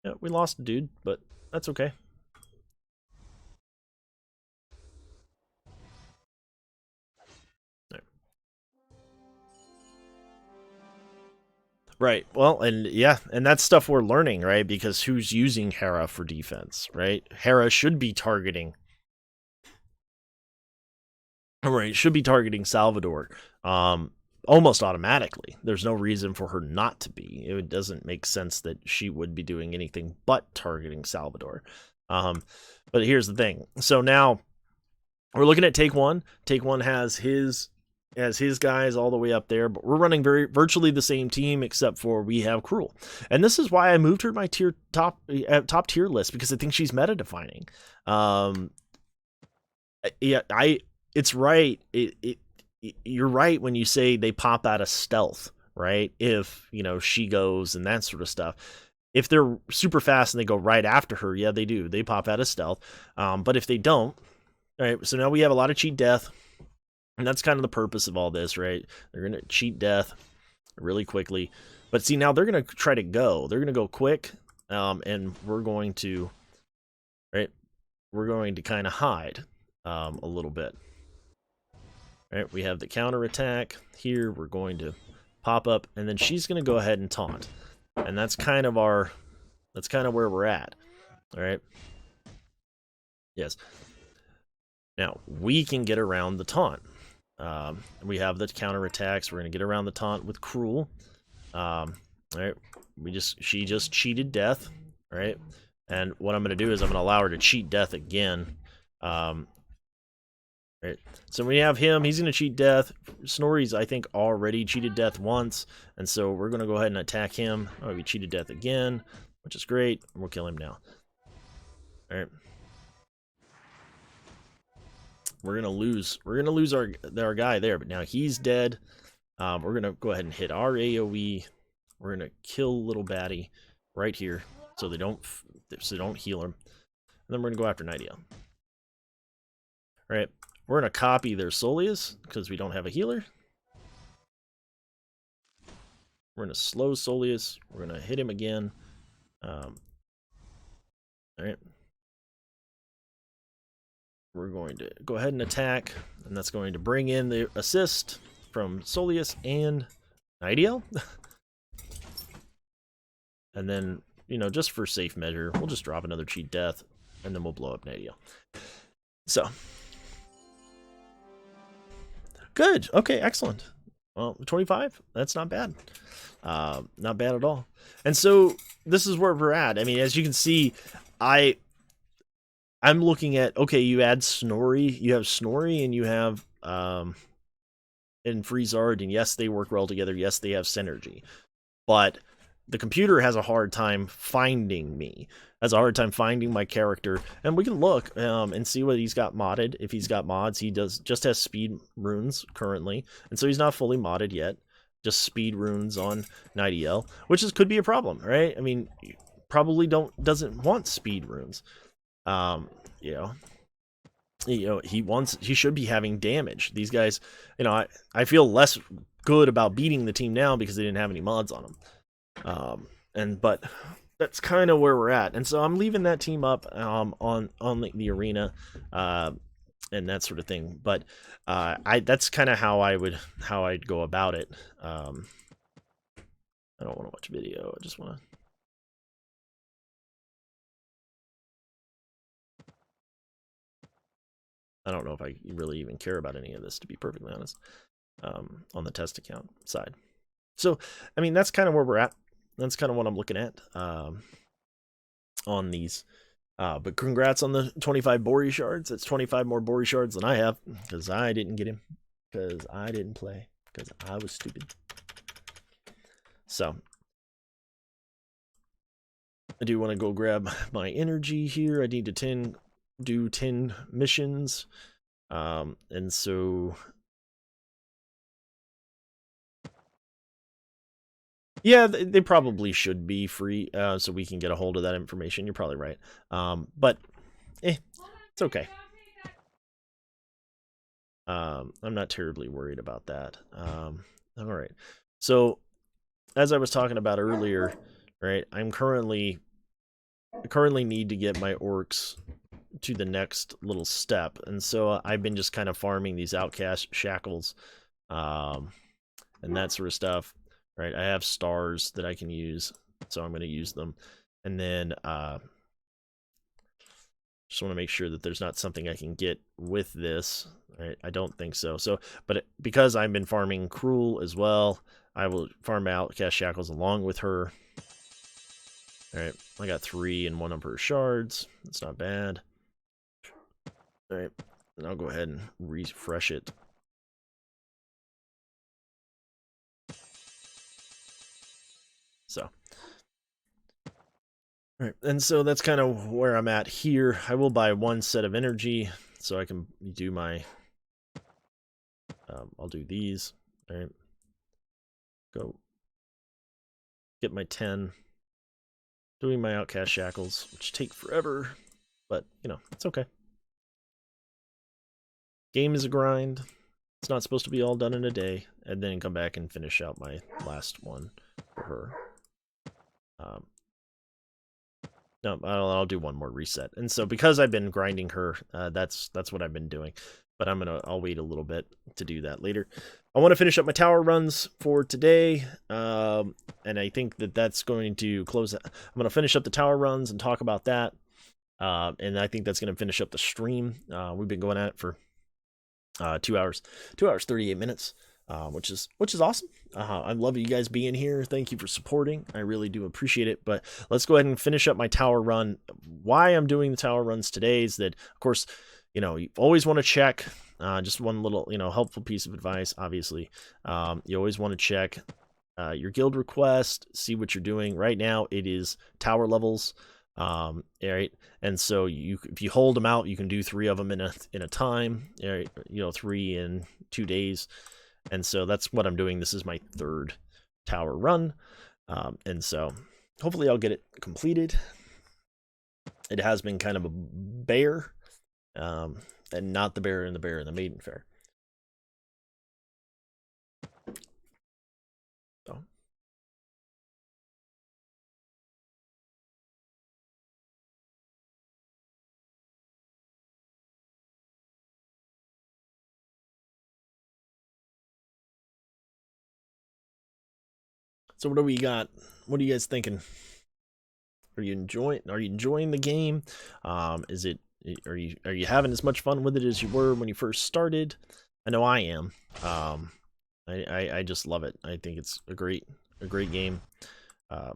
Yeah, we lost a dude, but that's okay. Right. Well, and yeah, and that's stuff we're learning, right? Because who's using Hera for defense, right? Hera should be targeting. Right, should be targeting Salvador. Almost automatically. There's no reason for her not to be. It doesn't make sense that she would be doing anything but targeting Salvador. But here's the thing. So now we're looking at Take One. Take One has his guys all the way up there, but we're running virtually the same team except for we have Cruel. And this is why I moved her to my top tier list, because I think she's meta defining. It's right. You're right when you say they pop out of stealth, right? If, she goes and that sort of stuff. If they're super fast and they go right after her, yeah, they do. They pop out of stealth. But if they don't, all right, so now we have a lot of cheat death. And that's kind of the purpose of all this, right? They're going to cheat death really quickly. But see, now they're going to try to go. They're going to go quick, and we're going to, right? We're going to kind of hide a little bit. Right, we have the counter attack here. We're going to pop up, and then she's going to go ahead and taunt, and that's kind of where we're at. All right. Yes. Now we can get around the taunt. We have the counter attacks. We're going to get around the taunt with Cruel. All right. She just cheated death. All right. And what I'm going to do is I'm going to allow her to cheat death again. Right. So we have him. He's going to cheat death. Snorri's, I think, already cheated death once. And so we're going to go ahead and attack him. Oh, he cheated death again, which is great. We'll kill him now. All right. We're going to lose. We're going to lose our guy there, but now he's dead. We're going to go ahead and hit our AoE. We're going to kill little baddie right here so they don't heal him. And then we're going to go after Nydia. All right. We're going to copy their Soleus because we don't have a healer. We're going to slow Soleus. We're going to hit him again. All right. We're going to go ahead and attack, and that's going to bring in the assist from Soleus and Nydia. And then, just for safe measure, we'll just drop another cheat death, and then we'll blow up Nydia. So... Good. Okay, excellent. Well, 25, that's not bad. Not bad at all. And so this is where we're at. I mean, as you can see, I'm looking at, okay, you add Snorri, you have Snorri, and you have and Friezard, and yes, they work well together. Yes, they have synergy. But the computer has a hard time finding me. Has a hard time finding my character, and we can look and see what he's got modded. If he's got mods, he just has speed runes currently, and so he's not fully modded yet. Just speed runes on Nydia, which could be a problem, right? I mean, probably doesn't want speed runes. He should be having damage. These guys, I feel less good about beating the team now because they didn't have any mods on them. But that's kind of where we're at, and so I'm leaving that team up on the arena and that sort of thing. But that's kind of how I'd go about it. I don't want to watch video. I just want to. I don't know if I really even care about any of this, to be perfectly honest, on the test account side. So, I mean, that's kind of where we're at. That's kind of what I'm looking at on these. But congrats on the 25 Bori shards. That's 25 more Bori shards than I have, because I didn't get him, because I didn't play, because I was stupid. So, I do want to go grab my energy here. I need to do 10 missions. And so... Yeah, they probably should be free, so we can get a hold of that information. You're probably right. But, it's okay. I'm not terribly worried about that. All right. So as I was talking about earlier, right, I'm currently need to get my orcs to the next little step, and so I've been just kind of farming these outcast shackles, and that sort of stuff. Right, I have stars that I can use, so I'm going to use them, and then just want to make sure that there's not something I can get with this. Right, I don't think so. But because I've been farming Cruel as well, I will farm out Cast Shackles along with her. Alright, I got 3 and 1 of her shards. That's not bad. Alright, and I'll go ahead and refresh it. So. Alright, and so that's kind of where I'm at here. I will buy 1 set of energy so I can do my... I'll do these. Alright. Go. Get my 10. Doing my outcast shackles, which take forever, but, you know, it's okay. Game is a grind. It's not supposed to be all done in a day, and then come back and finish out my last one for her. No, I'll do one more reset. And so because I've been grinding her, that's what I've been doing. But I'll wait a little bit to do that later. I want to finish up my tower runs for today, and I think that's going to close. I'm going to finish up the tower runs and talk about that, and I think that's going to finish up the stream. We've been going at it for 2 hours, 38 minutes, which is awesome. I love you guys being here. Thank you for supporting. I really do appreciate it. But let's go ahead and finish up my tower run. Why I'm doing the tower runs today is that, of course, you know, you always want to check. Just one little, you know, helpful piece of advice, obviously. You always want to check your guild request, see what you're doing. Right now, it is tower levels. Right, and so if you hold them out, you can do 3 of them in a time. Right? You know, 3 in 2 days, and so that's what I'm doing. This is my 3rd tower run, and so hopefully I'll get it completed. It has been kind of a bear. And not the bear and the maiden fair. So what do we got? What are you guys thinking? Are you enjoying the game? Is it are you having as much fun with it as you were when you first started? I know I am. I just love it. I think it's a great game. As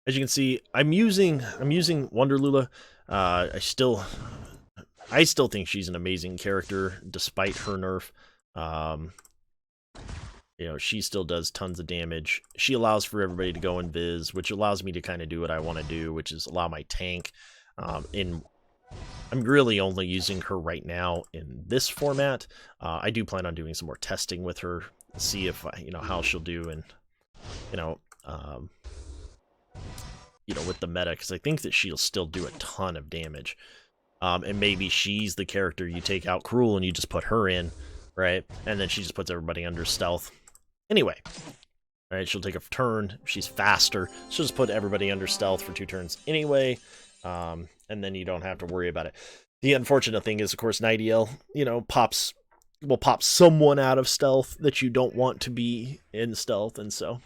you can see, I'm using Wonderlula. I still think she's an amazing character despite her nerf. You know, she still does tons of damage. She allows for everybody to go invis, which allows me to kind of do what I want to do, which is allow my tank. I'm really only using her right now in this format. I do plan on doing some more testing with her, see if you know how she'll do, and you know, with the meta, because I think that she'll still do a ton of damage. And maybe she's the character you take out Cruel and you just put her in, right? And then she just puts everybody under stealth. Anyway, right? She'll take a turn. She's faster. She'll just put everybody under stealth for 2 turns anyway. And then you don't have to worry about it. The unfortunate thing is, of course, Nightiel, you know, will pop someone out of stealth that you don't want to be in stealth, and so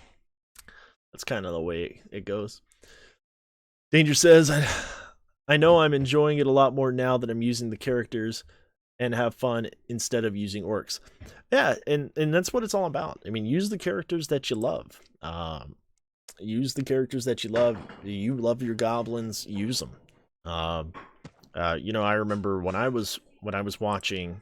that's kind of the way it goes. Danger says, I know I'm enjoying it a lot more now that I'm using the characters and have fun instead of using orcs. Yeah, and that's what it's all about. I mean, use the characters that you love. Use the characters that you love. You love your goblins, use them. You know, I remember when I was watching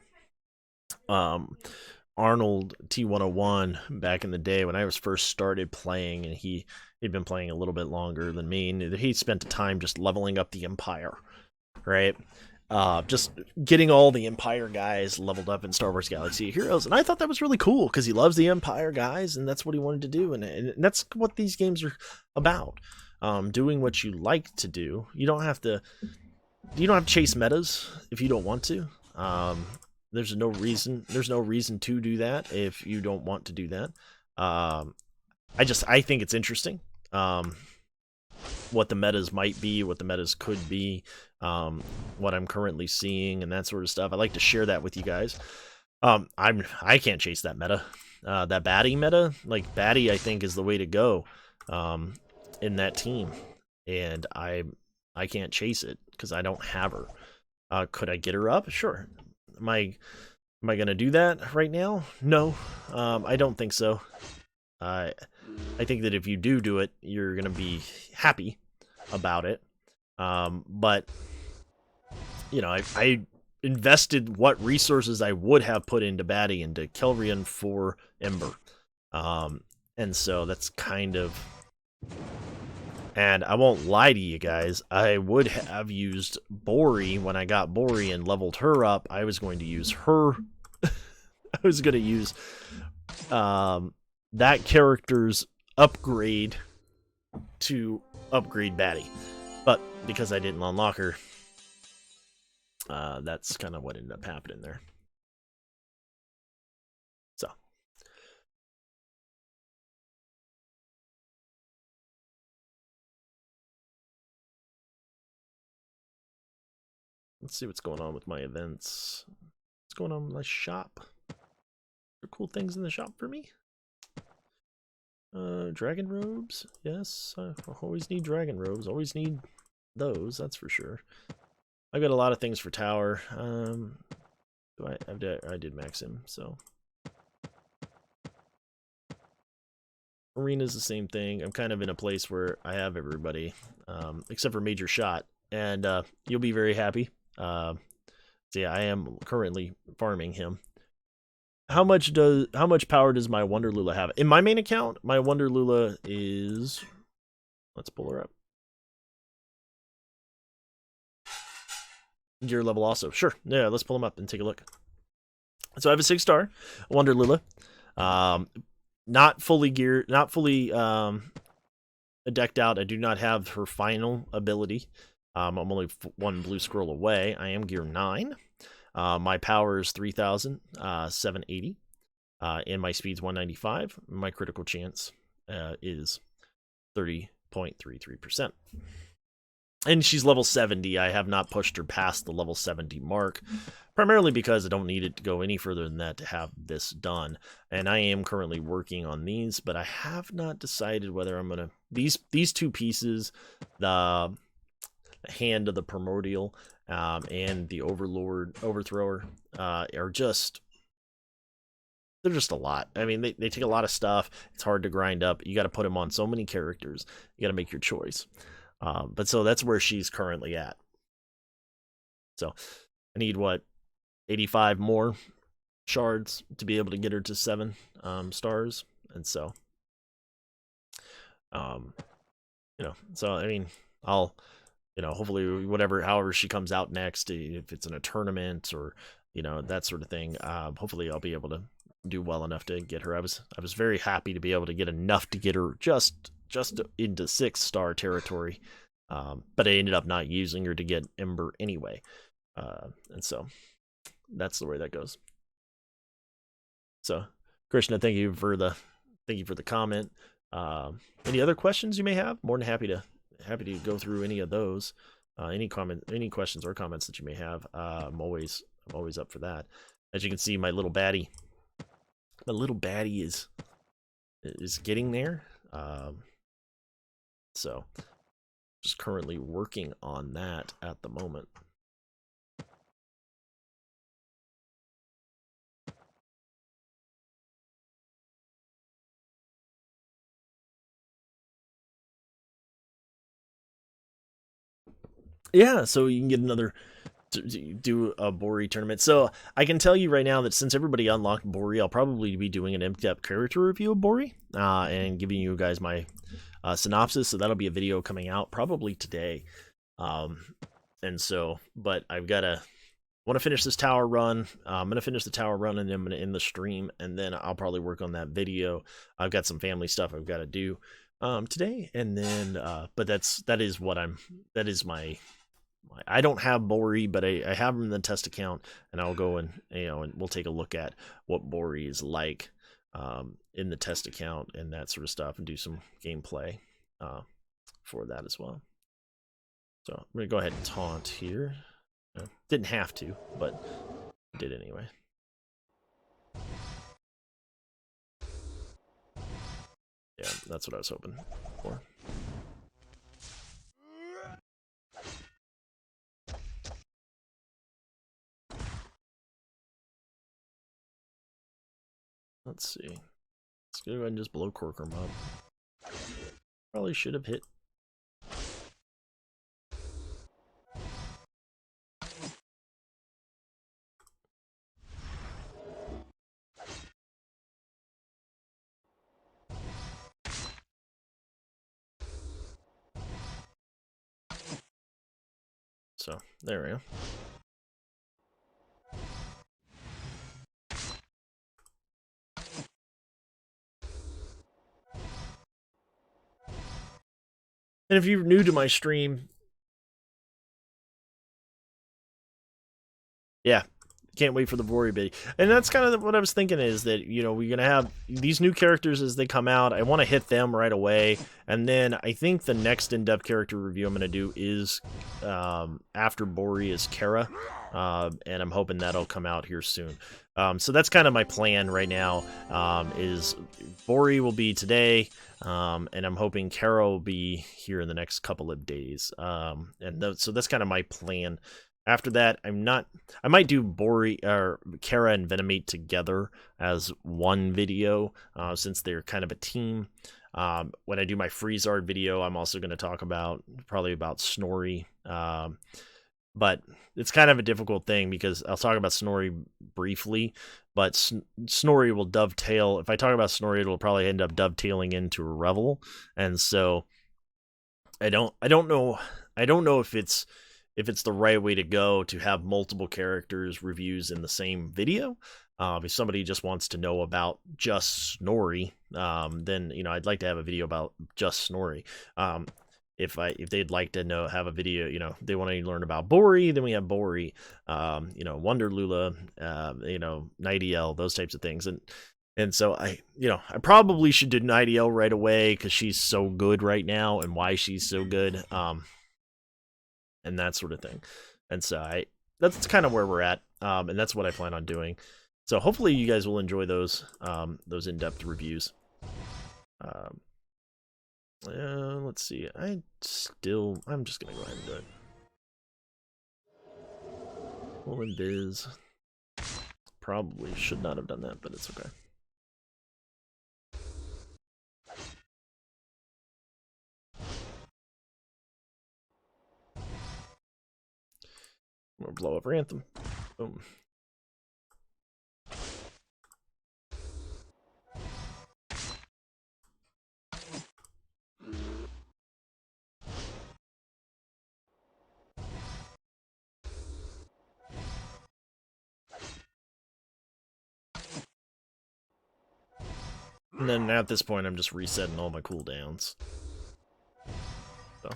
Arnold T101 back in the day when I was first started playing, and he'd been playing a little bit longer than me, and he spent the time just leveling up the Empire, right? Just getting all the Empire guys leveled up in Star Wars Galaxy of Heroes, and I thought that was really cool because he loves the Empire guys, and that's what he wanted to do, and that's what these games are about. Doing what you like to do. You don't have to chase metas if you don't want to. there's no reason to do that if you don't want to do that. I think it's interesting. What the metas might be, what the metas could be, what I'm currently seeing, and that sort of stuff. I like to share that with you guys. I can't chase that meta, that baddie meta. Like baddie, I think is the way to go in that team, and I can't chase it because I don't have her. Could I get her up? Sure. Am I gonna do that right now? No, I don't think so. I think that if you do it, you're gonna be happy about it. But you know, I invested what resources I would have put into Batty into Kelrian for Ember, and so that's kind of. And I won't lie to you guys, I would have used Bori when I got Bori and leveled her up. I was going to use her. I was going to use that character's upgrade to upgrade Batty. But because I didn't unlock her, that's kind of what ended up happening there. So. Let's see what's going on with my events. What's going on with my shop? Are there cool things in the shop for me? Dragon robes? Yes, I always need dragon robes. Always need those, that's for sure. I got a lot of things for tower. I did max him, so. Arena's the same thing. I'm kind of in a place where I have everybody, except for Major Shot, and you'll be very happy. So yeah, I am currently farming him. How much power does my Wonder Lula have? In my main account, my Wonder Lula is, let's pull her up. Gear level also. Sure. Yeah, let's pull them up and take a look. So I have a 6-star Wonder Lula. Not fully geared, not fully decked out. I do not have her final ability. I'm only one blue scroll away. I am gear 9. My power is 3,780. And my speed's 195. My critical chance is 30.33%. And she's level 70. I have not pushed her past the level 70 mark, primarily because I don't need it to go any further than that to have this done. And I am currently working on these, but I have not decided whether I'm going to... These two pieces, the Hand of the Primordial and the Overthrower, are just... They're just a lot. I mean, they take a lot of stuff. It's hard to grind up. You got to put them on so many characters. You got to make your choice. But so that's where she's currently at. So I need, what, 85 more shards to be able to get her to 7 stars. And so, so I mean, I'll, hopefully however she comes out next, if it's in a tournament or, that sort of thing, hopefully I'll be able to do well enough to get her. I was very happy to be able to get enough to get her just into 6-star territory, but I ended up not using her to get Ember anyway, and so that's the way that goes. So, Krishna, thank you for the comment. Any other questions you may have? More than happy to go through any of those. Any questions or comments that you may have. I'm always up for that. As you can see, my little baddie is getting there. So just currently working on that at the moment. Yeah, so you can get another to do a Bori tournament. So I can tell you right now that since everybody unlocked Bori, I'll probably be doing an in-depth character review of Bori and giving you guys my synopsis. So that'll be a video coming out probably today. And so, but I've got to want to finish this tower run. I'm going to finish the tower run and then I'm going to end the stream, and then I'll probably work on that video. I've got some family stuff I've got to do today, and then but that is I don't have Bori, but I have him in the test account, and I'll go and and we'll take a look at what Bori is like in the test account and that sort of stuff, and do some gameplay for that as well. So I'm gonna go ahead and taunt here. Didn't have to, but did anyway. Yeah, that's what I was hoping for. Let's see. Let's go ahead and just blow Corker up. Probably should have hit. So, there we go. And if you're new to my stream, yeah, can't wait for the Bori bit. And that's kind of what I was thinking, is that, we're going to have these new characters as they come out. I want to hit them right away. And then I think the next in-depth character review I'm going to do is after Bori is Kara. And I'm hoping that'll come out here soon. So that's kind of my plan right now, is Bori will be today, and I'm hoping Kara will be here in the next couple of days. So that's kind of my plan. After that, I might do Bori or Kara and Venomate together as one video, since they're kind of a team. When I do my Freezard video, I'm also going to talk probably about Snorri. But it's kind of a difficult thing, because I'll talk about Snorri briefly, but Snorri will dovetail. If I talk about Snorri, it'll probably end up dovetailing into a Revel, and so I don't know if it's the right way to go to have multiple characters reviews in the same video. If somebody just wants to know about just Snorri, then I'd like to have a video about just Snorri. If they'd like to have a video, they want to learn about Bori, then we have Bori, Wonder Lula, Nightiel, those types of things. And so I probably should do Nightiel right away, because she's so good right now, and why she's so good, and that sort of thing. And so that's kind of where we're at, and that's what I plan on doing. So hopefully you guys will enjoy those in-depth reviews. Let's see. I'm just gonna go ahead and do it. Full invis. Probably should not have done that, but it's okay. I'm gonna blow up Rantham. Boom. And then at this point, I'm just resetting all my cooldowns. So.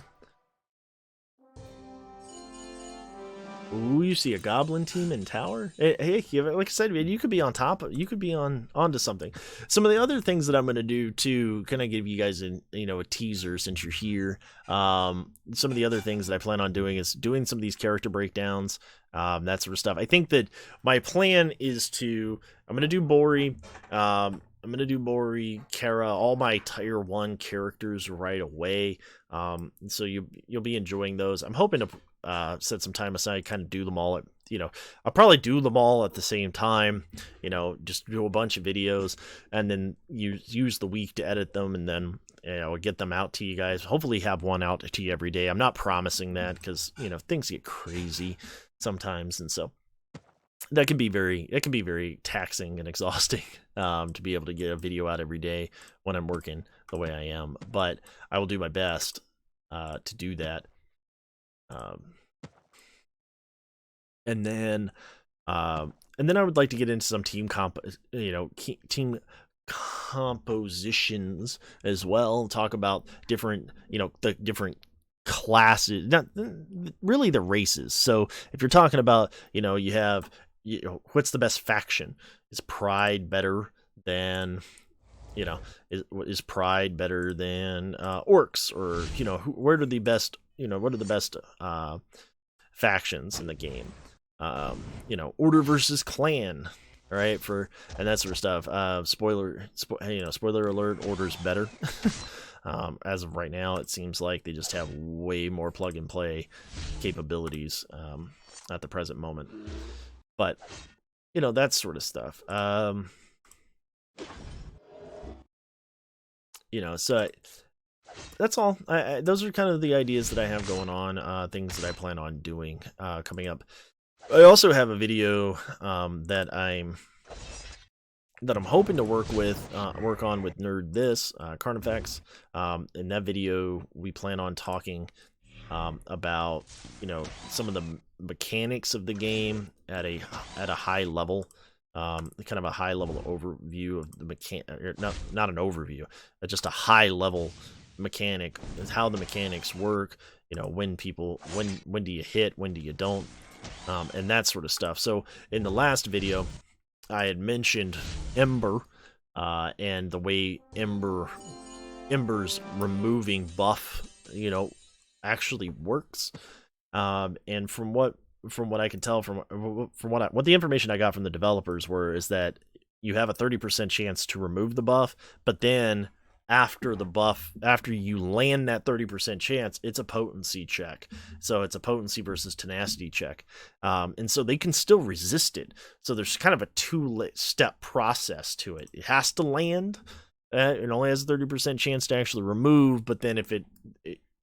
Ooh, you see a goblin team in tower? Hey, like I said, man, you could be on top. You could be onto something. Some of the other things that I'm going to do to kind of give you guys a teaser, since you're here. Some of the other things that I plan on doing is doing some of these character breakdowns, that sort of stuff. I think that my plan is I'm going to do Bori. I'm going to do Bori, Kara, all my tier 1 characters right away. So you'll be enjoying those. I'm hoping to set some time aside, kind of do them all I'll probably do them all at the same time, just do a bunch of videos, and then use the week to edit them, and then get them out to you guys. Hopefully have one out to you every day. I'm not promising that, because things get crazy sometimes, and so that can be very taxing and exhausting, to be able to get a video out every day when I'm working the way I am. But I will do my best to do that. And then I would like to get into some team compositions as well. Talk about different classes, not really the races. So if you're talking about, you have, what's the best faction? Is Pride better than, is Pride better than orcs, or where are the best, what are the best factions in the game? Order versus clan, right? And that sort of stuff. Spoiler alert, Order's better. As of right now, it seems like they just have way more plug and play capabilities at the present moment. But that sort of stuff. So that's all. Those are kind of the ideas that I have going on. Things that I plan on doing coming up. I also have a video that I'm hoping to work on with Nerd This Carnifex. In that video, we plan on talking about some of the mechanics of the game at a high level, kind of a high level overview of the not an overview, but just a high level mechanic, how the mechanics work. When do you hit, when do you don't, and that sort of stuff. So in the last video, I had mentioned Ember, and the way Ember's removing buff, actually works. And from what I can tell, from what the information I got from the developers is that you have a 30% chance to remove the buff, but then after you land that 30% chance, it's a potency check. So it's a potency versus tenacity check. And so they can still resist it. So there's kind of a two-step process to it. It has to land. It only has a 30% chance to actually remove, but then if the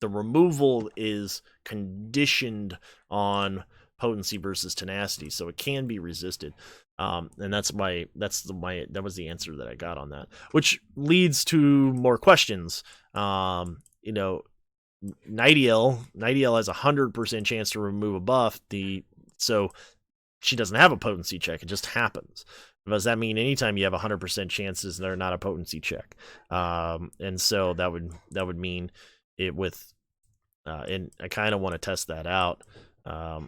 removal is conditioned on potency versus tenacity, so it can be resisted. And that was the answer that I got on that, which leads to more questions. Nightiel has a 100% chance to remove a buff. So she doesn't have a potency check; it just happens. Does that mean anytime you have 100% chances, they're not a potency check? And so that would mean it with, and I kind of want to test that out a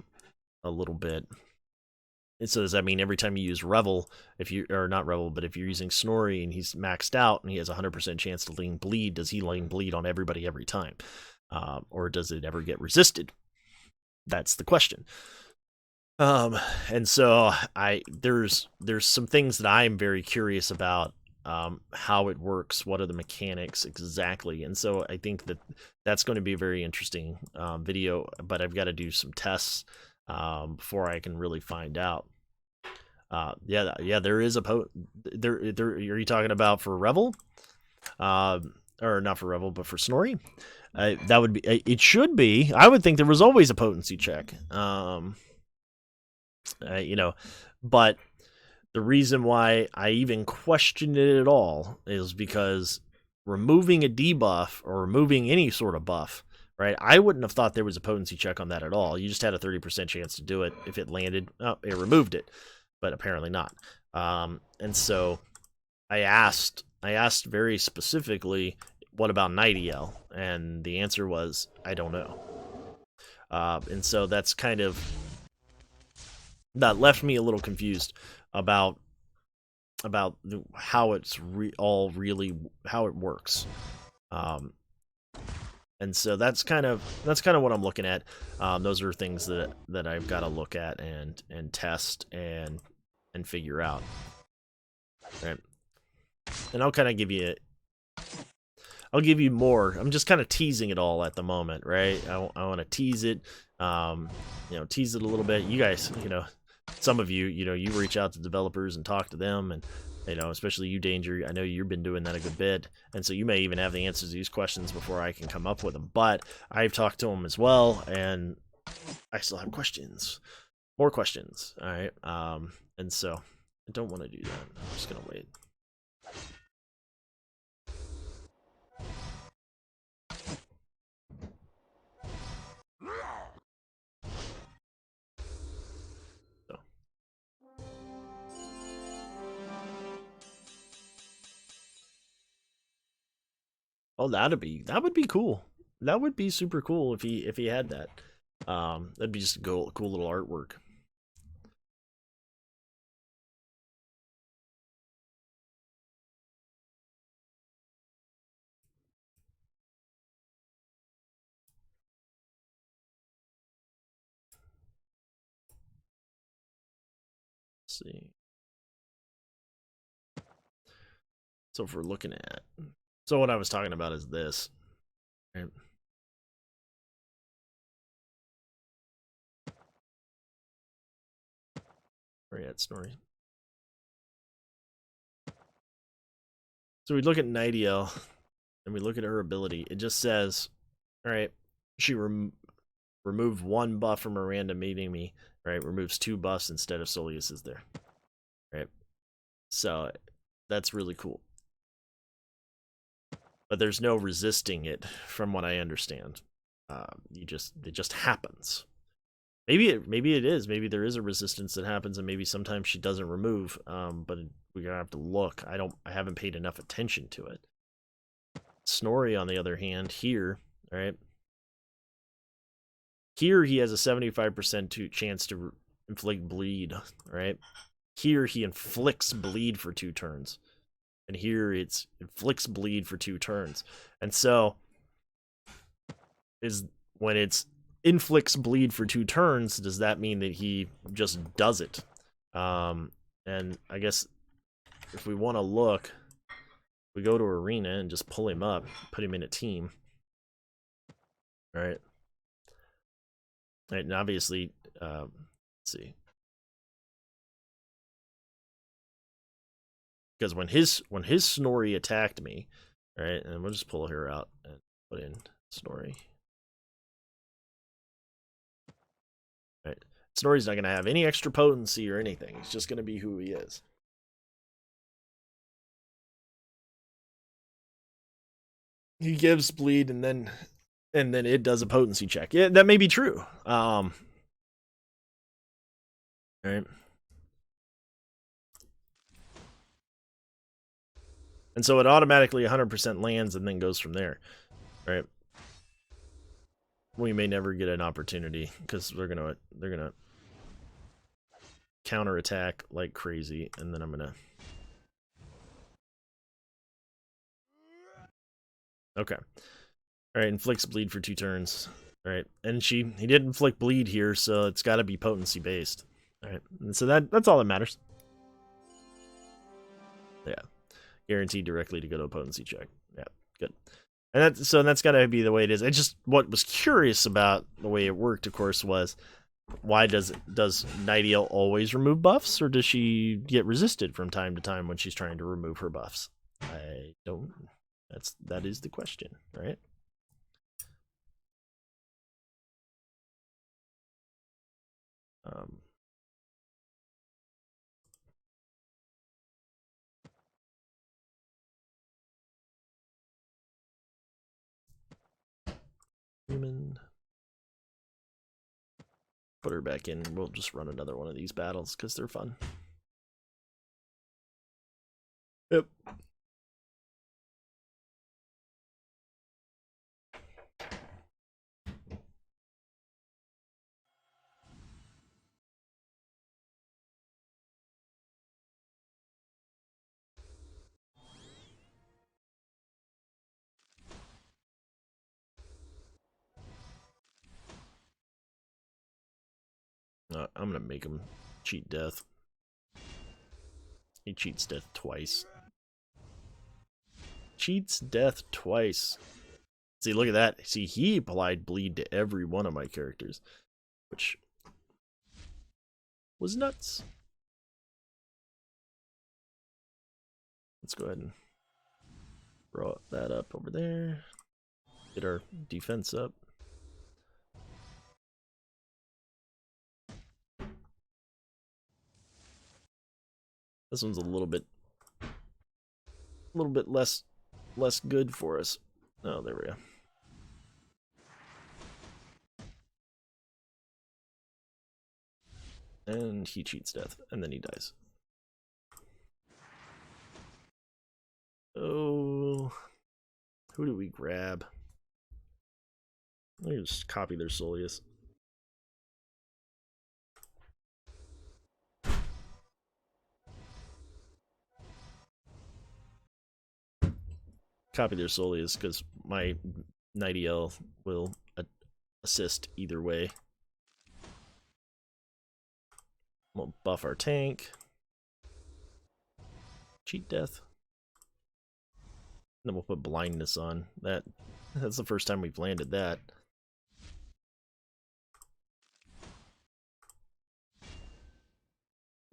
little bit. And so does that mean every time you use Revel, if you're using Snorri and he's maxed out and he has a 100% chance to lane bleed, does he lane bleed on everybody every time? Or does it ever get resisted? That's the question. And so there's some things that I'm very curious about, how it works, what are the mechanics exactly. And so I think that's going to be a very interesting video, but I've got to do some tests before I can really find out. There is a there. Are you talking about for Revel? Or not for Revel, but for Snorri? That would be. It should be. I would think there was always a potency check. But the reason why I even questioned it at all is because removing a debuff or removing any sort of buff, right? I wouldn't have thought there was a potency check on that at all. You just had a 30% chance to do it. If it landed, it removed it, but apparently not. And so I asked very specifically, what about Nightiel? And the answer was, I don't know. And so that's that left me a little confused about how it's how it works. And so that's kind of what I'm looking at. Those are things that I've got to look at and test and figure out. Right. And I'll kind of give you more. I'm just kind of teasing it all at the moment, right? I want to tease it, tease it a little bit. You guys, some of you, you reach out to developers and talk to them, and especially you, Danger. I know you've been doing that a good bit, and so you may even have the answers to these questions before I can come up with them. But I've talked to them as well, and I still have more questions. All right, and so I don't want to do that. I'm just gonna wait. Oh, that would be cool. that would be super cool if he had that. That'd be just a cool little artwork. Let's see. So if we're looking at, so what I was talking about is this, right? Where at, Snorri? So we look at Nightiel, and we look at her ability. It just says, all right, she removed 1 buff from Miranda meeting me, right? Removes 2 buffs instead of Soleus is there, right? So that's really cool. But there's no resisting it, from what I understand. It just happens. Maybe it is. Maybe there is a resistance that happens, and maybe sometimes she doesn't remove. But we're gonna have to look. I haven't paid enough attention to it. Snorri, on the other hand, here, right? Here he has a 75% chance to inflict bleed, right? Here he inflicts bleed for 2 turns. And here it's inflicts bleed for 2 turns. And so is when it's inflicts bleed for 2 turns, does that mean that he just does it? And I guess if we want to look, we go to Arena and just pull him up, put him in a team. All right. And obviously, let's see. Because when his Snorri attacked me, right, and we'll just pull her out and put in Snorri. Right, Snorri's not going to have any extra potency or anything. He's just going to be who he is. He gives bleed, and then it does a potency check. Yeah, that may be true. Right. And so it automatically 100% lands and then goes from there, right? We may never get an opportunity because they're gonna counterattack like crazy, and then I'm gonna. Okay. All right, inflicts bleed for 2 turns. All right, and he did inflict bleed here, so it's got to be potency based. All right, and so that's all that matters. Yeah. Guaranteed directly to go to a potency check. Yeah, good. And that's got to be the way it is. It's just what was curious about the way it worked, of course, was why does Nightiel always remove buffs, or does she get resisted from time to time when she's trying to remove her buffs? I don't. That is the question, right? Human. Put her back in. We'll just run another one of these battles because they're fun. Yep. I'm gonna make him cheat death. He cheats death twice. Cheats death twice. See, look at that. See, he applied bleed to every one of my characters, which was nuts. Let's go ahead and throw that up over there. Get our defense up. This one's a little bit less good for us. Oh, there we go. And he cheats death, and then he dies. Oh, who do we grab? Let me just copy their Soleus. Copy their Soleus because my Nightiel will assist either way. We'll buff our tank. Cheat death. Then we'll put blindness on. That's the first time we've landed that.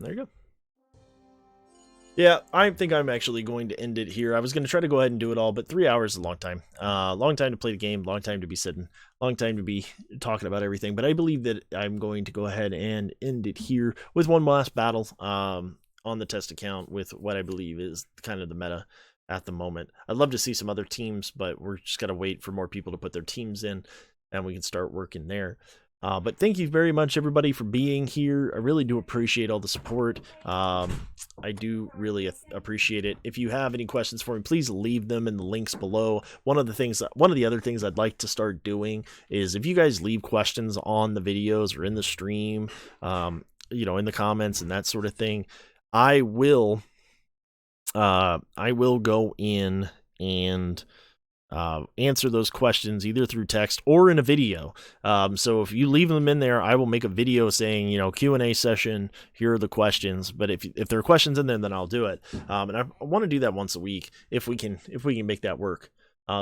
There you go. Yeah, I think I'm actually going to end it here. I was going to try to go ahead and do it all, but 3 hours is a long time. Long time to play the game, long time to be sitting, long time to be talking about everything. But I believe that I'm going to go ahead and end it here with one last battle on the test account with what I believe is kind of the meta at the moment. I'd love to see some other teams, but we're just got to wait for more people to put their teams in, and we can start working there. But thank you very much, everybody, for being here. I really do appreciate all the support. I do really appreciate it. If you have any questions for me, please leave them in the links below. One of the other things I'd like to start doing is if you guys leave questions on the videos or in the stream, you know, in the comments and that sort of thing, I will go in and answer those questions either through text or in a video. So if you leave them in there, I will make a video saying, you know, Q&A session, here are the questions. But if there are questions in there, then I'll do it. And I want to do that once a week if we can make that work.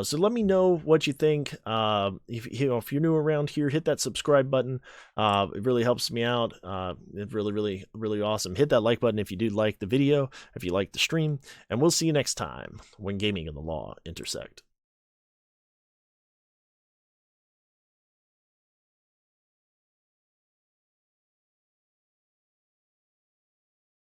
So let me know what you think. If you're new around here, hit that subscribe button. It really helps me out. It's really awesome. Hit that like button if you do like the video, if you like the stream, and we'll see you next time when gaming and the law intersect.